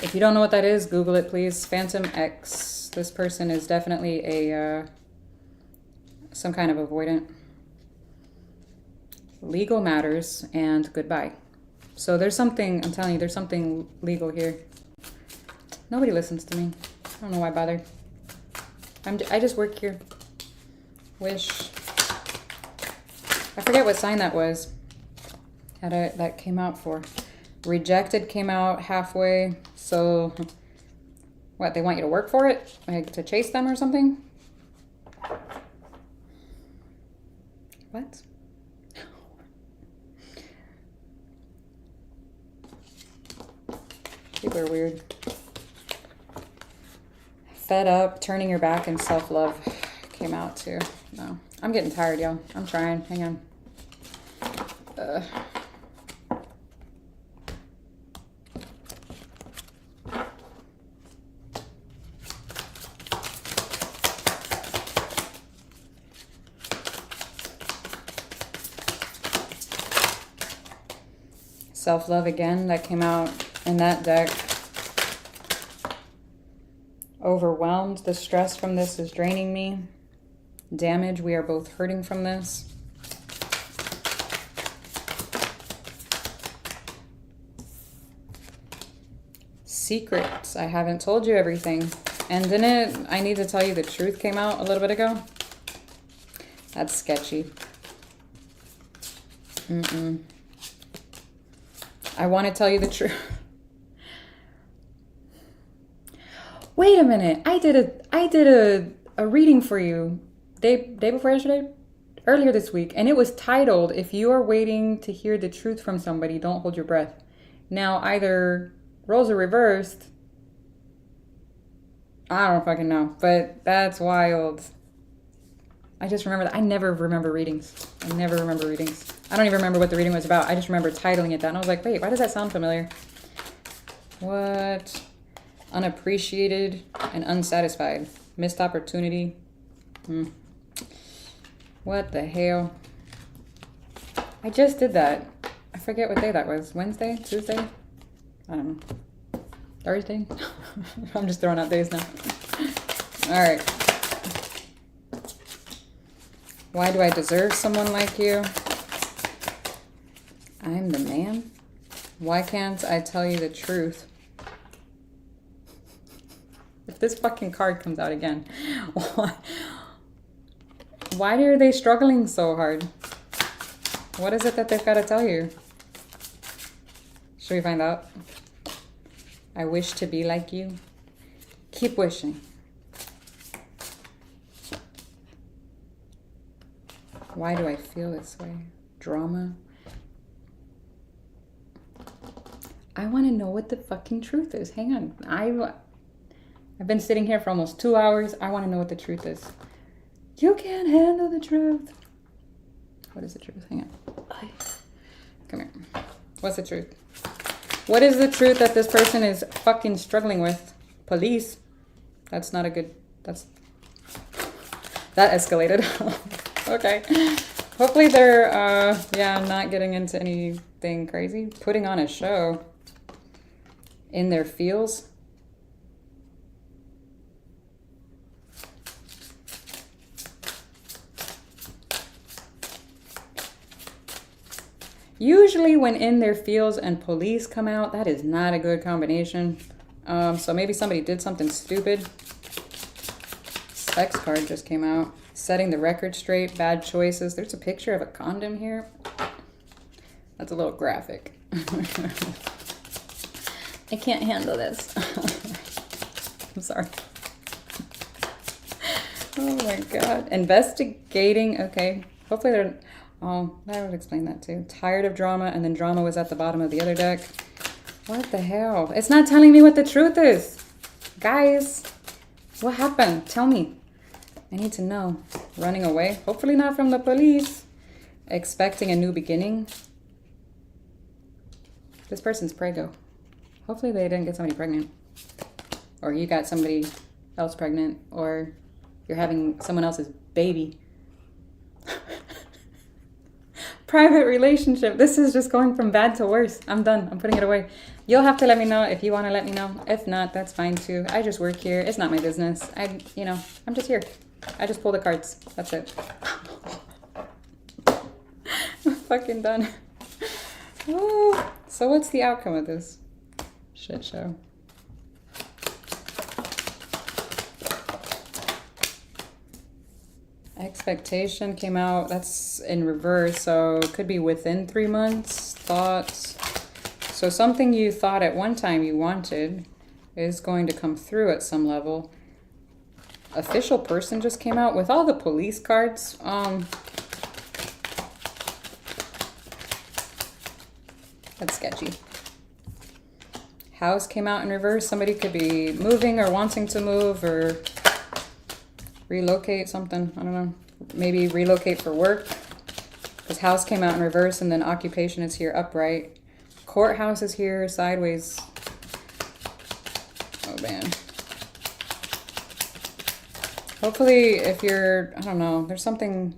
If you don't know what that is, Google it, please. Phantom X. This person is definitely a some kind of avoidant. Legal matters and goodbye. So there's something, I'm telling you, there's something legal here. Nobody listens to me. I don't know why I bothered. I just work here. Wish. I forget what sign that was. That came out for. Rejected came out halfway. So, what, they want you to work for it? Like to chase them or something? What? People are weird. Fed up, turning your back, and self-love came out too. No, I'm getting tired, y'all. I'm trying. Hang on. Self-love again, that came out in that deck. Overwhelmed. The stress from this is draining me. Damage. We are both hurting from this. Secrets. I haven't told you everything. And didn't I need to tell you the truth came out a little bit ago? That's sketchy. I want to tell you the truth. Wait a minute. I did a reading for you day before yesterday, earlier this week, and it was titled, "If you are waiting to hear the truth from somebody, don't hold your breath." Now, either roles are reversed. I don't fucking know, but that's wild. I just remember that. I never remember readings. I don't even remember what the reading was about. I just remember titling it that, and I was like, wait, why does that sound familiar? What? Unappreciated and unsatisfied. Missed opportunity. What the hell? I just did that. I forget what day that was. Wednesday? Tuesday? I don't know. Thursday? I'm just throwing out days now. All right. Why do I deserve someone like you? I'm the man. Why can't I tell you the truth? If this fucking card comes out again, why are they struggling so hard? What is it that they've got to tell you? Should we find out? I wish to be like you. Keep wishing. Why do I feel this way? Drama. I want to know what the fucking truth is. Hang on. I've been sitting here for almost 2 hours. I want to know what the truth is. You can't handle the truth. What is the truth? Hang on. Come here. What's the truth? What is the truth that this person is fucking struggling with? Police. That's not a good... That escalated. Okay. Hopefully they're, yeah, not getting into anything crazy. Putting on a show in their fields. Usually when in their fields and police come out, that is not a good combination. So maybe somebody did something stupid. Sex card just came out. Setting the record straight, bad choices. There's a picture of a condom here. That's a little graphic. I can't handle this. I'm sorry. Oh my God. Investigating. Okay. Hopefully they're... Oh, that would explain that too. Tired of drama, and then drama was at the bottom of the other deck. What the hell? It's not telling me what the truth is. Guys, what happened? Tell me. I need to know. Running away? Hopefully not from the police. Expecting a new beginning. This person's prego. Hopefully they didn't get somebody pregnant. Or you got somebody else pregnant. Or you're having someone else's baby. Private relationship. This is just going from bad to worse. I'm done. I'm putting it away. You'll have to let me know if you want to let me know. If not, that's fine too. I just work here. It's not my business. I'm just here. I just pull the cards. That's it. I'm fucking done. Oh, so what's the outcome of this shit show? Expectation came out. That's in reverse, so it could be within 3 months. Thoughts. So something you thought at one time you wanted is going to come through at some level. Official person just came out with all the police cards. That's sketchy. House came out in reverse. Somebody could be moving or wanting to move or relocate something. I don't know. Maybe relocate for work. Because house came out in reverse, and then occupation is here upright. Courthouse is here sideways. Oh man. Hopefully if you're, I don't know, there's something.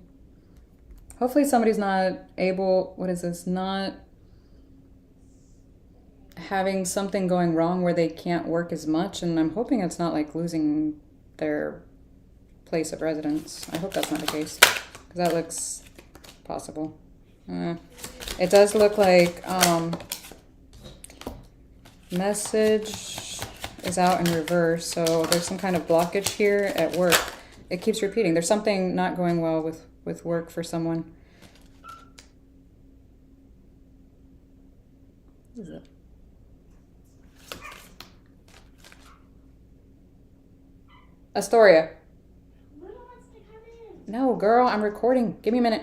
Hopefully somebody's not able, what is this? Not having something going wrong where they can't work as much. And I'm hoping it's not like losing their place of residence. I hope that's not the case, because that looks possible. It does look like message is out in reverse, so there's some kind of blockage here at work. It keeps repeating. There's something not going well with work for someone. What is it? Astoria. No, girl, I'm recording. Give me a minute.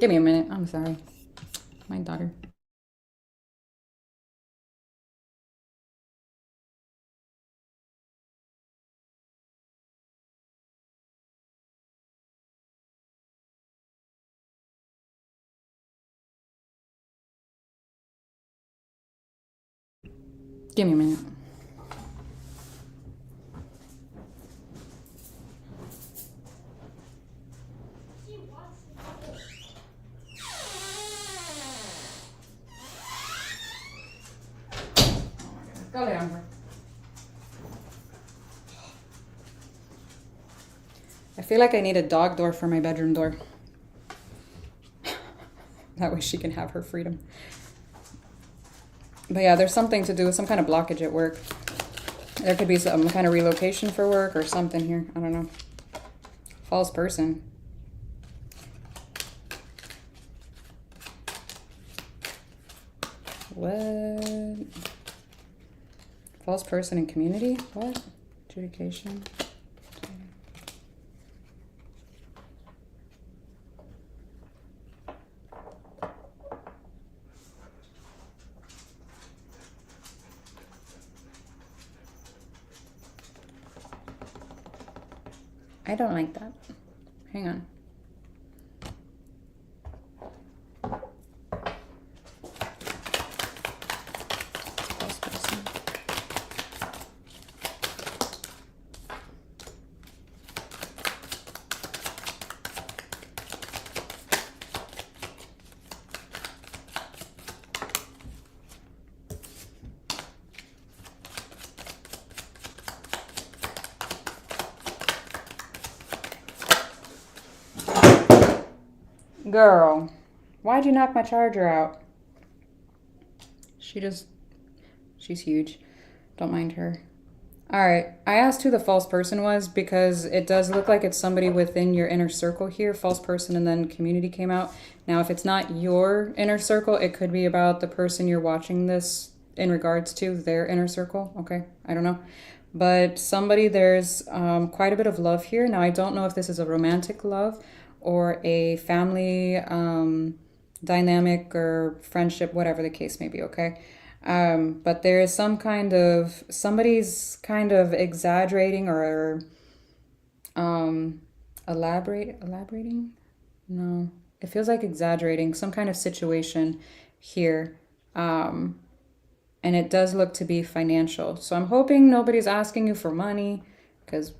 Give me a minute. I'm sorry. My daughter. Give me a minute. Go lay down. I feel like I need a dog door for my bedroom door. That way she can have her freedom. But yeah, there's something to do with some kind of blockage at work. There could be some kind of relocation for work or something here. I don't know. False person. What? False person in community? What? Adjudication. I don't like that. Hang on. False person. Girl, why'd you knock my charger out? She's huge. Don't mind her. All right, I asked who the false person was because it does look like it's somebody within your inner circle here. False person and then community came out. Now, if it's not your inner circle, it could be about the person you're watching this in regards to, their inner circle. Okay, I don't know. But somebody, there's quite a bit of love here. Now, I don't know if this is a romantic love or a family dynamic or friendship, whatever the case may be, okay? But there is some kind of, somebody's kind of exaggerating or elaborating? No, it feels like exaggerating some kind of situation here. And it does look to be financial. So I'm hoping nobody's asking you for money, because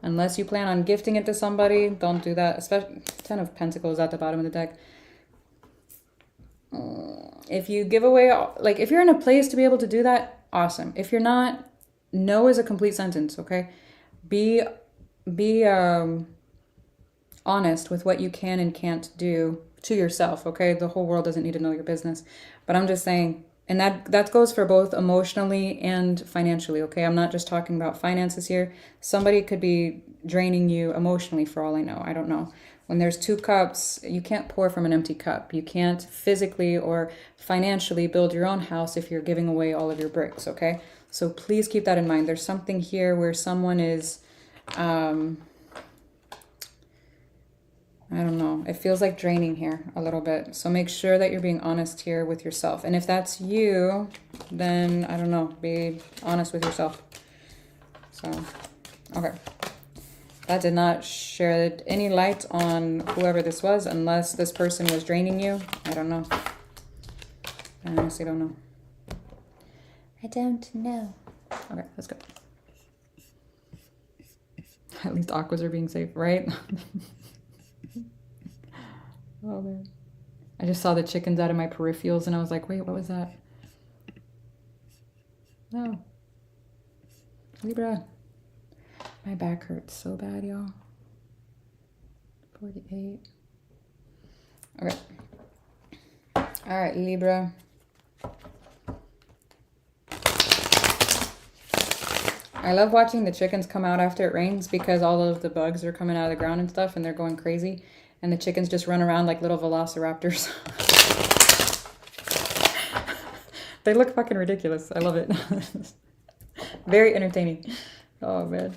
unless you plan on gifting it to somebody, don't do that. Especially 10 of Pentacles at the bottom of the deck. If you give away, like if you're in a place to be able to do that, awesome. If you're not, no is a complete sentence, okay? Be honest with what you can and can't do to yourself, okay? The whole world doesn't need to know your business. But I'm just saying, and that goes for both emotionally and financially, okay? I'm not just talking about finances here. Somebody could be draining you emotionally for all I know. I don't know. When there's 2 cups, you can't pour from an empty cup. You can't physically or financially build your own house if you're giving away all of your bricks, okay? So please keep that in mind. There's something here where someone is, I don't know. It feels like draining here a little bit. So make sure that you're being honest here with yourself. And if that's you, then, I don't know, be honest with yourself. So, okay. That did not shed any light on whoever this was, unless this person was draining you. I don't know. I honestly don't know. I don't know. Okay, let's go. At least aquas are being safe, right? Oh, man. I just saw the chickens out of my peripherals, and I was like, wait, what was that? No. Libra. My back hurts so bad, y'all. 48. Okay. All right, Libra. I love watching the chickens come out after it rains because all of the bugs are coming out of the ground and stuff and they're going crazy. And the chickens just run around like little velociraptors. They look fucking ridiculous. I love it. Very entertaining. Oh, man.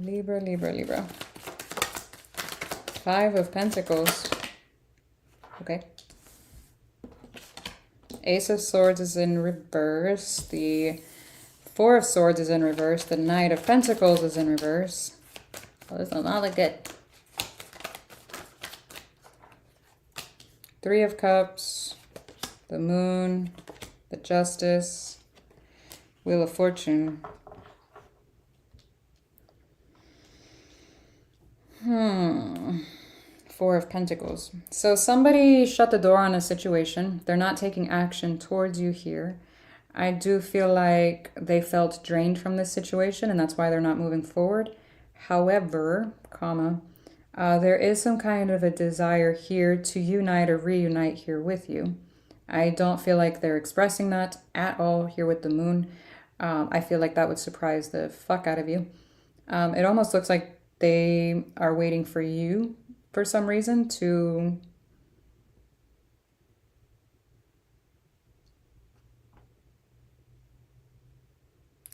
Libra, Libra, Libra. 5 of Pentacles. Okay. Ace of Swords is in reverse. The 4 of Swords is in reverse. The Knight of Pentacles is in reverse. Oh, this does not look good. 3 of Cups. The Moon. The Justice. Wheel of Fortune. 4 of Pentacles. So somebody shut the door on a situation. They're not taking action towards you here. I do feel like they felt drained from this situation and that's why they're not moving forward. However, there is some kind of a desire here to unite or reunite here with you. I don't feel like they're expressing that at all here with the Moon. I feel like that would surprise the fuck out of you. It almost looks like they are waiting for you for some reason to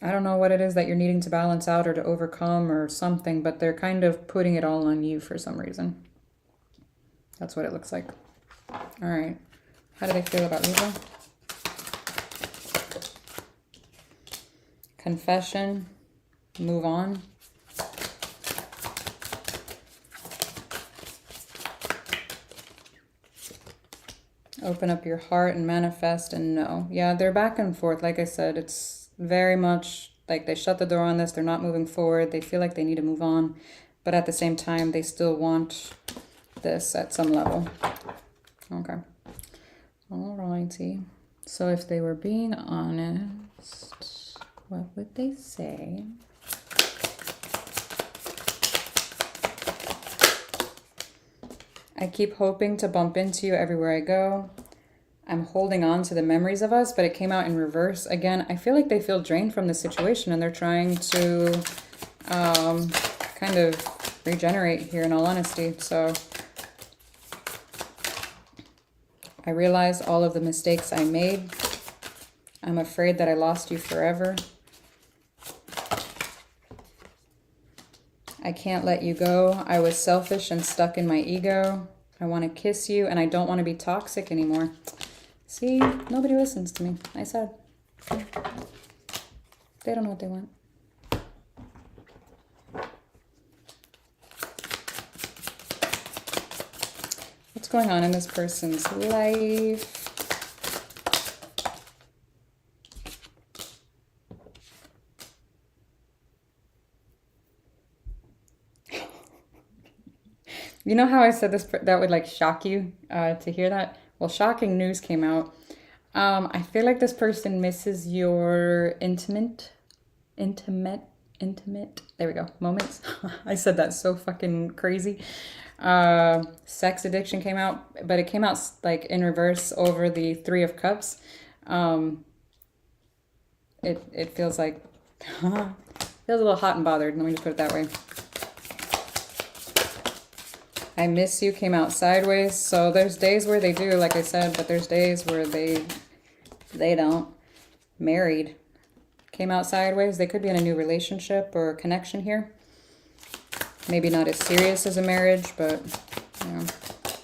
I don't know what it is that you're needing to balance out or to overcome or something, but they're kind of putting it all on you for some reason. That's what it looks like. All right. How do they feel about Libra? Confession. Move on. Open up your heart and manifest and know. Yeah, they're back and forth. Like I said, it's very much like they shut the door on this. They're not moving forward. They feel like they need to move on. But at the same time, they still want this at some level. Okay. Alrighty. So if they were being honest, what would they say? I keep hoping to bump into you everywhere I go. I'm holding on to the memories of us, but it came out in reverse. Again, I feel like they feel drained from the situation and they're trying to kind of regenerate here, in all honesty. So I realized all of the mistakes I made. I'm afraid that I lost you forever. I can't let you go. I was selfish and stuck in my ego. I want to kiss you and I don't want to be toxic anymore. See, nobody listens to me. I said. They don't know what they want. What's going on in this person's life? You know how I said this, that would like shock you to hear that? Well, shocking news came out. I feel like this person misses your intimate, there we go, moments. I said that so fucking crazy. Sex addiction came out, but it came out like in reverse over the Three of Cups. It feels like, feels a little hot and bothered. Let me just put it that way. I miss you came out sideways. So there's days where they do, like I said, but there's days where they don't. Married came out sideways. They could be in a new relationship or connection here. Maybe not as serious as a marriage, but you know,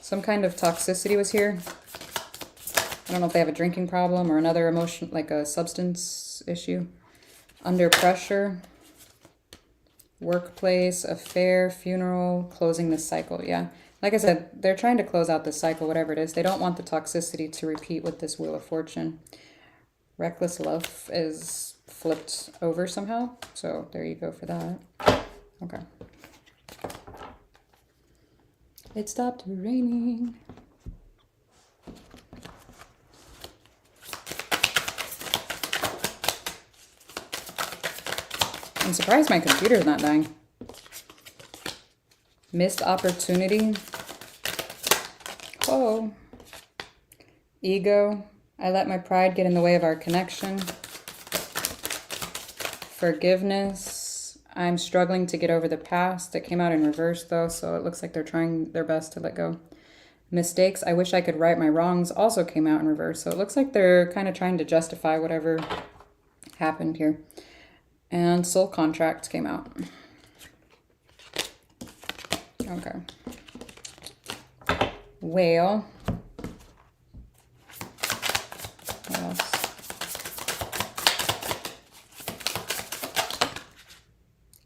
some kind of toxicity was here. I don't know if they have a drinking problem or another emotion, like a substance issue. Under pressure. Workplace, affair, funeral, closing this cycle. Yeah, like I said, they're trying to close out this cycle, whatever it is. They don't want the toxicity to repeat with this Wheel of Fortune. Reckless love is flipped over somehow. So there you go for that. Okay. It stopped raining. I'm surprised my computer's not dying. Missed opportunity. Oh. Ego. I let my pride get in the way of our connection. Forgiveness. I'm struggling to get over the past. It came out in reverse though, so it looks like they're trying their best to let go. Mistakes. I wish I could right my wrongs also came out in reverse. So it looks like they're kind of trying to justify whatever happened here. And soul contract came out. Okay. Whale. What else?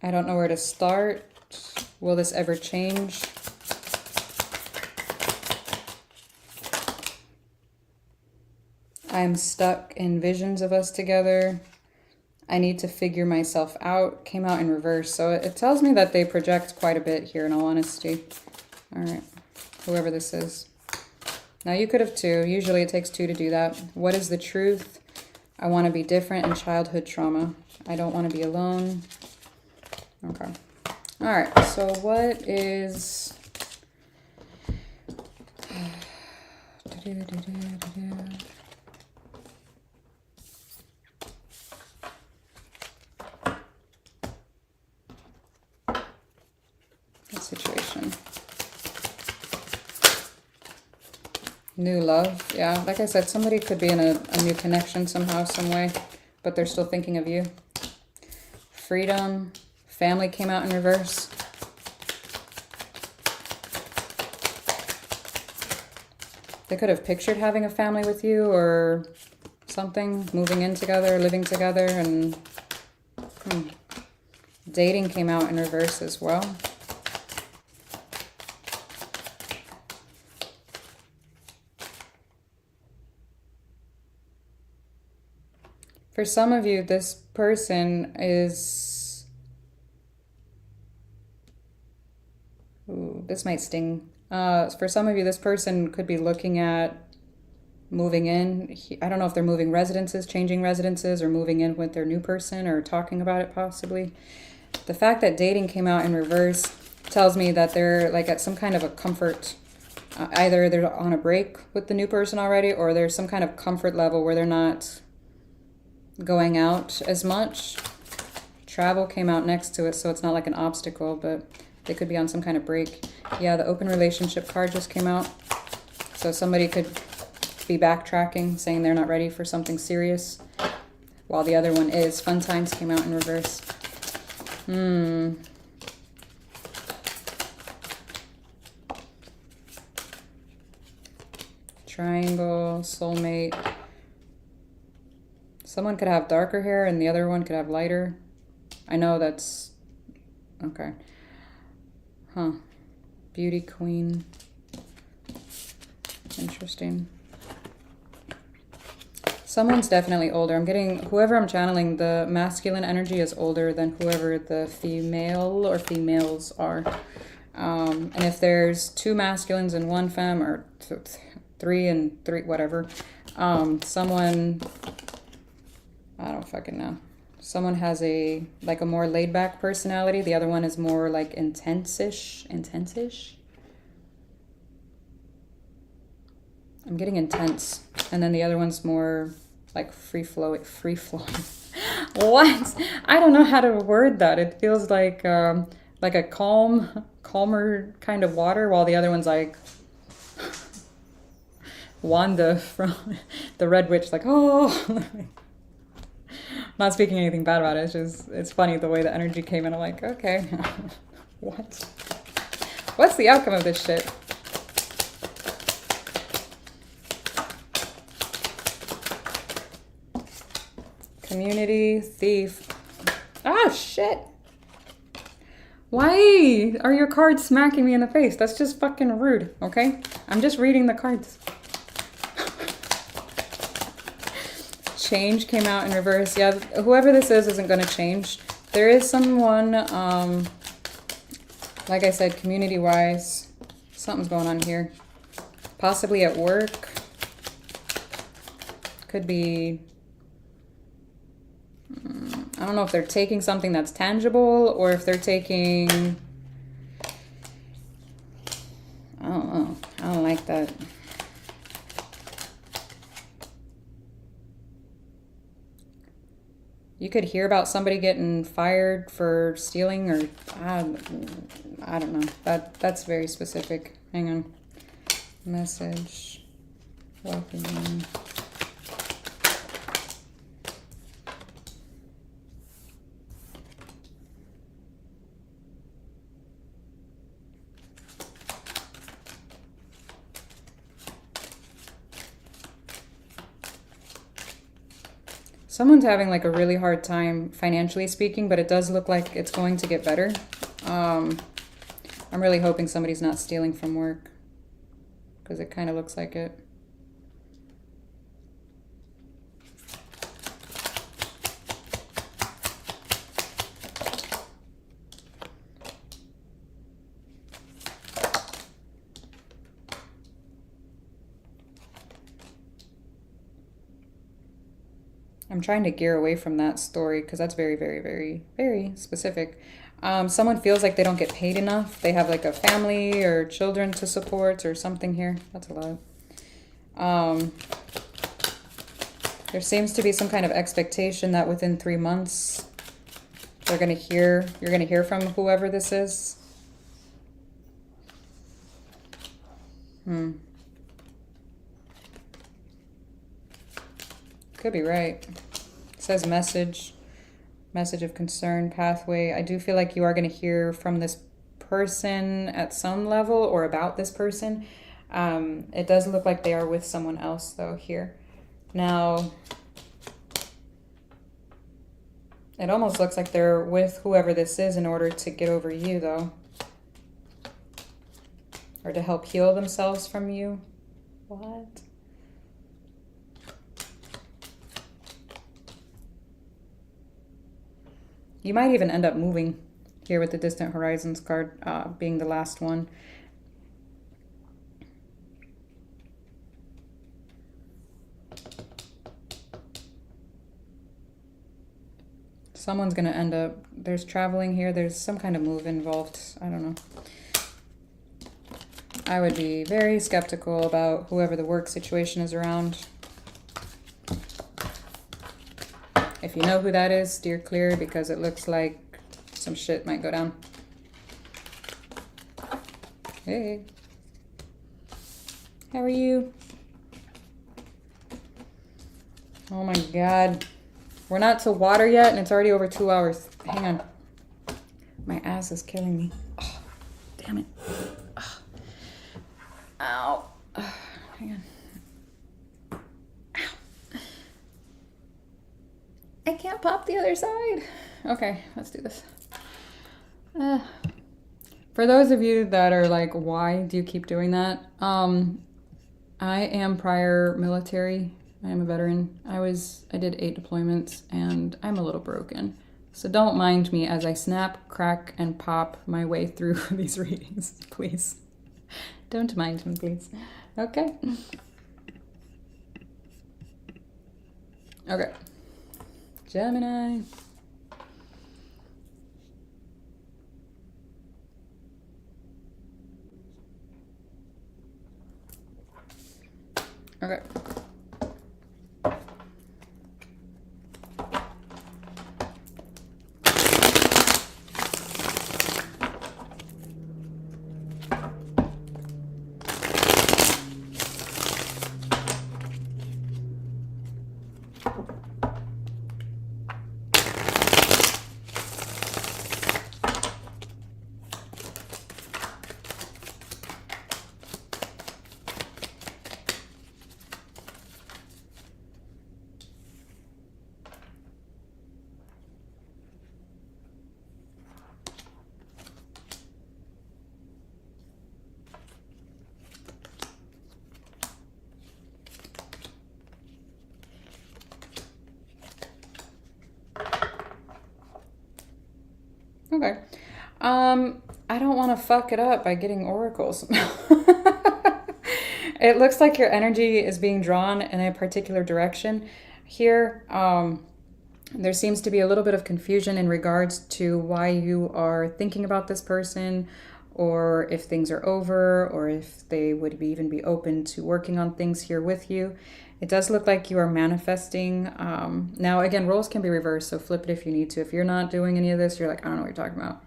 I don't know where to start. Will this ever change? I'm stuck in visions of us together. I need to figure myself out. Came out in reverse. So it tells me that they project quite a bit here, in all honesty. All right. Whoever this is. Now you could have two. Usually it takes two to do that. What is the truth? I want to be different in childhood trauma. I don't want to be alone. Okay. All right. So what is... situation. New love. Yeah, like I said, somebody could be in a new connection somehow, some way, but they're still thinking of you. Freedom. Family came out in reverse. They could have pictured having a family with you or something, moving in together, living together, and dating came out in reverse as well. For some of you, this person is... Ooh, this might sting. For some of you, this person could be looking at moving in. I don't know if they're moving residences, changing residences, or moving in with their new person, or talking about it possibly. The fact that dating came out in reverse tells me that they're like at some kind of a comfort Either they're on a break with the new person already, or there's some kind of comfort level where they're not going out as much. Travel came out next to it, so it's not like an obstacle, but they could be on some kind of break. Yeah, the open relationship card just came out. So somebody could be backtracking, saying they're not ready for something serious, while the other one is. Fun times came out in reverse. Triangle, soulmate. Someone could have darker hair and the other one could have lighter. I know that's... okay. Huh. Beauty queen. Interesting. Someone's definitely older. I'm getting... whoever I'm channeling, the masculine energy is older than whoever the female or females are. And if there's 2 masculines and 1 femme, or 3 and 3, whatever, someone... I don't fucking know. Someone has a, like, a more laid-back personality. The other one is more, like, intense-ish. Intense-ish? I'm getting intense. And then the other one's more, like, free-flowing. What? I don't know how to word that. It feels like a calmer kind of water, while the other one's, like, Wanda from the Red Witch, like, oh... Not speaking anything bad about it. It's just, it's funny the way the energy came in. I'm like, okay, what? What's the outcome of this shit? Community, thief. Ah, shit. Why are your cards smacking me in the face? That's just fucking rude, okay? I'm just reading the cards. Change came out in reverse. Yeah, whoever this is isn't going to change. There is someone, like I said, community-wise, something's going on here. Possibly at work. Could be, I don't know if they're taking something that's tangible or if they're taking, I don't know. I don't like that. You could hear about somebody getting fired for stealing, or I don't know. That's very specific. Hang on. Message. Welcome. Someone's having like a really hard time financially speaking, but it does look like it's going to get better. I'm really hoping somebody's not stealing from work, because it kind of looks like it. I'm trying to gear away from that story because that's very, very, very, very specific. Someone feels like they don't get paid enough. They have like a family or children to support or something here. That's a lot. There seems to be some kind of expectation that within 3 months you're gonna hear from whoever this is. Could be right. It says message of concern, pathway. I do feel like you are going to hear from this person at some level, or about this person. It does look like they are with someone else though here. Now, it almost looks like they're with whoever this is in order to get over you though. Or to help heal themselves from you. What? You might even end up moving here with the Distant Horizons card being the last one. Someone's going to end up, there's traveling here, there's some kind of move involved. I don't know. I would be very skeptical about whoever the work situation is around. If you know who that is, steer clear because it looks like some shit might go down. Hey. How are you? Oh my God. We're not to water yet and it's already over 2 hours. Hang on. My ass is killing me. Oh, damn it. Oh. Ow. Oh, hang on. Ow. I can't pop the other side. Okay, let's do this. For those of you that are like, why do you keep doing that? I am prior military. I am a veteran. I did 8 deployments and I'm a little broken. So don't mind me as I snap, crack, and pop my way through these readings, please. Don't mind me, please. Okay. Okay. Gemini. Okay. Okay. I don't want to fuck it up by getting oracles. It looks like your energy is being drawn in a particular direction here. There seems to be a little bit of confusion in regards to why you are thinking about this person, or if things are over, or if they would even be open to working on things here with you. It does look like you are manifesting. Now, again, roles can be reversed, so flip it if you need to. If you're not doing any of this, you're like, I don't know what you're talking about.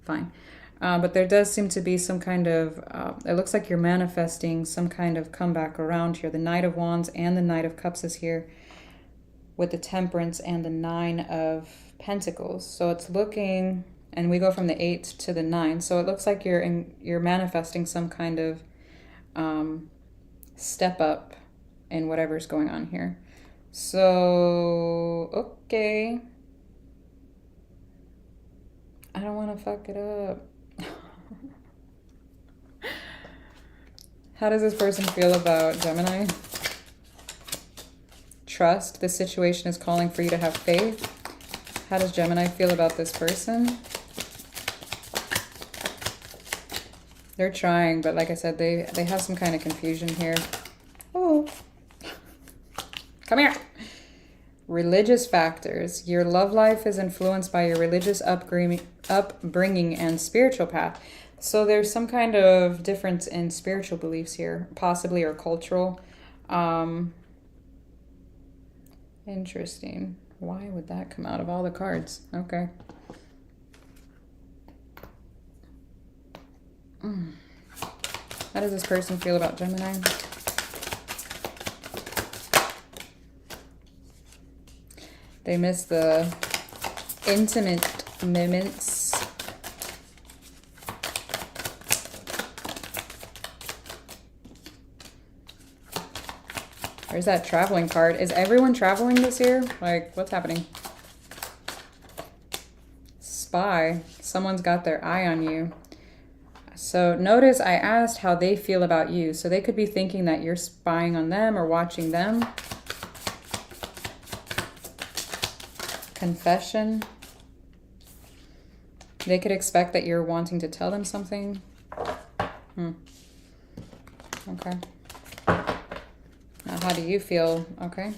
Fine. But there does seem to be some kind of, it looks like you're manifesting some kind of comeback around here. The Knight of Wands and the Knight of Cups is here with the Temperance and the 9 of Pentacles. So it's looking, and we go from the 8 to the 9. So it looks like you're manifesting some kind of step up in whatever's going on here. So, okay. I don't want to fuck it up. How does this person feel about Gemini? Trust. This situation is calling for you to have faith. How does Gemini feel about this person? They're trying, but like I said, they have some kind of confusion here. Oh. Come here. Religious factors. Your love life is influenced by your religious upbringing and spiritual path. So there's some kind of difference in spiritual beliefs here, possibly, or cultural. Interesting. Why would that come out of all the cards? Okay. How does this person feel about Gemini? They miss the intimate moments. Where's that traveling card? Is everyone traveling this year? Like, what's happening? Spy. Someone's got their eye on you. So notice I asked how they feel about you. So they could be thinking that you're spying on them or watching them. Confession. They could expect that you're wanting to tell them something. Okay. Now, how do you feel? Okay.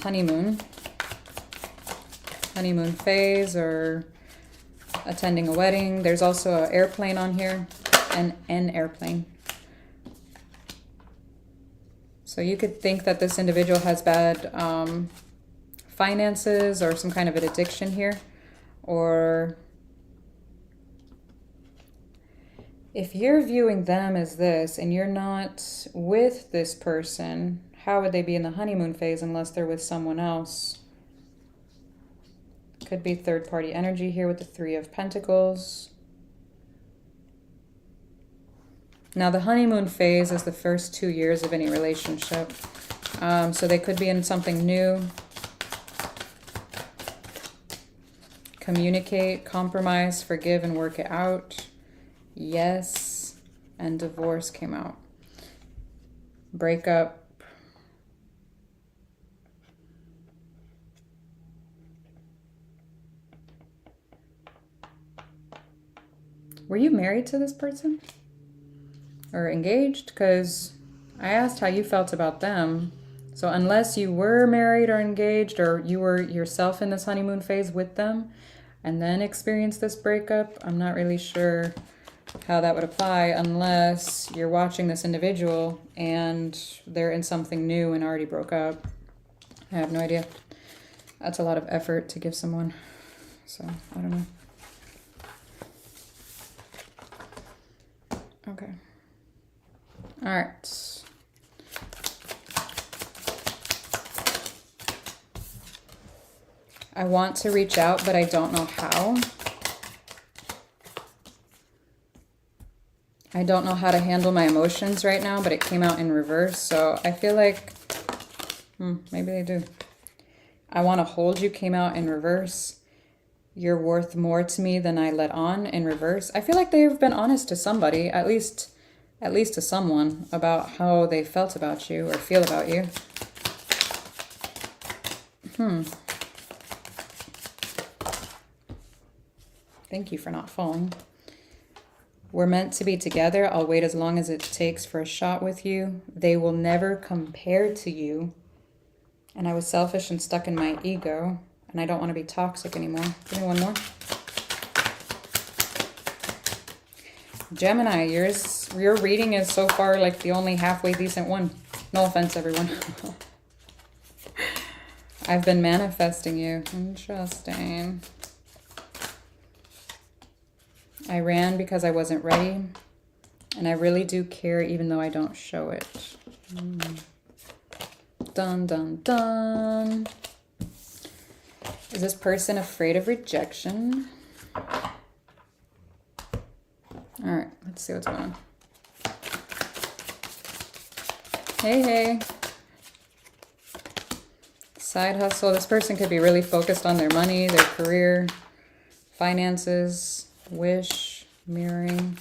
Honeymoon. Honeymoon phase or attending a wedding. There's also an airplane on here. an airplane. So you could think that this individual has bad finances or some kind of an addiction here. Or if you're viewing them as this and you're not with this person, how would they be in the honeymoon phase unless they're with someone else? Could be third-party energy here with the Three of Pentacles. Now, the honeymoon phase is the first 2 years of any relationship. So they could be in something new. Communicate, compromise, forgive, and work it out. Yes. And divorce came out. Breakup. Were you married to this person? Or engaged? Because I asked how you felt about them. So unless you were married or engaged, or you were yourself in this honeymoon phase with them and then experienced this breakup, I'm not really sure how that would apply unless you're watching this individual and they're in something new and already broke up. I have no idea. That's a lot of effort to give someone. So I don't know. Okay. All right. I want to reach out, but I don't know how. I don't know how to handle my emotions right now, but it came out in reverse. So I feel like, maybe they do. I want to hold you came out in reverse. You're worth more to me than I let on in reverse. I feel like they've been honest to somebody, at least to someone, about how they felt about you or feel about you. Thank you for not falling. We're meant to be together. I'll wait as long as it takes for a shot with you. They will never compare to you. And I was selfish and stuck in my ego. And I don't want to be toxic anymore. Give me one more. Gemini, your reading is so far like the only halfway decent one. No offense, everyone. I've been manifesting you. Interesting. I ran because I wasn't ready. And I really do care even though I don't show it. Dun, dun, dun. Is this person afraid of rejection? All right, let's see what's going on. Hey, hey. Side hustle. This person could be really focused on their money, their career, finances, wish, mirroring.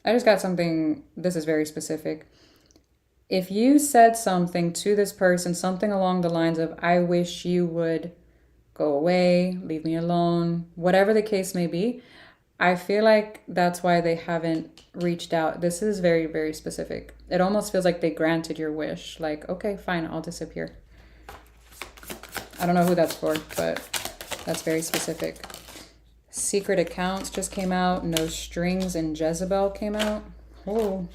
I just got something. This is very specific. If you said something to this person, something along the lines of, I wish you would go away, leave me alone, whatever the case may be, I feel like that's why they haven't reached out. This is very, very specific. It almost feels like they granted your wish. Like, okay, fine, I'll disappear. I don't know who that's for, but that's very specific. Secret accounts just came out. No strings and Jezebel came out. Oh.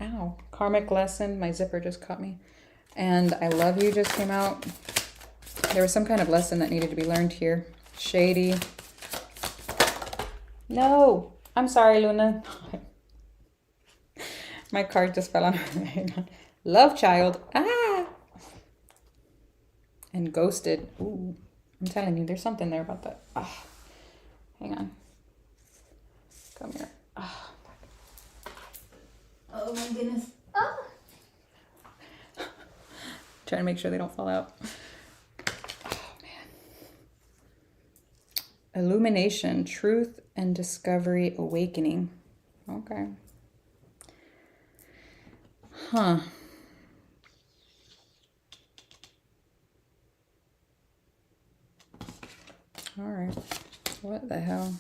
Ow. Karmic lesson. My zipper just caught me. And I love you just came out. There was some kind of lesson that needed to be learned here. Shady. No. I'm sorry, Luna. My card just fell on her. Love child. Ah. And ghosted. Ooh. I'm telling you, there's something there about that. Ah. Hang on. Come here. Ah. Oh my goodness. Ah. Trying to make sure they don't fall out. Oh man. Illumination, truth and discovery, awakening. Okay. Huh. All right. What the hell?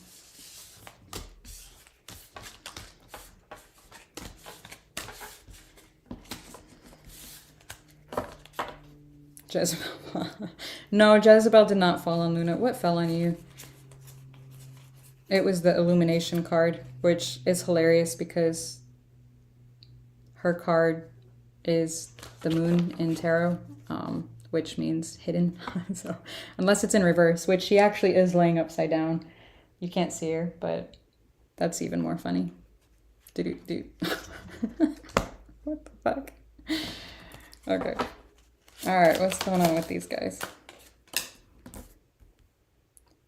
Jezebel. No, Jezebel did not fall on Luna. What fell on you? It was the Illumination card, which is hilarious because her card is the moon in tarot, which means hidden. So unless it's in reverse, which she actually is laying upside down. You can't see her, but that's even more funny. Do. What the fuck? Okay. All right, what's going on with these guys?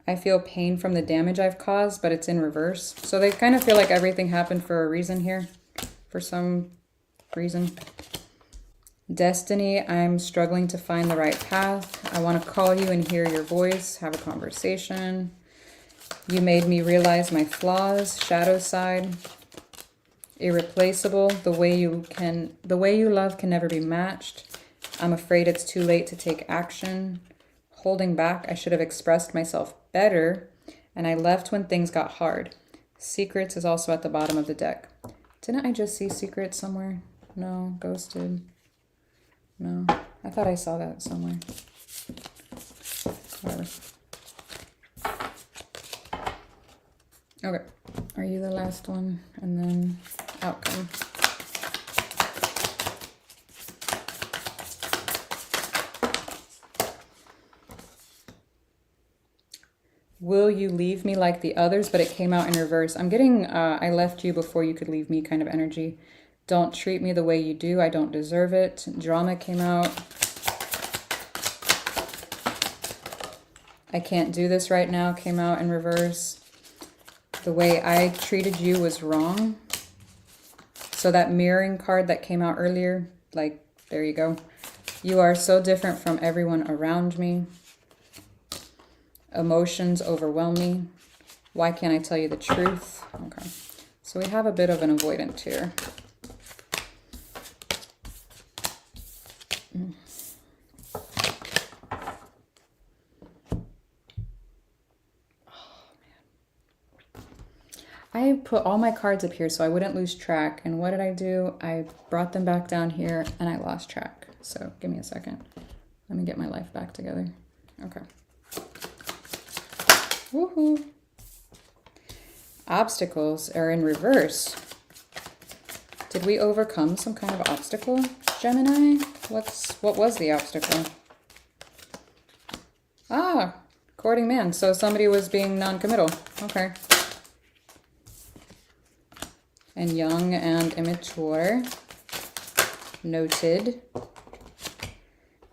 I feel pain from the damage I've caused, but it's in reverse. So they kind of feel like everything happened for a reason here. For some reason. Destiny, I'm struggling to find the right path. I want to call you and hear your voice, have a conversation. You made me realize my flaws, shadow side. Irreplaceable, the way you love can never be matched. I'm afraid it's too late to take action. Holding back, I should have expressed myself better. And I left when things got hard. Secrets is also at the bottom of the deck. Didn't I just see secrets somewhere? No, ghosted. No, I thought I saw that somewhere. Whatever. Okay, are you the last one? And then outcome. Will you leave me like the others? But it came out in reverse. I'm getting, I left you before you could leave me kind of energy. Don't treat me the way you do. I don't deserve it. Drama came out. I can't do this right now came out in reverse. The way I treated you was wrong. So that mirroring card that came out earlier, like, there you go. You are so different from everyone around me. Emotions overwhelm me. Why can't I tell you the truth? Okay. So we have a bit of an avoidant here. I put all my cards up here so I wouldn't lose track. And what did I do? I brought them back down here and I lost track. So give me a second. Let me get my life back together. Okay. Woohoo. Obstacles are in reverse. Did we overcome some kind of obstacle, Gemini? What was the obstacle? Ah, courting man. So somebody was being non-committal. Okay. And young and immature. Noted.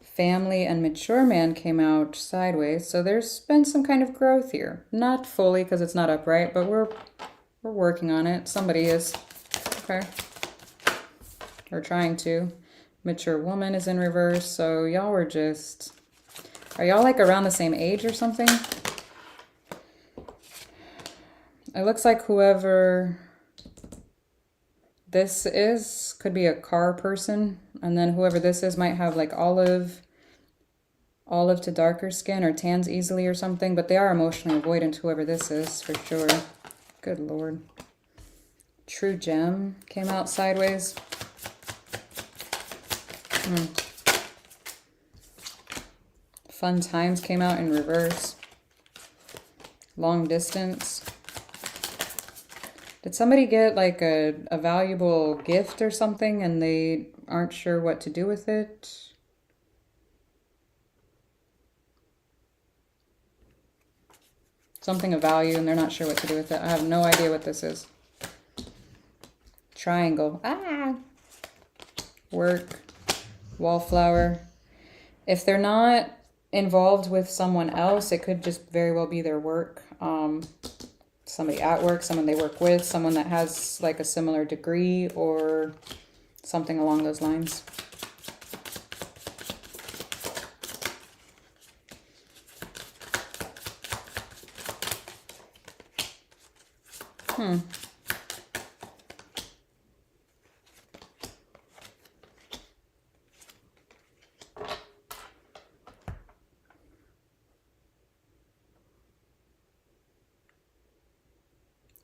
Family and mature man came out sideways. So there's been some kind of growth here. Not fully because it's not upright, but we're working on it. Somebody is. Okay. We're trying to. Mature woman is in reverse. So y'all were just... Are y'all like around the same age or something? It looks like whoever this is could be a car person. And then whoever this is might have like olive to darker skin or tans easily or something. But they are emotionally avoidant, whoever this is, for sure. Good Lord. True gem came out sideways. Fun times came out in reverse. Long distance. Did somebody get like a valuable gift or something and they aren't sure what to do with it? Something of value and they're not sure what to do with it. I have no idea what this is. Triangle. Ah! Work. Wallflower. If they're not involved with someone else, it could just very well be their work. Somebody at work, someone they work with, someone that has like a similar degree or something along those lines.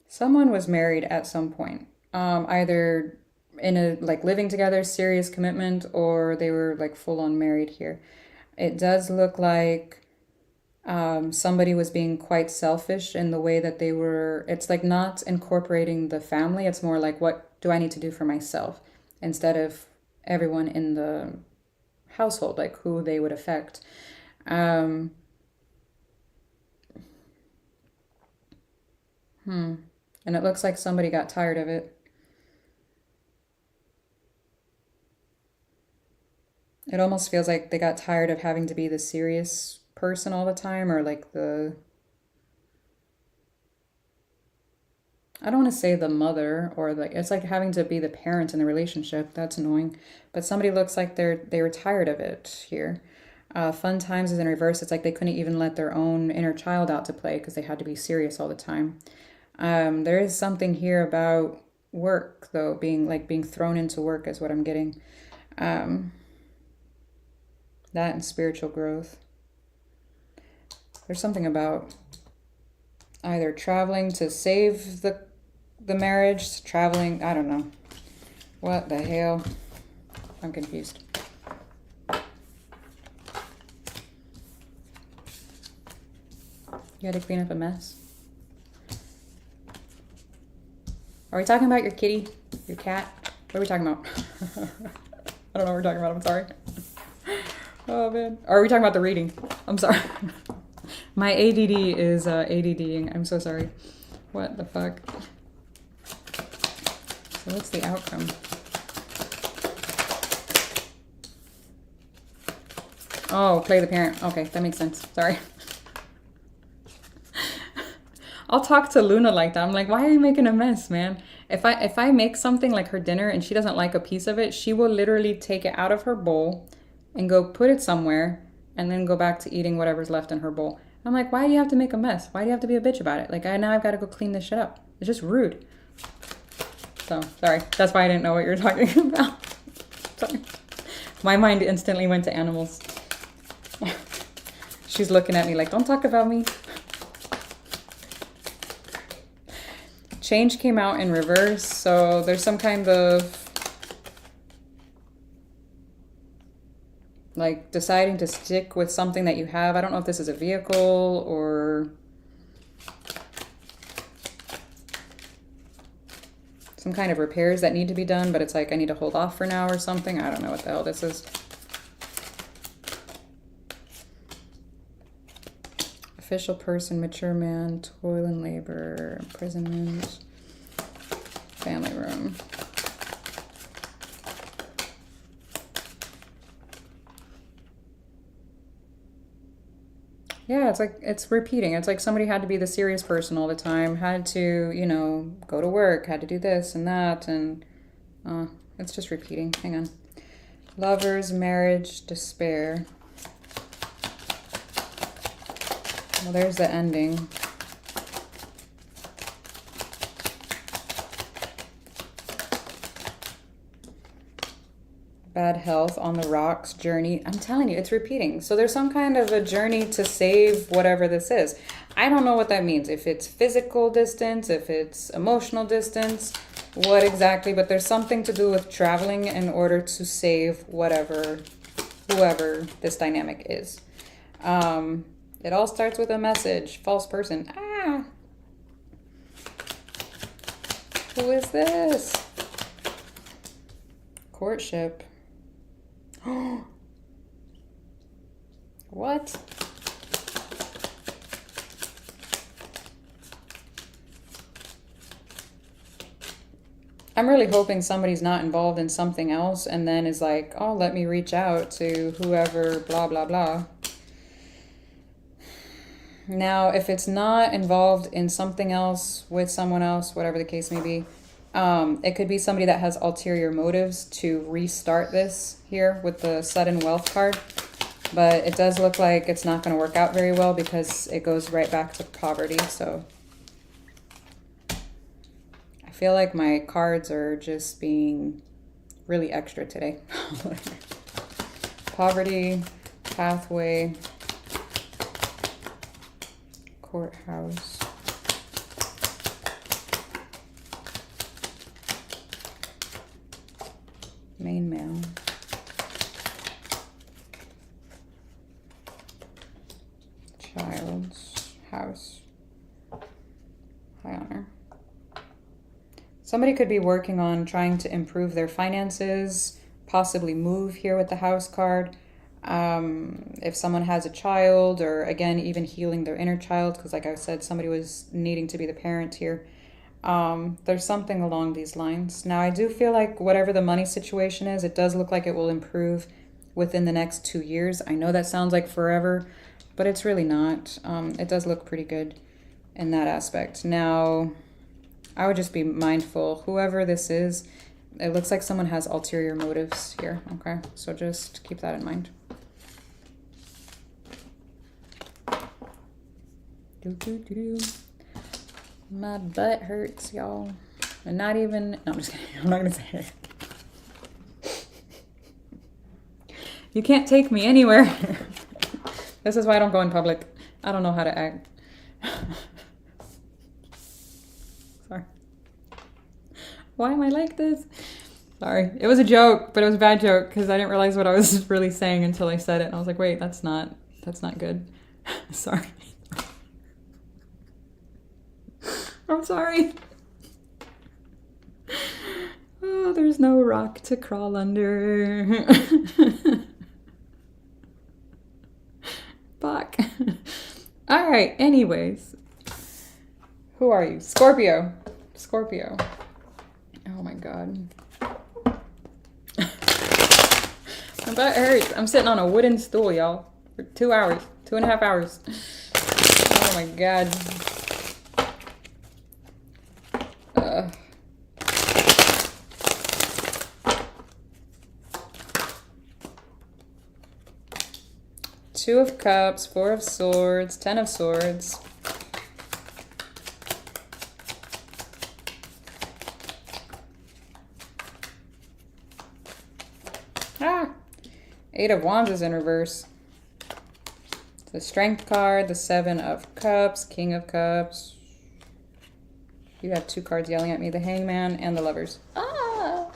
Someone was married at some point, either in a like living together, serious commitment, or they were like full on married here. It does look like somebody was being quite selfish in the way that they were. It's like not incorporating the family. It's more like, what do I need to do for myself, instead of everyone in the household, like who they would affect. Um, and it looks like somebody got tired of it. It almost feels like they got tired of having to be the serious person all the time, or like the, I don't want to say the mother, or like it's like having to be the parent in the relationship. That's annoying. But somebody looks like they were tired of it here. Fun times is in reverse. It's like they couldn't even let their own inner child out to play because they had to be serious all the time. There is something here about work though, being thrown into work is what I'm getting. Um, that and spiritual growth. There's something about either traveling to save the marriage, traveling, I don't know. What the hell? I'm confused. You had to clean up a mess? Are we talking about your kitty? Your cat? What are we talking about? I don't know what we're talking about. I'm sorry. Oh, man. Or are we talking about the reading? I'm sorry. My ADD is ADDing. I'm so sorry. What the fuck? So what's the outcome? Oh, play the parent. Okay, that makes sense. Sorry. I'll talk to Luna like that. I'm like, why are you making a mess, man? If I make something like her dinner and she doesn't like a piece of it, she will literally take it out of her bowl and go put it somewhere and then go back to eating whatever's left in her bowl. I'm like, why do you have to make a mess? Why do you have to be a bitch about it? Like, now I've got to go clean this shit up. It's just rude. So, sorry. That's why I didn't know what you were talking about. Sorry. My mind instantly went to animals. She's looking at me like, don't talk about me. Change came out in reverse, so there's some kind of like deciding to stick with something that you have. I don't know if this is a vehicle or some kind of repairs that need to be done, but it's like I need to hold off for now or something. I don't know what the hell this is. Official person, mature man, toil and labor, imprisonment, family room. Yeah, it's like, it's repeating. It's like somebody had to be the serious person all the time, had to, you know, go to work, had to do this and that, and it's just repeating. Hang on. Lovers, marriage, despair. Well, there's the ending. Bad health, on the rocks, journey. I'm telling you, it's repeating. So there's some kind of a journey to save whatever this is. I don't know what that means. If it's physical distance, if it's emotional distance, what exactly. But there's something to do with traveling in order to save whoever this dynamic is. It all starts with a message. False person. Ah! Who is this? Courtship. What? I'm really hoping somebody's not involved in something else and then is like, oh, let me reach out to whoever, blah, blah, blah. Now, if it's not involved in something else with someone else, whatever the case may be, it could be somebody that has ulterior motives to restart this here with the sudden wealth card. But it does look like it's not going to work out very well because it goes right back to poverty. So I feel like my cards are just being really extra today. Poverty, pathway, courthouse. Main mail. house. High honor. Somebody could be working on trying to improve their finances, possibly move here with the house card. If someone has a child, or again, even healing their inner child, because like I said, somebody was needing to be the parent here. There's something along these lines. Now, I do feel like whatever the money situation is, it does look like it will improve within the next 2 years. I know that sounds like forever, but it's really not. It does look pretty good in that aspect. Now, I would just be mindful, whoever this is, it looks like someone has ulterior motives here, okay? So just keep that in mind. My butt hurts, y'all. And not even, no, I'm just kidding. I'm not gonna say it. You can't take me anywhere. This is why I don't go in public. I don't know how to act. Sorry. Why am I like this? Sorry. It was a joke, but it was a bad joke because I didn't realize what I was really saying until I said it. And I was like, wait, that's not good. Sorry. I'm sorry. Oh, there's no rock to crawl under. Fuck. All right, anyways. Who are you? Scorpio. Scorpio. Oh my God. My butt hurts. I'm sitting on a wooden stool, y'all, for 2 hours, 2.5 hours. Oh my God. Two of Cups, Four of Swords, Ten of Swords. Eight of Wands is in reverse. The Strength card, the Seven of Cups, King of Cups. You have two cards yelling at me, the Hangman and the Lovers. Ah!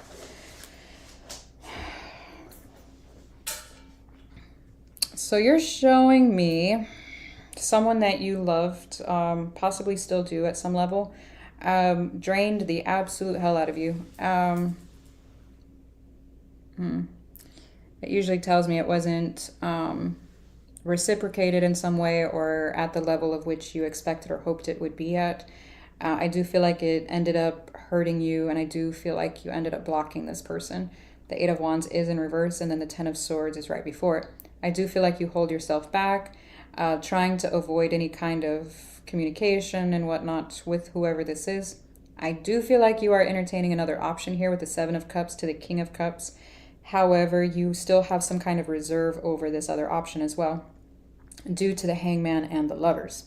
So you're showing me someone that you loved, possibly still do at some level, drained the absolute hell out of you. It usually tells me it wasn't reciprocated in some way or at the level of which you expected or hoped it would be at. I do feel like it ended up hurting you, and I do feel like you ended up blocking this person. The Eight of Wands is in reverse, and then the Ten of Swords is right before it. I do feel like you hold yourself back, trying to avoid any kind of communication and whatnot with whoever this is. I do feel like you are entertaining another option here with the Seven of Cups to the King of Cups. However, you still have some kind of reserve over this other option as well, due to the Hangman and the Lovers.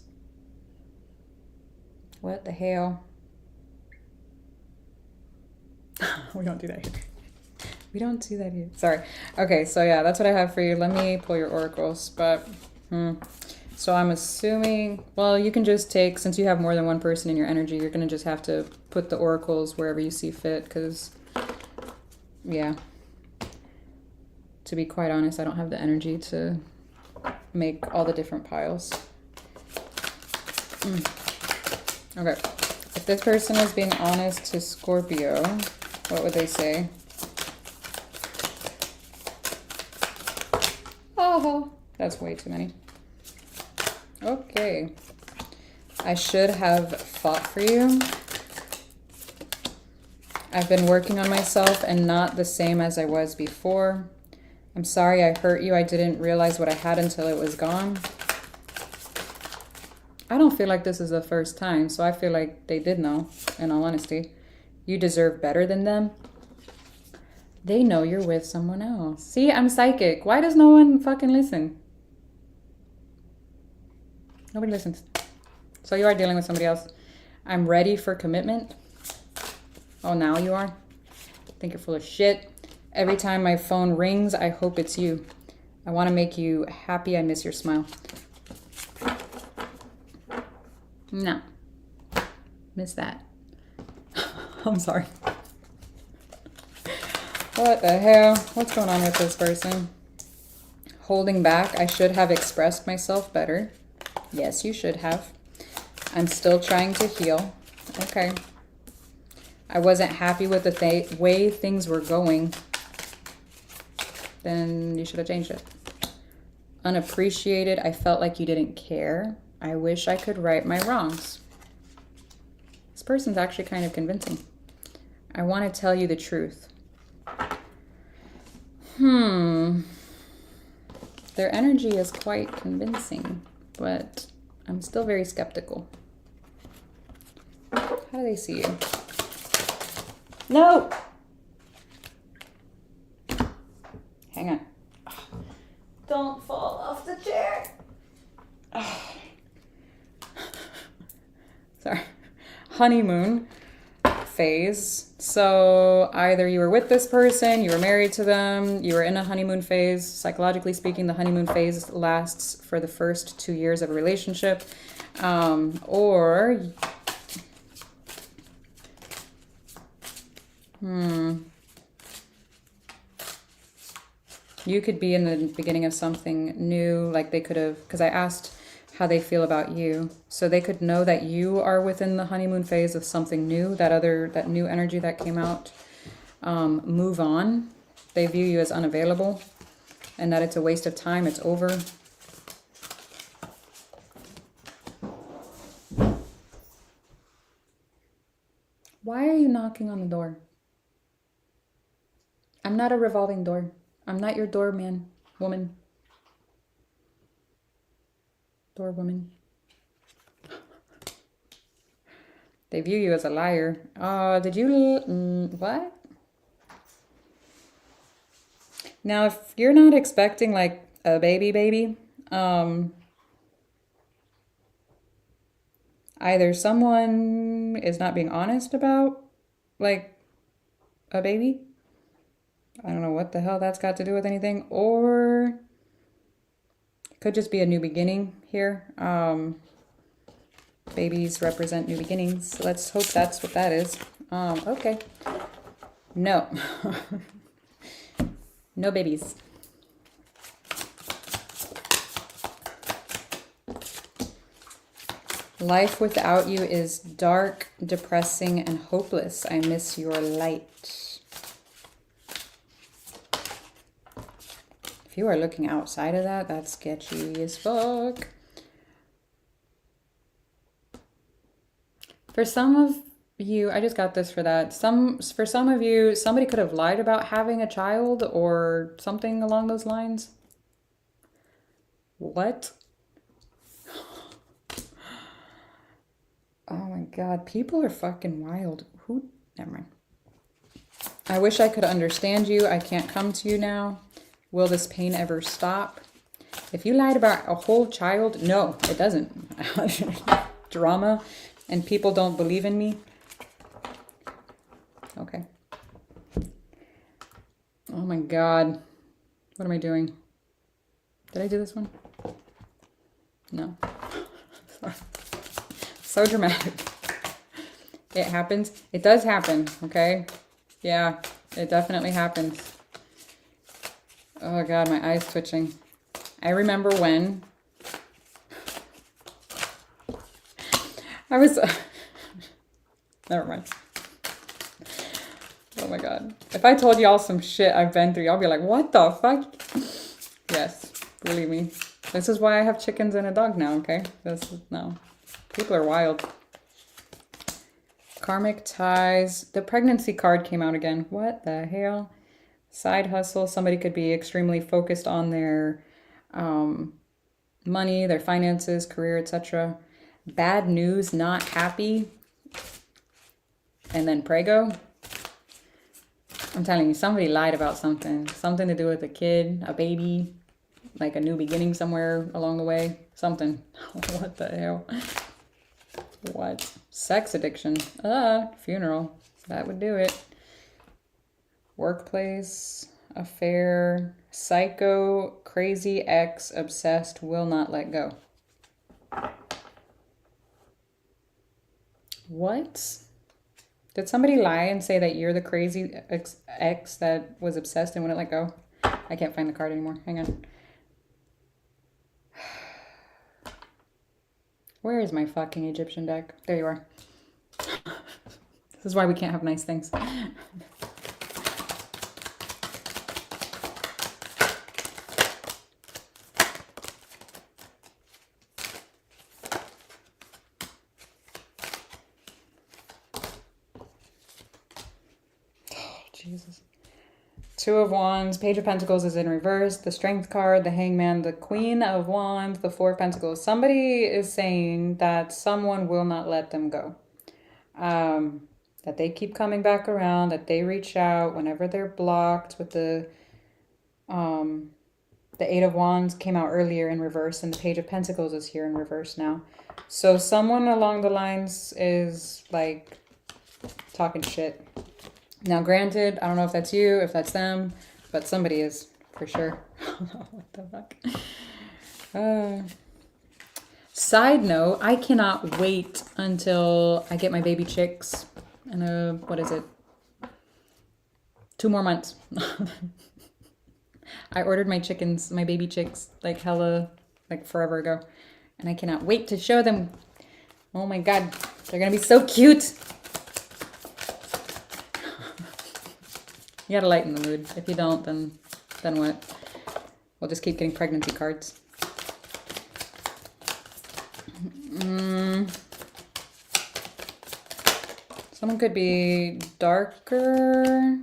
What the hell? We don't do that here. We don't do that here. Sorry. Okay, so yeah, that's what I have for you. Let me pull your oracles. But, so I'm assuming, well, you can just take, since you have more than one person in your energy, you're going to just have to put the oracles wherever you see fit, because, yeah. To be quite honest, I don't have the energy to make all the different piles. Okay. If this person is being honest to Scorpio, what would they say? Oh, that's way too many. Okay. I should have fought for you. I've been working on myself and not the same as I was before. I'm sorry I hurt you. I didn't realize what I had until it was gone. I don't feel like this is the first time, so I feel like they did know, in all honesty. You deserve better than them. They know you're with someone else. See, I'm psychic. Why does no one fucking listen? Nobody listens. So you are dealing with somebody else. I'm ready for commitment. Oh, now you are? I think you're full of shit. Every time my phone rings, I hope it's you. I want to make you happy. I miss your smile. No. Miss that. I'm sorry. What the hell? What's going on with this person? Holding back. I should have expressed myself better. Yes, you should have. I'm still trying to heal. Okay. I wasn't happy with the way things were going. Then you should have changed it. Unappreciated. I felt like you didn't care. I wish I could right my wrongs. This person's actually kind of convincing. I want to tell you the truth. Their energy is quite convincing, but I'm still very skeptical. How do they see you? No! Hang on. Don't fall off the chair. Sorry. Honeymoon phase. So either you were with this person, you were married to them, you were in a honeymoon phase. Psychologically speaking, the honeymoon phase lasts for the first 2 years of a relationship. Or you could be in the beginning of something new, like they could have, because I asked how they feel about you. So they could know that you are within the honeymoon phase of something new, that new energy that came out. Move on. They view you as unavailable and that it's a waste of time. It's over. Why are you knocking on the door? I'm not a revolving door. I'm not your doorman, woman. Door woman. They view you as a liar. Did you... what? Now, if you're not expecting like a baby, either someone is not being honest about like a baby. I don't know what the hell that's got to do with anything, or it could just be a new beginning here. Babies represent new beginnings. So let's hope that's what that is. Okay. No. No babies. Life without you is dark, depressing, and hopeless. I miss your light. If you are looking outside of that, that's sketchy as fuck. For some of you, I just got this for that. For some of you, somebody could have lied about having a child or something along those lines. What? Oh my God, people are fucking wild. Never mind. I wish I could understand you. I can't come to you now. Will this pain ever stop? If you lied about a whole child, no, it doesn't. Drama, and people don't believe in me. Okay. Oh my God. What am I doing? Did I do this one? No. Sorry. So dramatic. It happens. It does happen, okay? Yeah, it definitely happens. Oh God, my eye's twitching. I remember when I was... Never mind. Oh my God. If I told y'all some shit I've been through, y'all be like, what the fuck? Yes, believe me. This is why I have chickens and a dog now, okay? No. People are wild. Karmic ties. The pregnancy card came out again. What the hell? Side hustle. Somebody could be extremely focused on their money, their finances, career, etc. Bad news, not happy. And then prego. I'm telling you, somebody lied about something. Something to do with a kid, a baby, like a new beginning somewhere along the way. Something. What the hell? What? Sex addiction. Funeral. That would do it. Workplace. Affair. Psycho. Crazy ex. Obsessed. Will not let go. What? Did somebody lie and say that you're the crazy ex that was obsessed and wouldn't let go? I can't find the card anymore. Hang on. Where is my fucking Egyptian deck? There you are. This is why we can't have nice things. Jesus. Two of Wands, Page of Pentacles is in reverse, the Strength card, the Hangman, the Queen of Wands, the Four of Pentacles. Somebody is saying that someone will not let them go. That they keep coming back around, that they reach out whenever they're blocked with the Eight of Wands came out earlier in reverse, and the Page of Pentacles is here in reverse now. So someone along the lines is like talking shit. Now, granted, I don't know if that's you, if that's them, but somebody is for sure. What the fuck? Side note, I cannot wait until I get my baby chicks. And what is it? 2 more months. I ordered my chickens, my baby chicks, like forever ago. And I cannot wait to show them. Oh my God, they're gonna be so cute. You gotta lighten the mood. If you don't, then what? We'll just keep getting pregnancy cards. Someone could be darker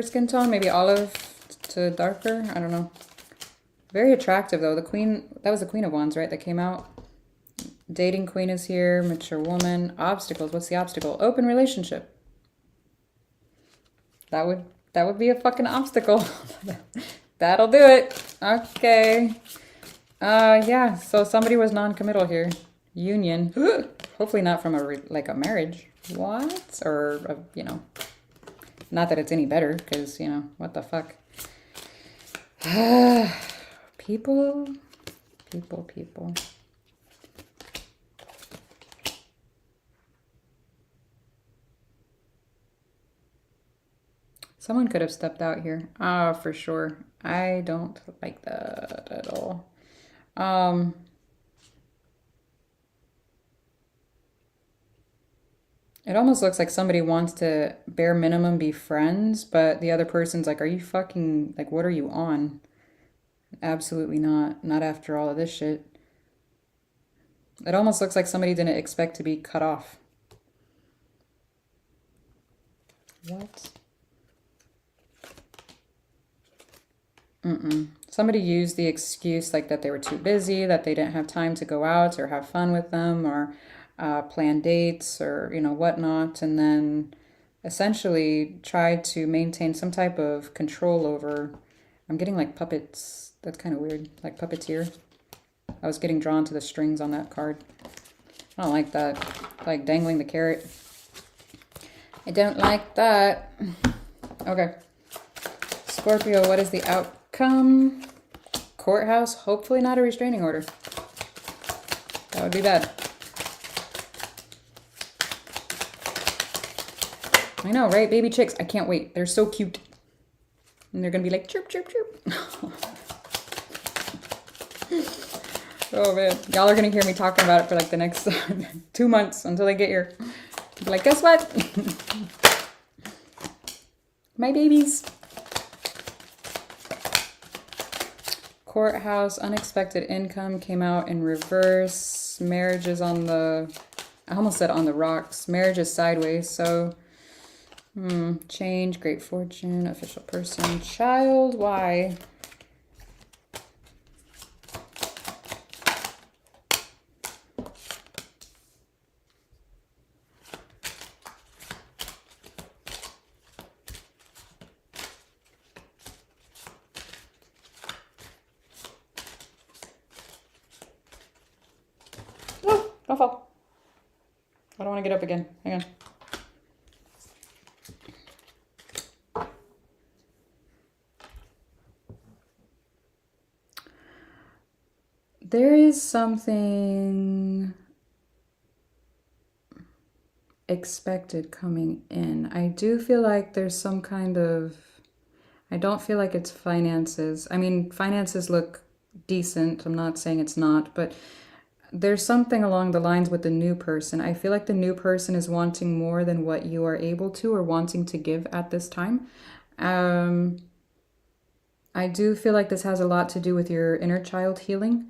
skin tone, maybe olive to darker. I don't know. Very attractive though. The Queen, that was the Queen of Wands, right? That came out. Dating Queen is here. Mature woman. Obstacles. What's the obstacle? Open relationship. That would be a fucking obstacle. That'll do it. Okay. Yeah. So somebody was non-committal here. Union. Hopefully not from a marriage. What? Or not that it's any better, because what the fuck. People. Someone could have stepped out here. For sure. I don't like that at all. It almost looks like somebody wants to bare minimum be friends, but the other person's like, are you fucking, like, what are you on? Absolutely not. Not after all of this shit. It almost looks like somebody didn't expect to be cut off. What? Somebody used the excuse like that they were too busy, that they didn't have time to go out or have fun with them or plan dates or, whatnot. And then essentially tried to maintain some type of control over, I'm getting like puppets. That's kind of weird. Like puppeteer. I was getting drawn to the strings on that card. I don't like that. Like dangling the carrot. I don't like that. Okay. Scorpio, what is the outcome? Courthouse, hopefully not a restraining order. That would be bad. I know, right? Baby chicks, I can't wait. They're so cute. And they're gonna be like, chirp, chirp, chirp. Oh man, y'all are gonna hear me talking about it for like the next 2 months until they get here. Be like, guess what? My babies. Courthouse, unexpected income came out in reverse. Marriage is on the, I almost said on the rocks. Marriage is sideways, so change, great fortune, official person, child, why? Don't fall. I don't want to get up again. Hang on. There is something expected coming in. I do feel like there's some kind of, I don't feel like it's finances. I mean, finances look decent. I'm not saying it's not, but there's something along the lines with the new person. I feel like the new person is wanting more than what you are able to or wanting to give at this time. Um, I do feel like this has a lot to do with your inner child healing.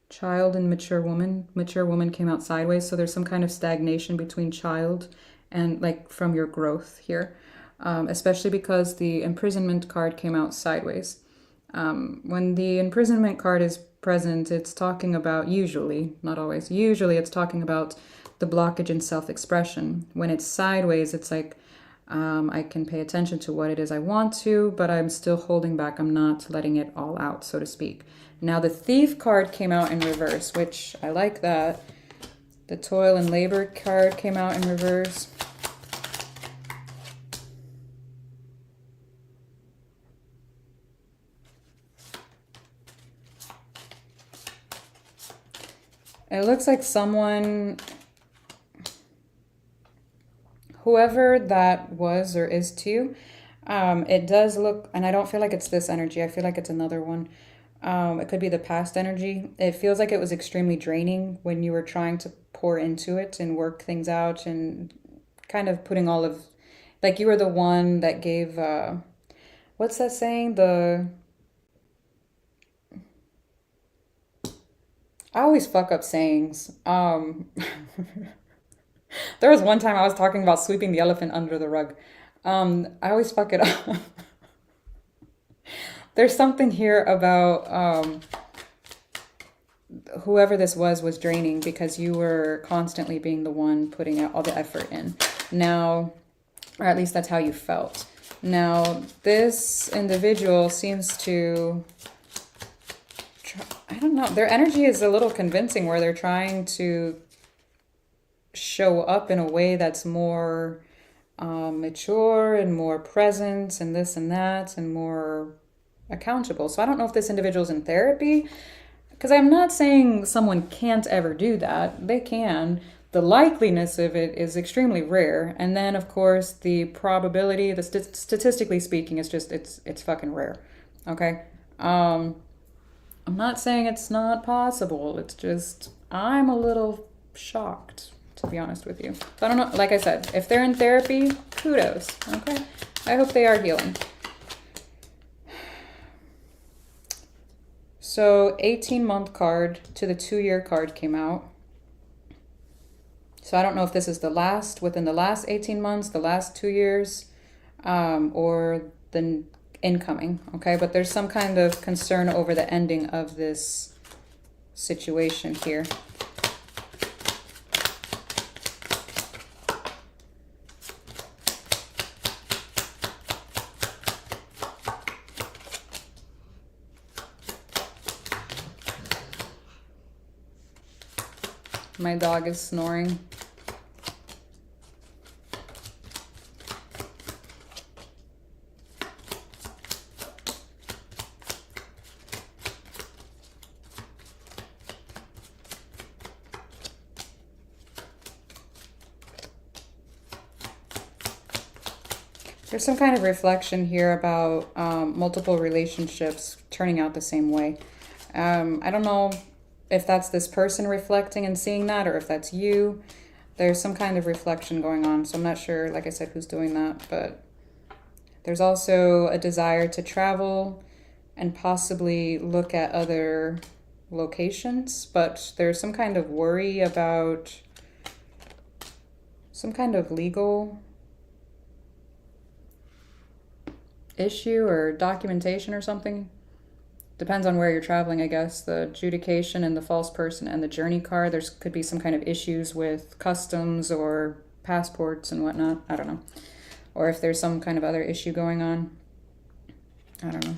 Child and mature woman. Mature woman came out sideways, so there's some kind of stagnation between child and like from your growth here, especially because the imprisonment card came out sideways. When the imprisonment card is present, it's talking about, usually, not always, usually it's talking about the blockage in self-expression. When it's sideways, it's like, I can pay attention to what it is I want to, but I'm still holding back. I'm not letting it all out, so to speak. Now the Thief card came out in reverse, which I like that. The Toil and Labor card came out in reverse. It looks like someone, whoever that was or is to you, it does look, and I don't feel like it's this energy. I feel like it's another one. It could be the past energy. It feels like it was extremely draining when you were trying to pour into it and work things out and kind of putting all of, like you were the one that gave, what's that saying? I always fuck up sayings. There was one time I was talking about sweeping the elephant under the rug. I always fuck it up. There's something here about whoever this was draining because you were constantly being the one putting out all the effort in. Now, or at least that's how you felt. Now, this individual seems to, I don't know, their energy is a little convincing where they're trying to show up in a way that's more mature and more present and this and that and more accountable. So I don't know if this individual's in therapy, because I'm not saying someone can't ever do that. They can. The likeliness of it is extremely rare. And then, of course, the probability, statistically speaking, is just, it's fucking rare. Okay? I'm not saying it's not possible. It's just, I'm a little shocked, to be honest with you. So I don't know, like I said, if they're in therapy, kudos, okay? I hope they are healing. So 18-month card to the 2-year card came out. So I don't know if this is the last, within the last 18 months, the last 2 years, or the incoming, okay? But there's some kind of concern over the ending of this situation here. My dog is snoring. There's some kind of reflection here about multiple relationships turning out the same way. I don't know if that's this person reflecting and seeing that, or if that's you. There's some kind of reflection going on. So I'm not sure, like I said, who's doing that. But there's also a desire to travel and possibly look at other locations. But there's some kind of worry about some kind of legal issue or documentation or something. Depends on where you're traveling, I guess. The adjudication and the false person and the journey card, there could be some kind of issues with customs or passports and whatnot. I don't know. Or if there's some kind of other issue going on. I don't know.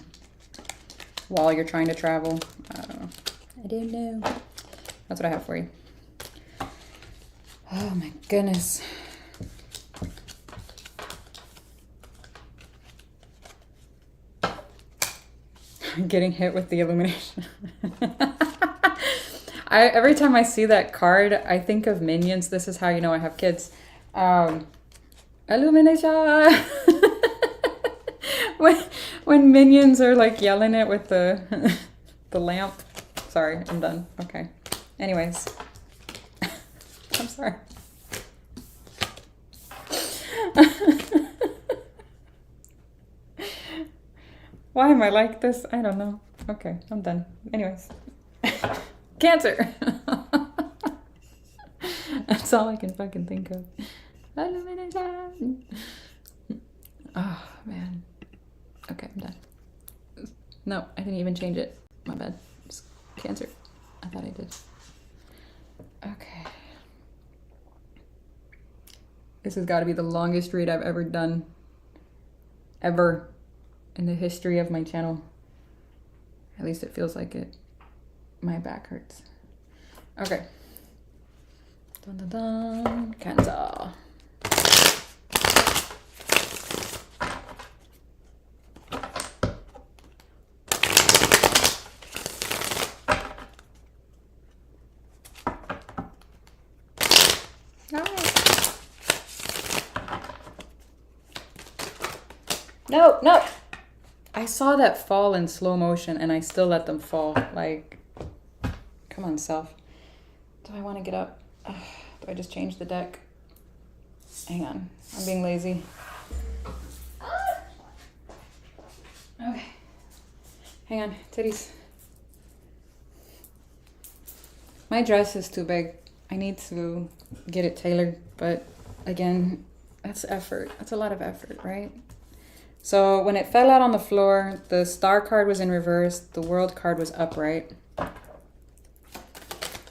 While you're trying to travel. I don't know. I don't know. That's what I have for you. Oh my goodness. Getting hit with the illumination. Every time I see that card, I think of Minions. This is how you know I have kids. Illumination. when minions are like yelling it with the the lamp. Sorry, I'm done. Okay. Anyways. I'm sorry. Why am I like this? I don't know. Okay, I'm done. Anyways. Cancer. That's all I can fucking think of. Illumination. Oh, man. Okay, I'm done. No, I didn't even change it. My bad. It's Cancer. I thought I did. Okay. This has got to be the longest read I've ever done. Ever. In the history of my channel. At least it feels like it. My back hurts. Okay. Dun dun dun. Cancer. No, no. I saw that fall in slow motion and I still let them fall. Like, come on, self. Do I want to get up? Do I just change the deck? Hang on. I'm being lazy. Okay. Hang on. Titties. My dress is too big. I need to get it tailored. But again, that's effort. That's a lot of effort, right? So when it fell out on the floor, the star card was in reverse. The world card was upright.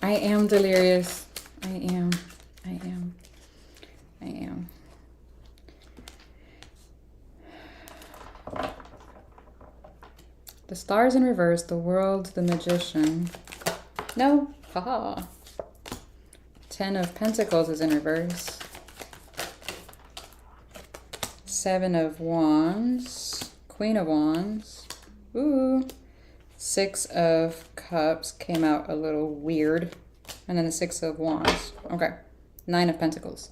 I am delirious. I am. The star's in reverse. The world, the magician. No. Haha. 10 of Pentacles is in reverse. 7 of Wands, Queen of Wands, ooh, 6 of Cups came out a little weird, and then the 6 of Wands, okay, 9 of Pentacles.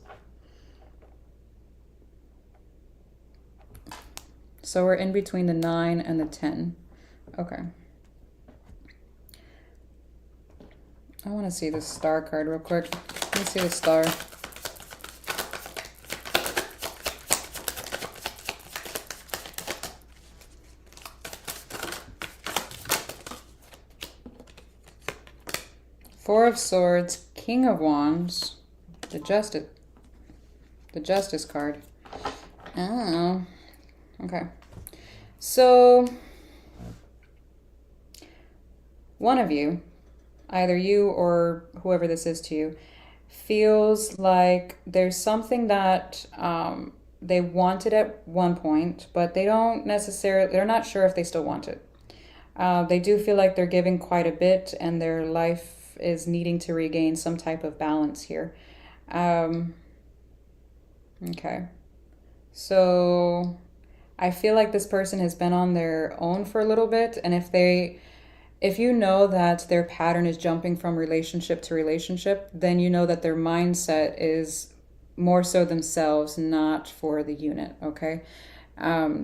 So we're in between the 9 and the 10, okay. I want to see the star card real quick. Let me see the star. Four of Swords, King of Wands, the Justice card. Oh, okay. So, one of you, either you or whoever this is to you, feels like there's something that they wanted at one point, but they don't necessarily, they're not sure if they still want it. They do feel like they're giving quite a bit and their life is needing to regain some type of balance here. Okay. So I feel like this person has been on their own for a little bit. And if you know that their pattern is jumping from relationship to relationship, then you know that their mindset is more so themselves, not for the unit. Okay.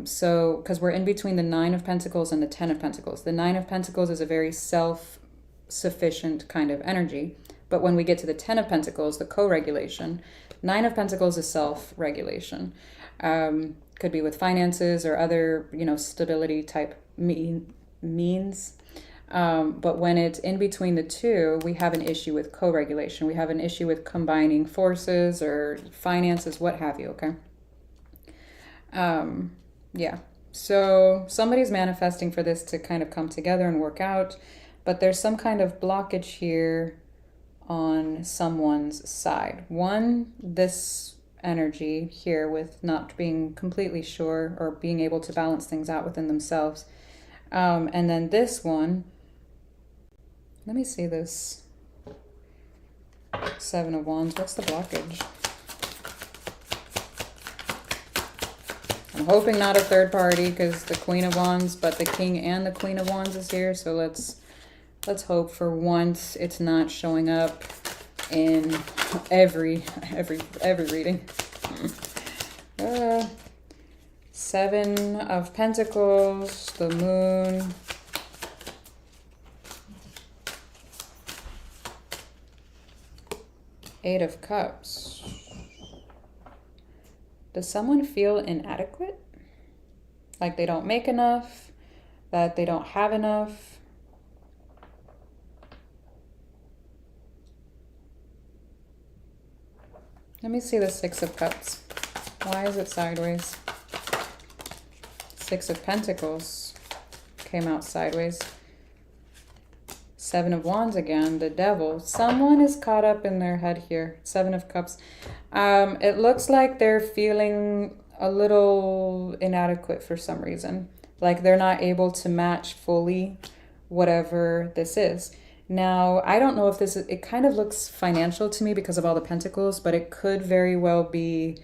So, because we're in between the 9 of Pentacles and the 10 of Pentacles. The 9 of Pentacles is a very self-sufficient kind of energy. But when we get to the 10 of Pentacles, the co-regulation, 9 of Pentacles is self-regulation. Could be with finances or other, stability type means. But when it's in between the two, we have an issue with co-regulation. We have an issue with combining forces or finances, what have you, okay? Yeah. So somebody's manifesting for this to kind of come together and work out, but there's some kind of blockage here on someone's side. One, this energy here with not being completely sure or being able to balance things out within themselves. And then this one, let me see this 7 of Wands. What's the blockage? I'm hoping not a third party because the Queen of Wands, but the King and the Queen of Wands is here. So let's hope for once it's not showing up in every reading. Seven of Pentacles, the Moon. Eight of Cups. Does someone feel inadequate? Like they don't make enough? That they don't have enough? Let me see the Six of Cups. Why is it sideways? Six of Pentacles came out sideways. Seven of Wands again, the Devil. Someone is caught up in their head here. Seven of Cups. It looks like they're feeling a little inadequate for some reason. Like they're not able to match fully whatever this is. Now, I don't know if this is, it kind of looks financial to me because of all the pentacles, but it could very well be,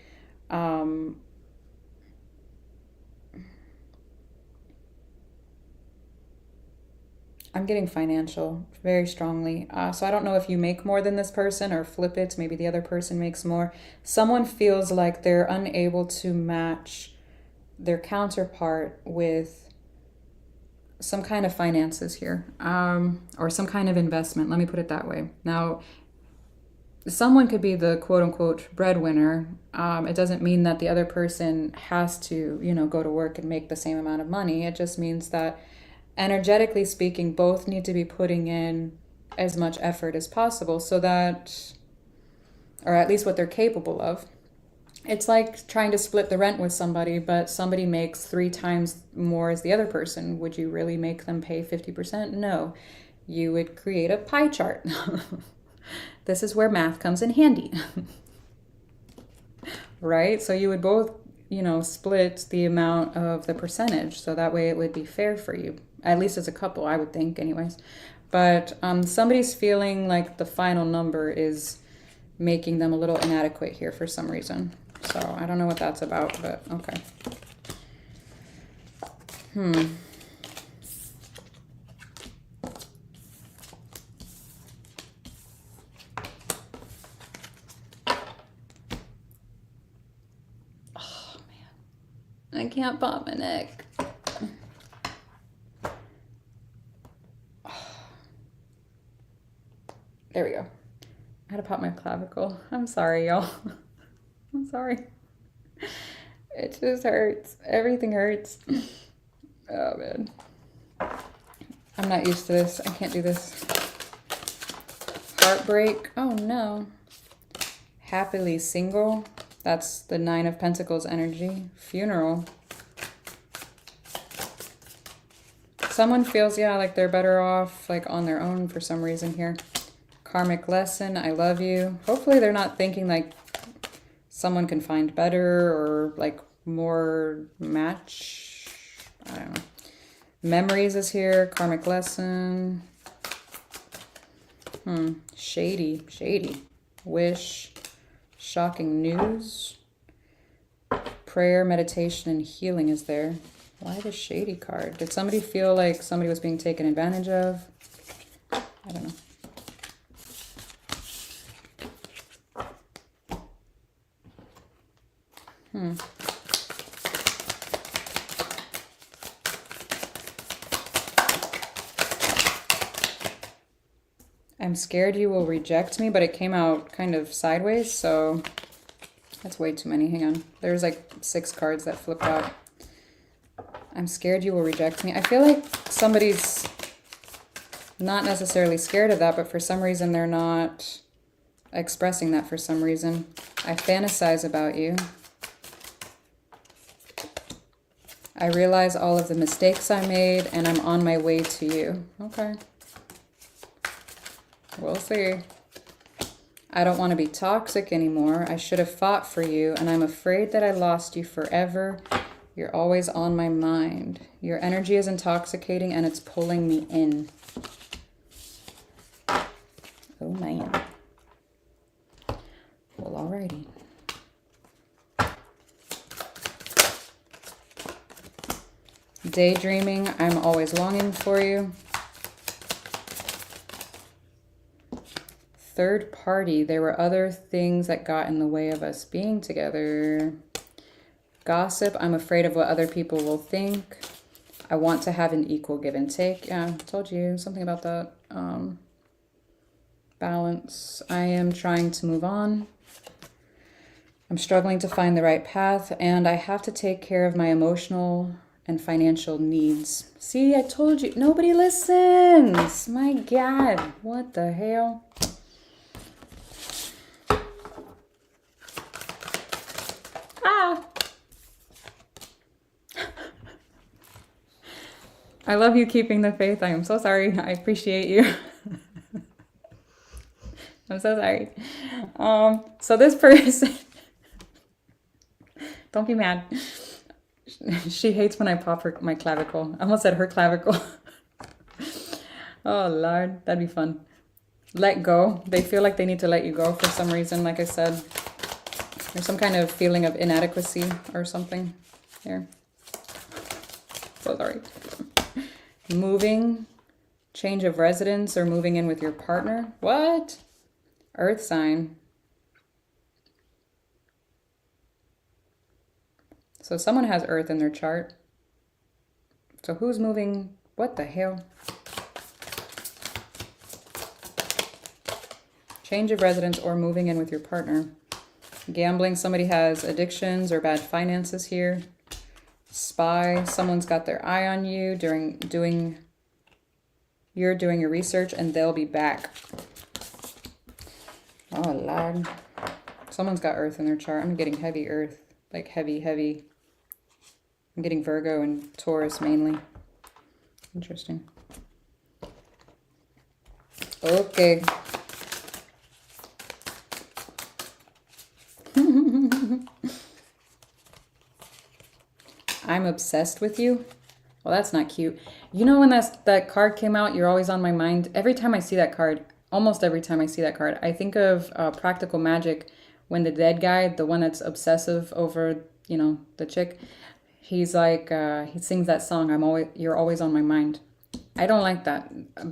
I'm getting financial very strongly. So I don't know if you make more than this person or flip it. Maybe the other person makes more. Someone feels like they're unable to match their counterpart with some kind of finances here, or some kind of investment. Let me put it that way. Now, someone could be the quote unquote breadwinner. It doesn't mean that the other person has to, you know, go to work and make the same amount of money. It just means that energetically speaking, both need to be putting in as much effort as possible so that, or at least what they're capable of. It's like trying to split the rent with somebody, but somebody makes 3 times more as the other person. Would you really make them pay 50%? No. You would create a pie chart. This is where math comes in handy. Right? So you would both, you know, split the amount of the percentage. So that way it would be fair for you. At least as a couple, I would think anyways. But somebody's feeling like the final number is making them a little inadequate here for some reason. So I don't know what that's about, but okay. Oh man, I can't pop my neck. There we go. I had to pop my clavicle. I'm sorry, y'all. I'm sorry. It just hurts. Everything hurts. Oh, man. I'm not used to this. I can't do this. Heartbreak. Oh, no. Happily single. That's the Nine of Pentacles energy. Funeral. Someone feels, yeah, like they're better off, like on their own for some reason here. Karmic lesson. I love you. Hopefully they're not thinking like someone can find better or like more match. I don't know. Memories is here. Karmic lesson. Shady. Shady. Wish. Shocking news. Prayer, meditation, and healing is there. Why the shady card? Did somebody feel like somebody was being taken advantage of? I don't know. I'm scared you will reject me, but it came out kind of sideways, so that's way too many. Hang on. There's like 6 cards that flipped out. I'm scared you will reject me. I feel like somebody's not necessarily scared of that, but for some reason they're not expressing that for some reason. I fantasize about you. I realize all of the mistakes I made, and I'm on my way to you. Okay. We'll see. I don't want to be toxic anymore. I should have fought for you, and I'm afraid that I lost you forever. You're always on my mind. Your energy is intoxicating, and it's pulling me in. Oh, man. Well, alrighty. Daydreaming, I'm always longing for you. Third party, there were other things that got in the way of us being together. Gossip. I'm afraid of what other people will think. I want to have an equal give and take. Yeah, told you something about that. Balance. I am trying to move on. I'm struggling to find the right path, and I have to take care of my emotional and financial needs. See, I told you. Nobody listens. My God. What the hell? Ah. I love you keeping the faith. I am so sorry. I appreciate you. I'm so sorry. So this person, don't be mad. She hates when I pop my clavicle. I almost said her clavicle. Oh, Lord. That'd be fun. Let go. They feel like they need to let you go for some reason. Like I said, there's some kind of feeling of inadequacy or something here. So sorry. Moving, change of residence, or moving in with your partner. What? Earth sign. So someone has Earth in their chart. So who's moving? What the hell? Change of residence or moving in with your partner. Gambling. Somebody has addictions or bad finances here. Spy. Someone's got their eye on you you're doing your research, and they'll be back. Oh, Lord. Someone's got Earth in their chart. I'm getting heavy Earth. Like heavy. I'm getting Virgo and Taurus mainly. Interesting. Okay. I'm obsessed with you. Well, that's not cute. You know when that card came out, you're always on my mind. Every time I see that card, almost every time I see that card, I think of Practical Magic when the dead guy, the one that's obsessive over, you know, the chick, he's like, he sings that song, you're always on my mind. I don't like that.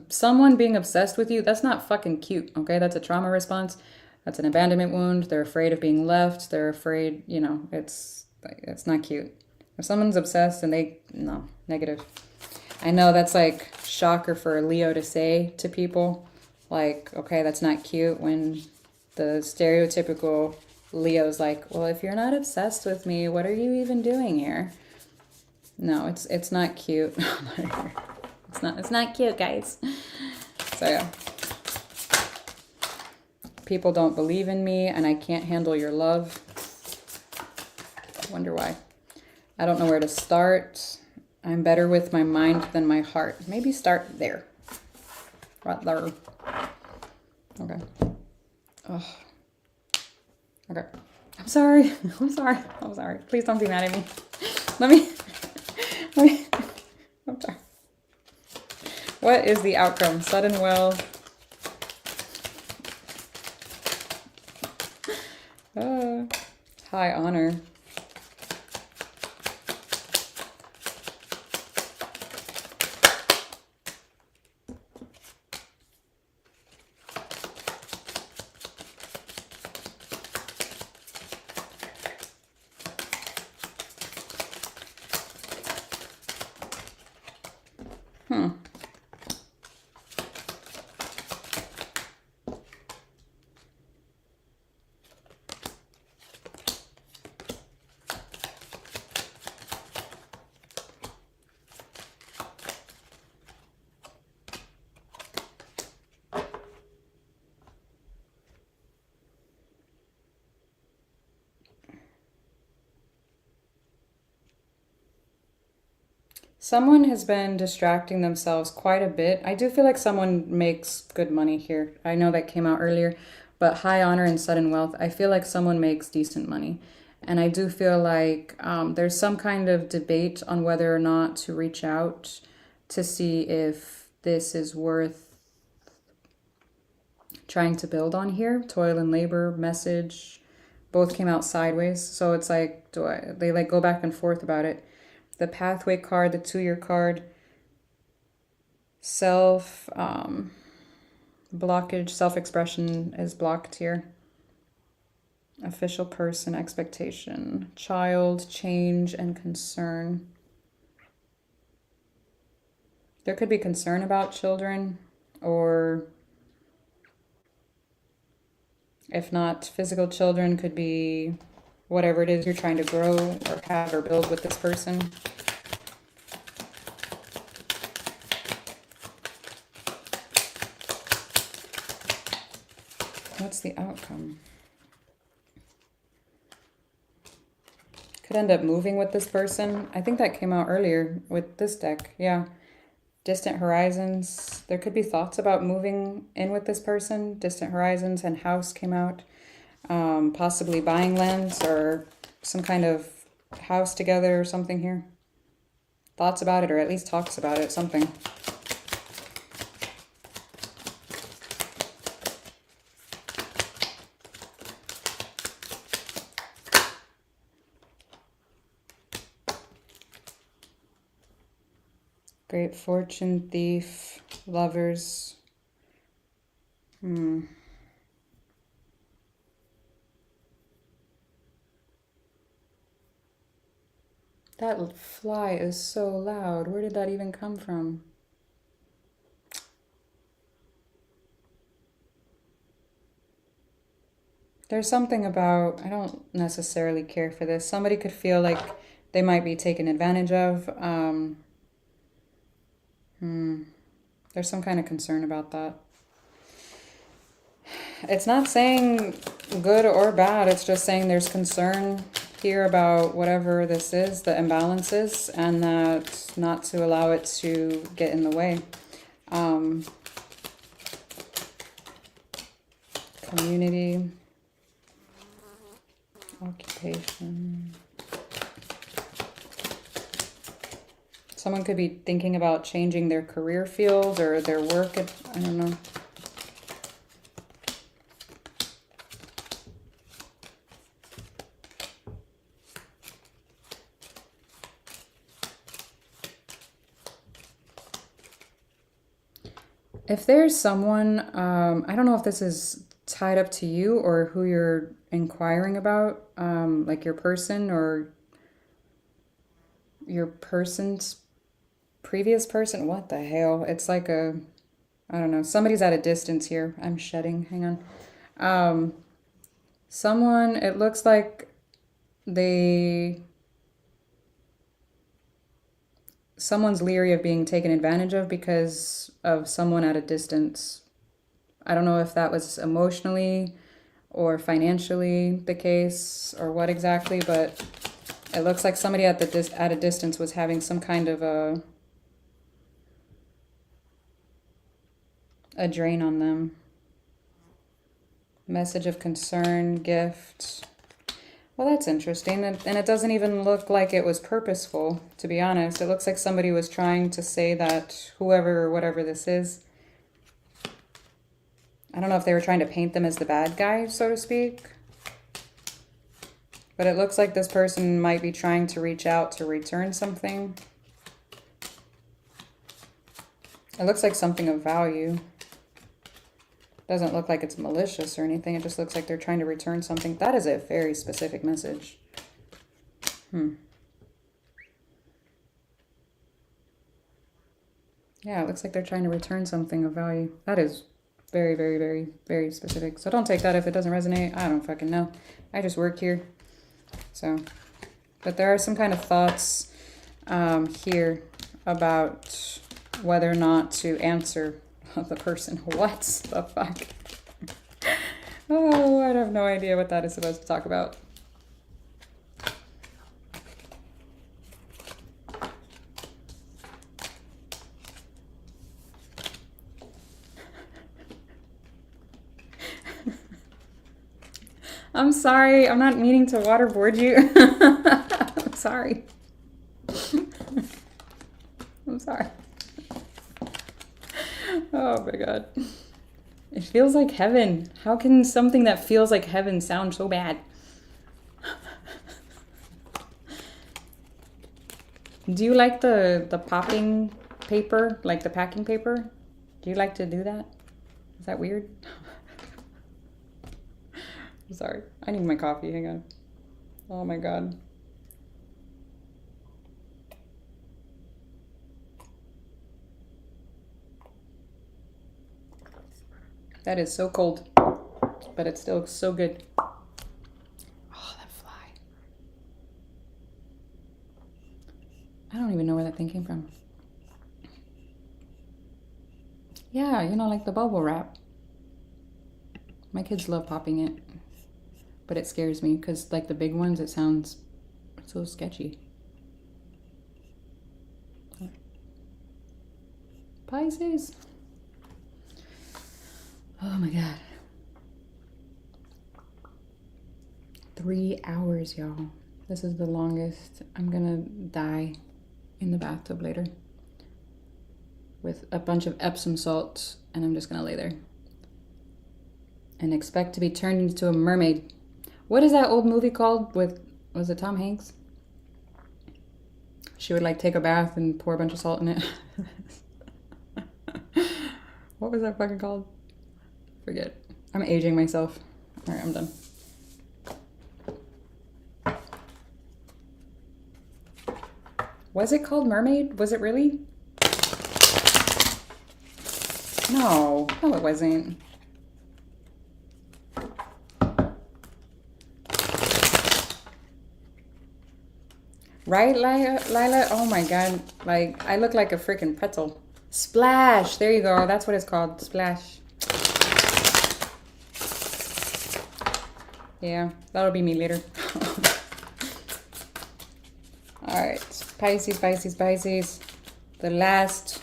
Someone being obsessed with you, that's not fucking cute, okay? That's a trauma response. That's an abandonment wound. They're afraid of being left. They're afraid, you know, it's not cute. If someone's obsessed and no, negative. I know that's like shocker for a Leo to say to people. Like, okay, that's not cute when the stereotypical Leo's like, well, if you're not obsessed with me, what are you even doing here? No, it's not cute. It's not cute, guys. So yeah. People don't believe in me and I can't handle your love. I wonder why. I don't know where to start. I'm better with my mind than my heart. Maybe start there. Right there. Okay. Oh. Okay. I'm sorry. I'm sorry. Please don't be mad at me. Let me. I'm sorry. What is the outcome? Sudden wealth. High honor. Someone has been distracting themselves quite a bit. I do feel like someone makes good money here. I know that came out earlier, but high honor and sudden wealth, I feel like someone makes decent money. And I do feel like there's some kind of debate on whether or not to reach out to see if this is worth trying to build on here. Toil and labor, message, both came out sideways. So it's like, they like go back and forth about it. The pathway card, the 2-year card, blockage, self-expression is blocked here. Official person, expectation, child, change, and concern. There could be concern about children, or if not physical children, could be whatever it is you're trying to grow or have or build with this person. What's the outcome? Could end up moving with this person. I think that came out earlier with this deck. Yeah. Distant horizons. There could be thoughts about moving in with this person. Distant horizons and house came out. Possibly buying lands or some kind of house together or something here. Thoughts about it, or at least talks about it, something. Great fortune, thief, lovers. That fly is so loud. Where did that even come from? There's something about, I don't necessarily care for this. Somebody could feel like they might be taken advantage of. There's some kind of concern about that. It's not saying good or bad. It's just saying there's concern here about whatever this is, the imbalances, and that not to allow it to get in the way. Community, occupation. Someone could be thinking about changing their career field or their work. I don't know. If there's someone, I don't know if this is tied up to you or who you're inquiring about, like your person or your person's previous person. What the hell? It's like I don't know. Somebody's at a distance here. I'm shedding. Hang on. Someone, it looks like someone's leery of being taken advantage of because of someone at a distance. I don't know if that was emotionally or financially the case or what exactly, but it looks like somebody at a distance was having some kind of a drain on them. Message of concern, gift. Well, that's interesting. And it doesn't even look like it was purposeful, to be honest. It looks like somebody was trying to say that whoever or whatever this is, I don't know if they were trying to paint them as the bad guy, so to speak. But it looks like this person might be trying to reach out to return something. It looks like something of value. Doesn't look like it's malicious or anything. It just looks like they're trying to return something. That is a very specific message. Yeah, it looks like they're trying to return something of value. That is very, very, very, very specific. So don't take that if it doesn't resonate. I don't fucking know. I just work here. So, but there are some kind of thoughts here about whether or not to answer the person. What the fuck? Oh, I have no idea what that is supposed to talk about. I'm sorry. I'm not meaning to waterboard you. I'm sorry. I'm sorry. Oh my God. It feels like heaven. How can something that feels like heaven sound so bad? Do you like the popping paper, like the packing paper? Do you like to do that? Is that weird? Sorry. I need my coffee. Hang on. Oh my God. That is so cold, but it's still so good. Oh, that fly. I don't even know where that thing came from. Yeah, you know, like the bubble wrap. My kids love popping it, but it scares me because like the big ones, it sounds so sketchy. Pisces. Oh my God. 3 hours, y'all. This is the longest. I'm gonna die in the bathtub later with a bunch of Epsom salts, and I'm just gonna lay there and expect to be turned into a mermaid. What is that old movie called with, was it Tom Hanks? She would like take a bath and pour a bunch of salt in it. What was that fucking called? Forget. I'm aging myself. All right, I'm done. Was it called Mermaid? Was it really? No, it wasn't. Right, Lila? Oh my God. Like, I look like a freaking pretzel. Splash. There you go. That's what it's called. Splash. Yeah, that'll be me later. All right. Pisces, Pisces, Pisces. The last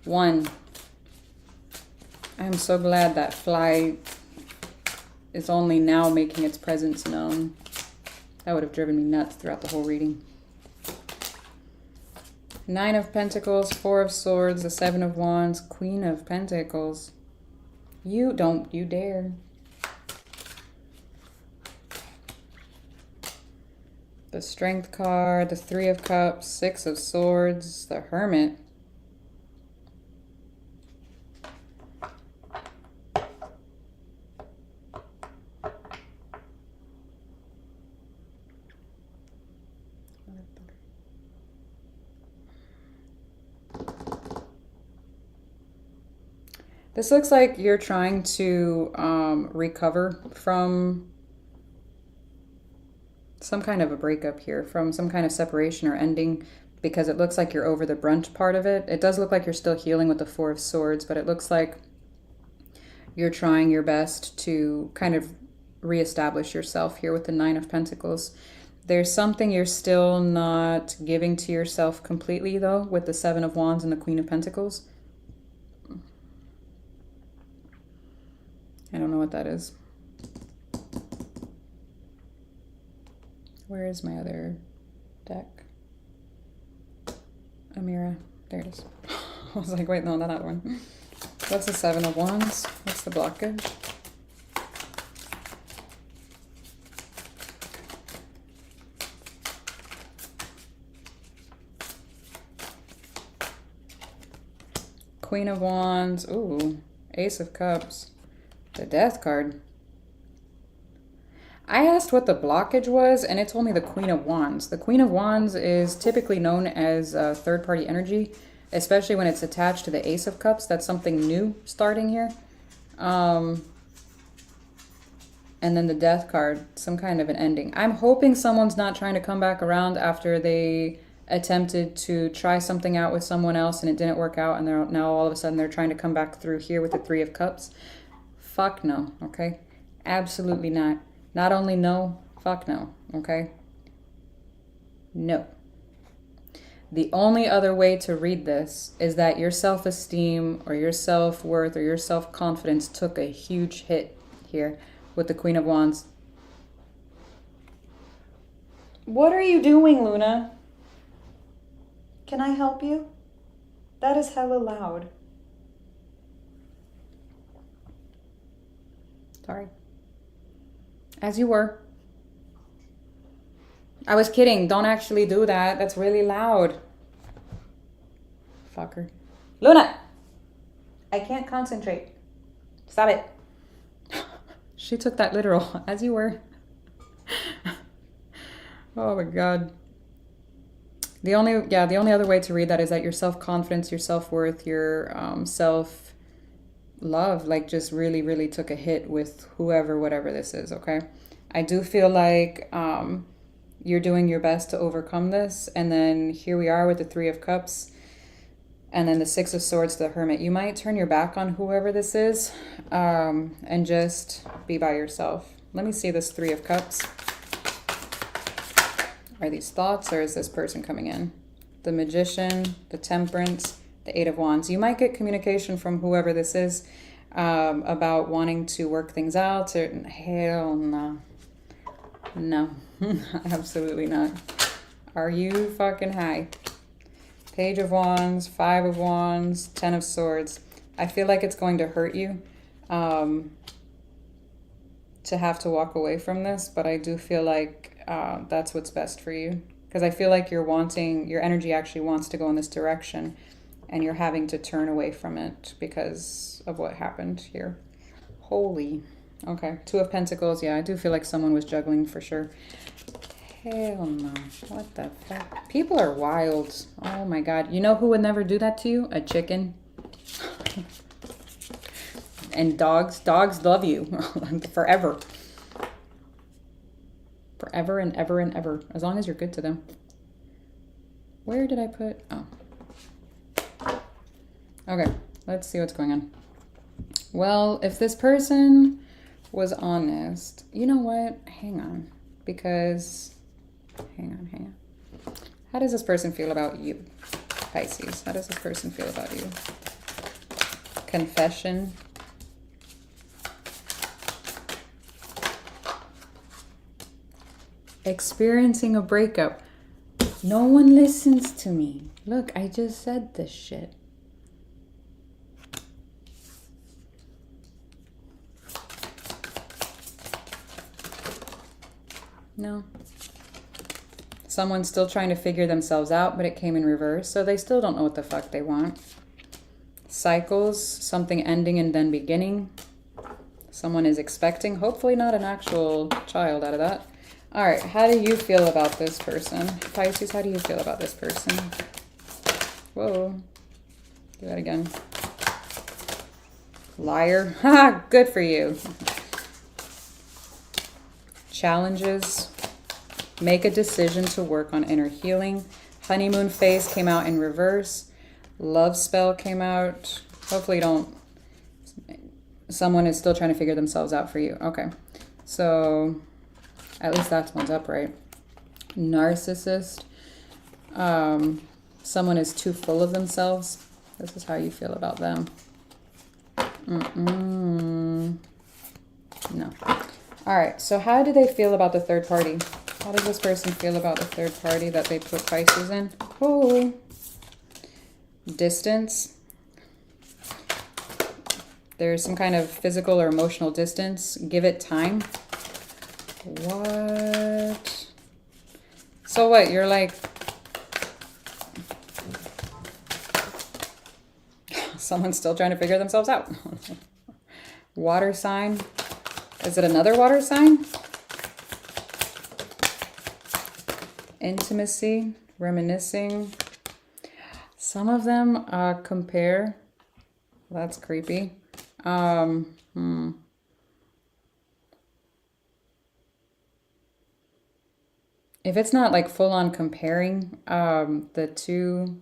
one. I'm so glad that fly is only now making its presence known. That would have driven me nuts throughout the whole reading. 9 of Pentacles, 4 of Swords, the 7 of Wands, Queen of Pentacles. You don't you dare. The Strength card, the 3 of Cups, 6 of Swords, the Hermit. This looks like you're trying to recover from some kind of a breakup here, from some kind of separation or ending, because it looks like you're over the brunt part of it. It does look like you're still healing with the 4 of Swords, but it looks like you're trying your best to kind of reestablish yourself here with the 9 of Pentacles. There's something you're still not giving to yourself completely, though, with the 7 of Wands and the Queen of Pentacles. I don't know what that is. Where is my other deck? Amira. There it is. I was like, wait, no, not that one. What's the 7 of Wands? What's the blockage? Queen of Wands. Ooh, Ace of Cups. The Death card. I asked what the blockage was, and it told me the Queen of Wands. The Queen of Wands is typically known as third-party energy, especially when it's attached to the Ace of Cups. That's something new starting here. And then the Death card, some kind of an ending. I'm hoping someone's not trying to come back around after they attempted to try something out with someone else and it didn't work out, and they're now all of a sudden they're trying to come back through here with the 3 of Cups. Fuck no, okay? Absolutely not. Not only no, fuck no, okay? No. The only other way to read this is that your self-esteem or your self-worth or your self-confidence took a huge hit here with the Queen of Wands. What are you doing, Luna? Can I help you? That is hella loud. Sorry. As you were. I was kidding. Don't actually do that. That's really loud. Fucker. Luna! I can't concentrate. Stop it. She took that literal, as you were. Oh my God. The only other way to read that is that your self-confidence, your self-worth, your self-love, like just really, really took a hit with whoever, whatever this is, okay? I do feel like you're doing your best to overcome this. And then here we are with the Three of Cups. And then the Six of Swords, the Hermit. You might turn your back on whoever this is and just be by yourself. Let me see this Three of Cups. Are these thoughts or is this person coming in? The Magician, the Temperance, the Eight of Wands. You might get communication from whoever this is about wanting to work things out. Or, hell no. No, absolutely not. Are you fucking high? Page of Wands, Five of Wands, Ten of Swords. I feel like it's going to hurt you to have to walk away from this, but I do feel like that's what's best for you. Because I feel like your energy actually wants to go in this direction and you're having to turn away from it because of what happened here. Holy. Okay, Two of Pentacles. Yeah, I do feel like someone was juggling for sure. Hell no. What the fuck? People are wild. Oh my God. You know who would never do that to you? A chicken. And dogs. Dogs love you forever. Forever and ever and ever. As long as you're good to them. Where did I put? Oh. Okay. Let's see what's going on. Well, if this person was honest, you know what? Hang on. Because, hang on. How does this person feel about you, Pisces? How does this person feel about you? Confession. Experiencing a breakup. No one listens to me. Look, I just said this shit. No. Someone's still trying to figure themselves out, but it came in reverse, so they still don't know what the fuck they want. Cycles, something ending and then beginning. Someone is expecting, hopefully not an actual child out of that. All right, how do you feel about this person? Pisces, how do you feel about this person? Whoa. Do that again. Liar. Ha! Good for you. Challenges. Make a decision to work on inner healing. Honeymoon phase came out in reverse. Love spell came out. Hopefully you don't... Someone is still trying to figure themselves out for you. Okay. So, at least that one's upright. Narcissist. Someone is too full of themselves. This is how you feel about them. No. All right. So how do they feel about the third party? How does this person feel about the third party that they put Pisces in? Oh. Distance. There's some kind of physical or emotional distance. Give it time. What? So what? You're like... Someone's still trying to figure themselves out. Water sign. Is it another water sign? Intimacy. Reminiscing. Some of them compare. That's creepy. If it's not like full on comparing the two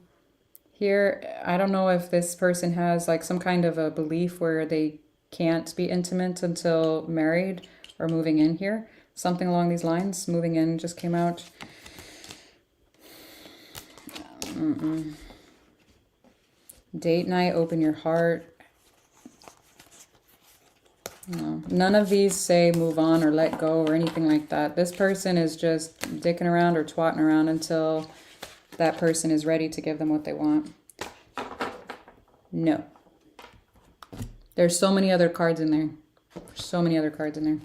here, I don't know if this person has like some kind of a belief where they can't be intimate until married or moving in here. Something along these lines. Moving in just came out. Date night, open your heart. No, none of these say move on or let go or anything like that. This person is just dicking around or twatting around until that person is ready to give them what they want. No. There's so many other cards in there. So many other cards in there.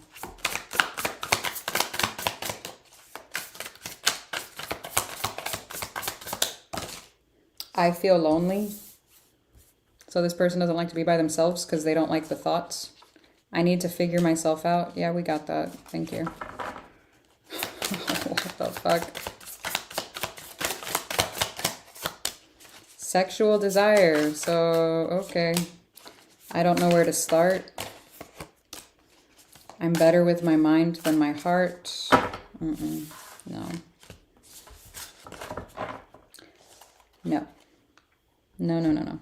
I feel lonely. So this person doesn't like to be by themselves because they don't like the thoughts. I need to figure myself out. Yeah, we got that. Thank you. What the fuck? Sexual desire. So, okay. I don't know where to start. I'm better with my mind than my heart. No. No. No, no, no, no.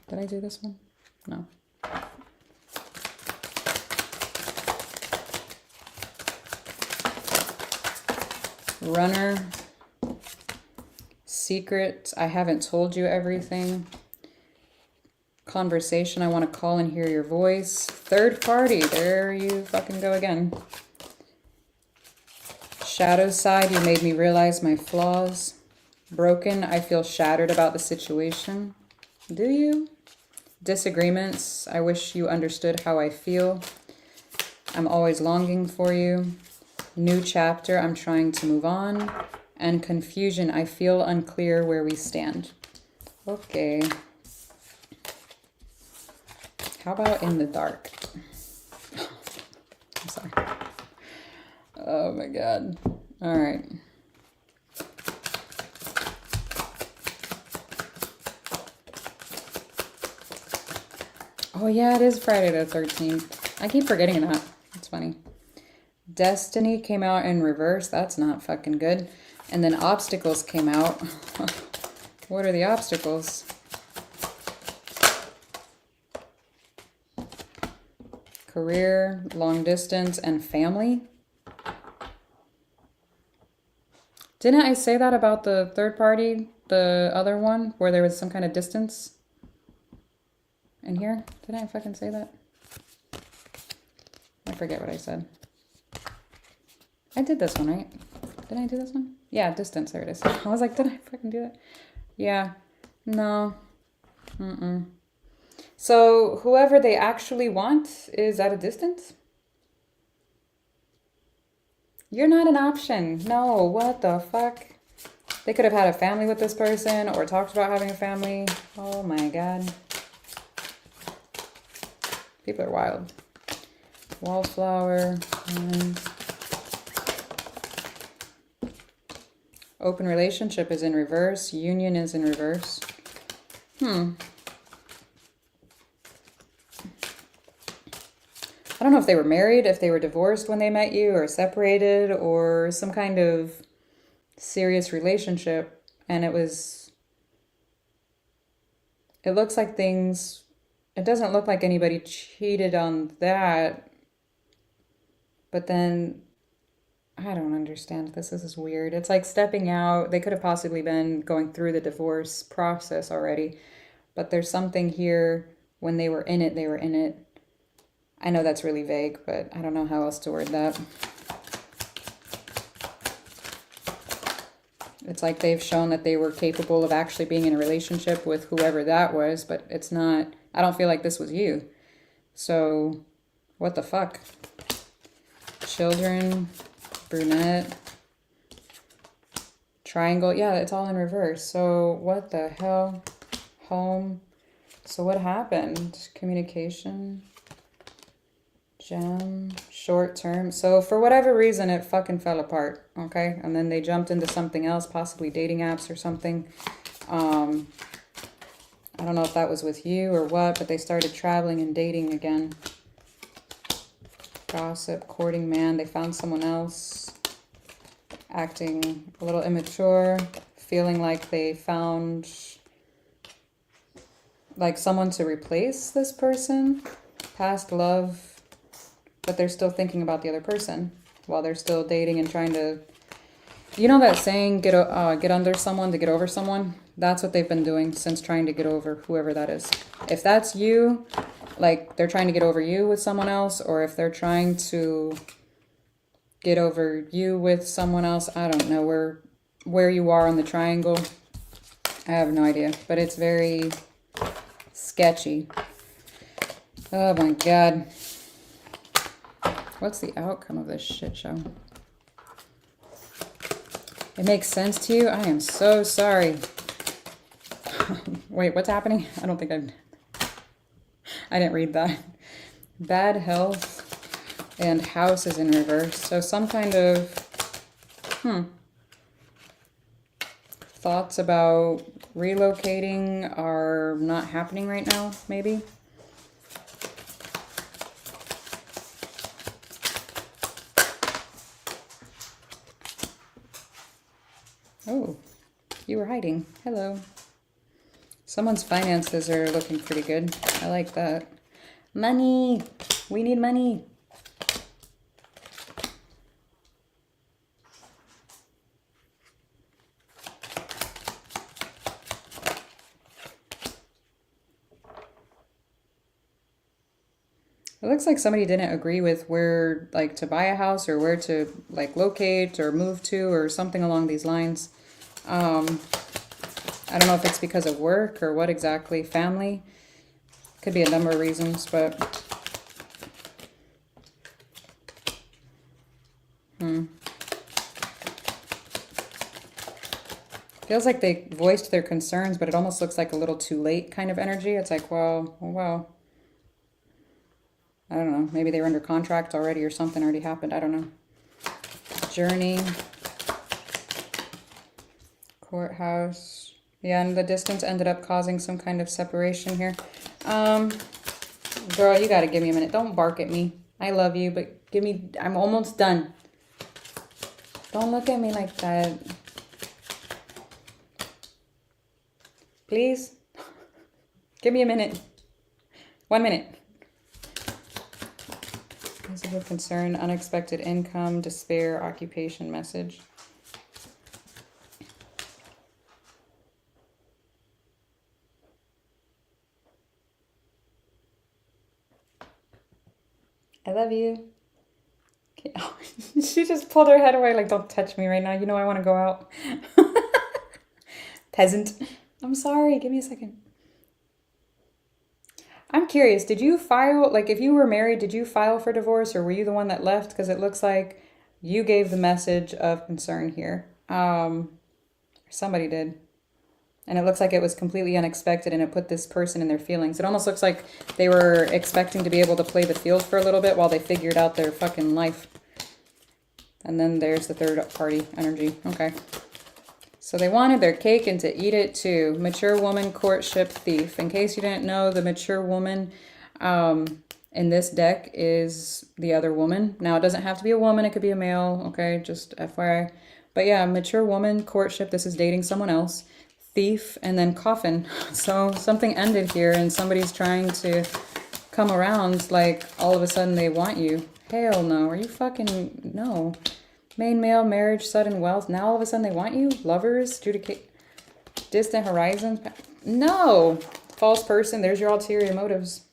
Did I do this one? No. Runner. Secret. I haven't told you everything. Conversation. I want to call and hear your voice. Third party. There you fucking go again. Shadow side. You made me realize my flaws. Broken. I feel shattered about the situation. Do you? Disagreements. I wish you understood how I feel. I'm always longing for you. New chapter. I'm trying to move on. And confusion. I feel unclear where we stand. Okay. How about in the dark? I'm sorry. Oh my God. All right. Oh yeah, it is Friday the 13th. I keep forgetting that. It's funny. Destiny came out in reverse. That's not fucking good. And then obstacles came out. What are the obstacles? Career, long distance, and family. Didn't I say that about the third party, the other one, where there was some kind of distance? In here? Didn't I fucking say that? I forget what I said. I did this one, right? Did I do this one? Yeah, distance. There it is. I was like, did I fucking do that? Yeah. No. So whoever they actually want is at a distance? You're not an option. No, what the fuck? They could have had a family with this person or talked about having a family. Oh my God. People are wild. Wallflower. And open relationship is in reverse. Union is in reverse. I don't know if they were married, if they were divorced when they met you, or separated, or some kind of serious relationship. And it looks like things, it doesn't look like anybody cheated on that. But then, I don't understand this. This is weird. It's like stepping out. They could have possibly been going through the divorce process already. But there's something here, when they were in it, they were in it. I know that's really vague, but I don't know how else to word that. It's like they've shown that they were capable of actually being in a relationship with whoever that was, but it's not, I don't feel like this was you. So, what the fuck? Children, brunette, triangle, yeah, it's all in reverse. So, what the hell? Home. So, what happened? Communication. Gem, short term. So for whatever reason, it fucking fell apart, okay? And then they jumped into something else, possibly dating apps or something. I don't know if that was with you or what, but they started traveling and dating again. Gossip, courting man. They found someone else. Acting a little immature. Feeling like they found like someone to replace this person. Past love. But they're still thinking about the other person while they're still dating and trying to, you know that saying, get under someone to get over someone? That's what they've been doing since trying to get over whoever that is. If that's you, like they're trying to get over you with someone else, or if they're trying to get over you with someone else, I don't know where you are on the triangle. I have no idea, but it's very sketchy. Oh my God. What's the outcome of this shit show? It makes sense to you? I am so sorry. Wait, what's happening? I don't think I didn't read that. Bad health and house is in reverse. So some kind of, thoughts about relocating are not happening right now, maybe. Oh, you were hiding. Hello. Someone's finances are looking pretty good. I like that. Money. We need money. It looks like somebody didn't agree with where, like, to buy a house or where to, like, locate or move to or something along these lines. I don't know if it's because of work or what exactly. Family. Could be a number of reasons, but... Feels like they voiced their concerns, but it almost looks like a little too late kind of energy. It's like, well, I don't know. Maybe they were under contract already or something already happened. I don't know. Journey. Courthouse. Yeah, and the distance ended up causing some kind of separation here. Girl, you gotta give me a minute. Don't bark at me. I love you, but give me... I'm almost done. Don't look at me like that. Please? Give me a minute. 1 minute. Is of concern, unexpected income, despair, occupation, message. I love you. Okay. Oh, she just pulled her head away like, don't touch me right now. You know I want to go out. Peasant. I'm sorry. Give me a second. I'm curious. Did you file, like if you were married, did you file for divorce or were you the one that left? Because it looks like you gave the message of concern here. Somebody did. And it looks like it was completely unexpected and it put this person in their feelings. It almost looks like they were expecting to be able to play the field for a little bit while they figured out their fucking life. And then there's the third party energy. Okay. So they wanted their cake and to eat it too. Mature woman, courtship, thief. In case you didn't know, the mature woman in this deck is the other woman. Now, it doesn't have to be a woman. It could be a male. Okay, just FYI. But yeah, mature woman, courtship. This is dating someone else. Thief, and then coffin. So something ended here and somebody's trying to come around like all of a sudden they want you. Hell no. Are you fucking... No. Main male, marriage, sudden wealth. Now all of a sudden they want you? Lovers, adjudicate, distant horizons. No! False person. There's your ulterior motives.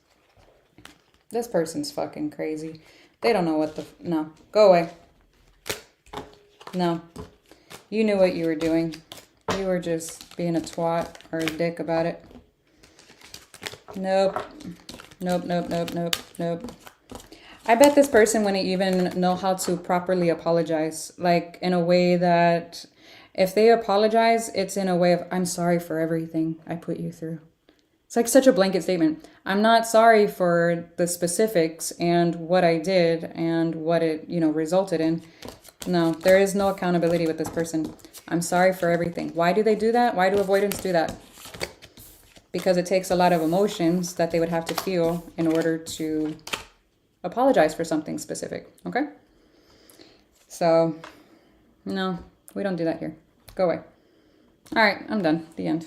This person's fucking crazy. They don't know what the... No. Go away. No. You knew what you were doing. You were just being a twat or a dick about it. Nope. Nope, nope, nope, nope, nope. I bet this person wouldn't even know how to properly apologize. Like, in a way that if they apologize, it's in a way of, I'm sorry for everything I put you through. It's like such a blanket statement. I'm not sorry for the specifics and what I did and what it, resulted in. No, there is no accountability with this person. I'm sorry for everything. Why do they do that? Why do avoidants do that? Because it takes a lot of emotions that they would have to feel in order to apologize for something specific. Okay? So, no, we don't do that here. Go away. All right, I'm done. The end.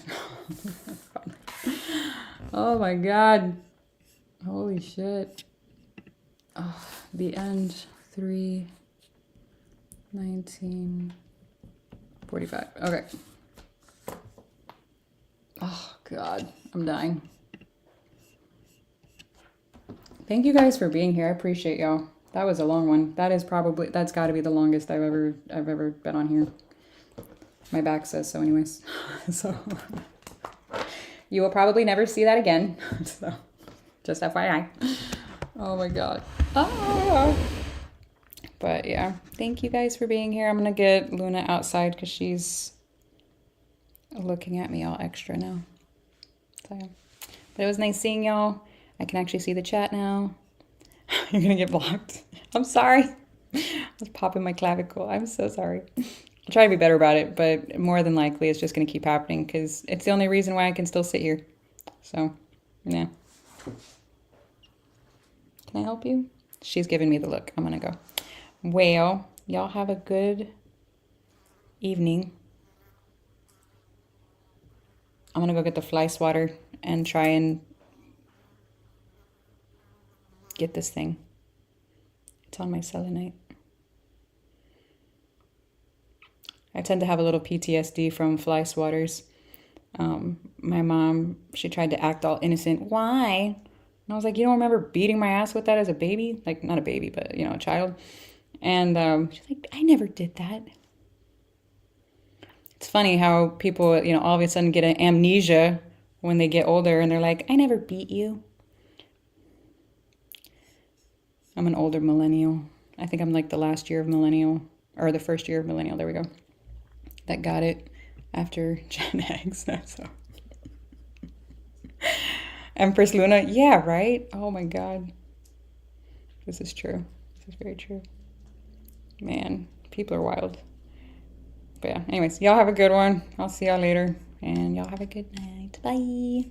Oh my God. Holy shit. Oh, the end. 3/19/45. Okay. Oh God, I'm dying. Thank you guys for being here. I appreciate y'all. That was a long one. That's got to be the longest I've ever been on here. My back says so anyways. So you will probably never see that again. So just FYI. Oh my God. Ah. But yeah, thank you guys for being here. I'm going to get Luna outside because she's looking at me all extra now. So, but it was nice seeing y'all. I can actually see the chat now. You're gonna get blocked. I'm sorry. I was popping my clavicle. I'm so sorry. I'll try to be better about it, but more than likely it's just gonna keep happening because it's the only reason why I can still sit here. So, yeah. Can I help you? She's giving me the look. I'm gonna go. Well, y'all have a good evening. I'm gonna go get the fly swatter and try and get this thing. It's on my selenite. I tend to have a little PTSD from fly swatters. My mom, she tried to act all innocent. Why? And I was like, you don't remember beating my ass with that as a baby? Like, not a baby, but, you know, a child. And she's like, I never did that. It's funny how people, you know, all of a sudden get an amnesia when they get older and they're like, I never beat you. I'm an older millennial. I think I'm like the last year of millennial, or the first year of millennial. There we go. That got it after Gen X. So. Empress Luna. Yeah, right? Oh my God. This is true. This is very true. Man, people are wild. But yeah, anyways, y'all have a good one. I'll see y'all later. And y'all have a good night. Bye.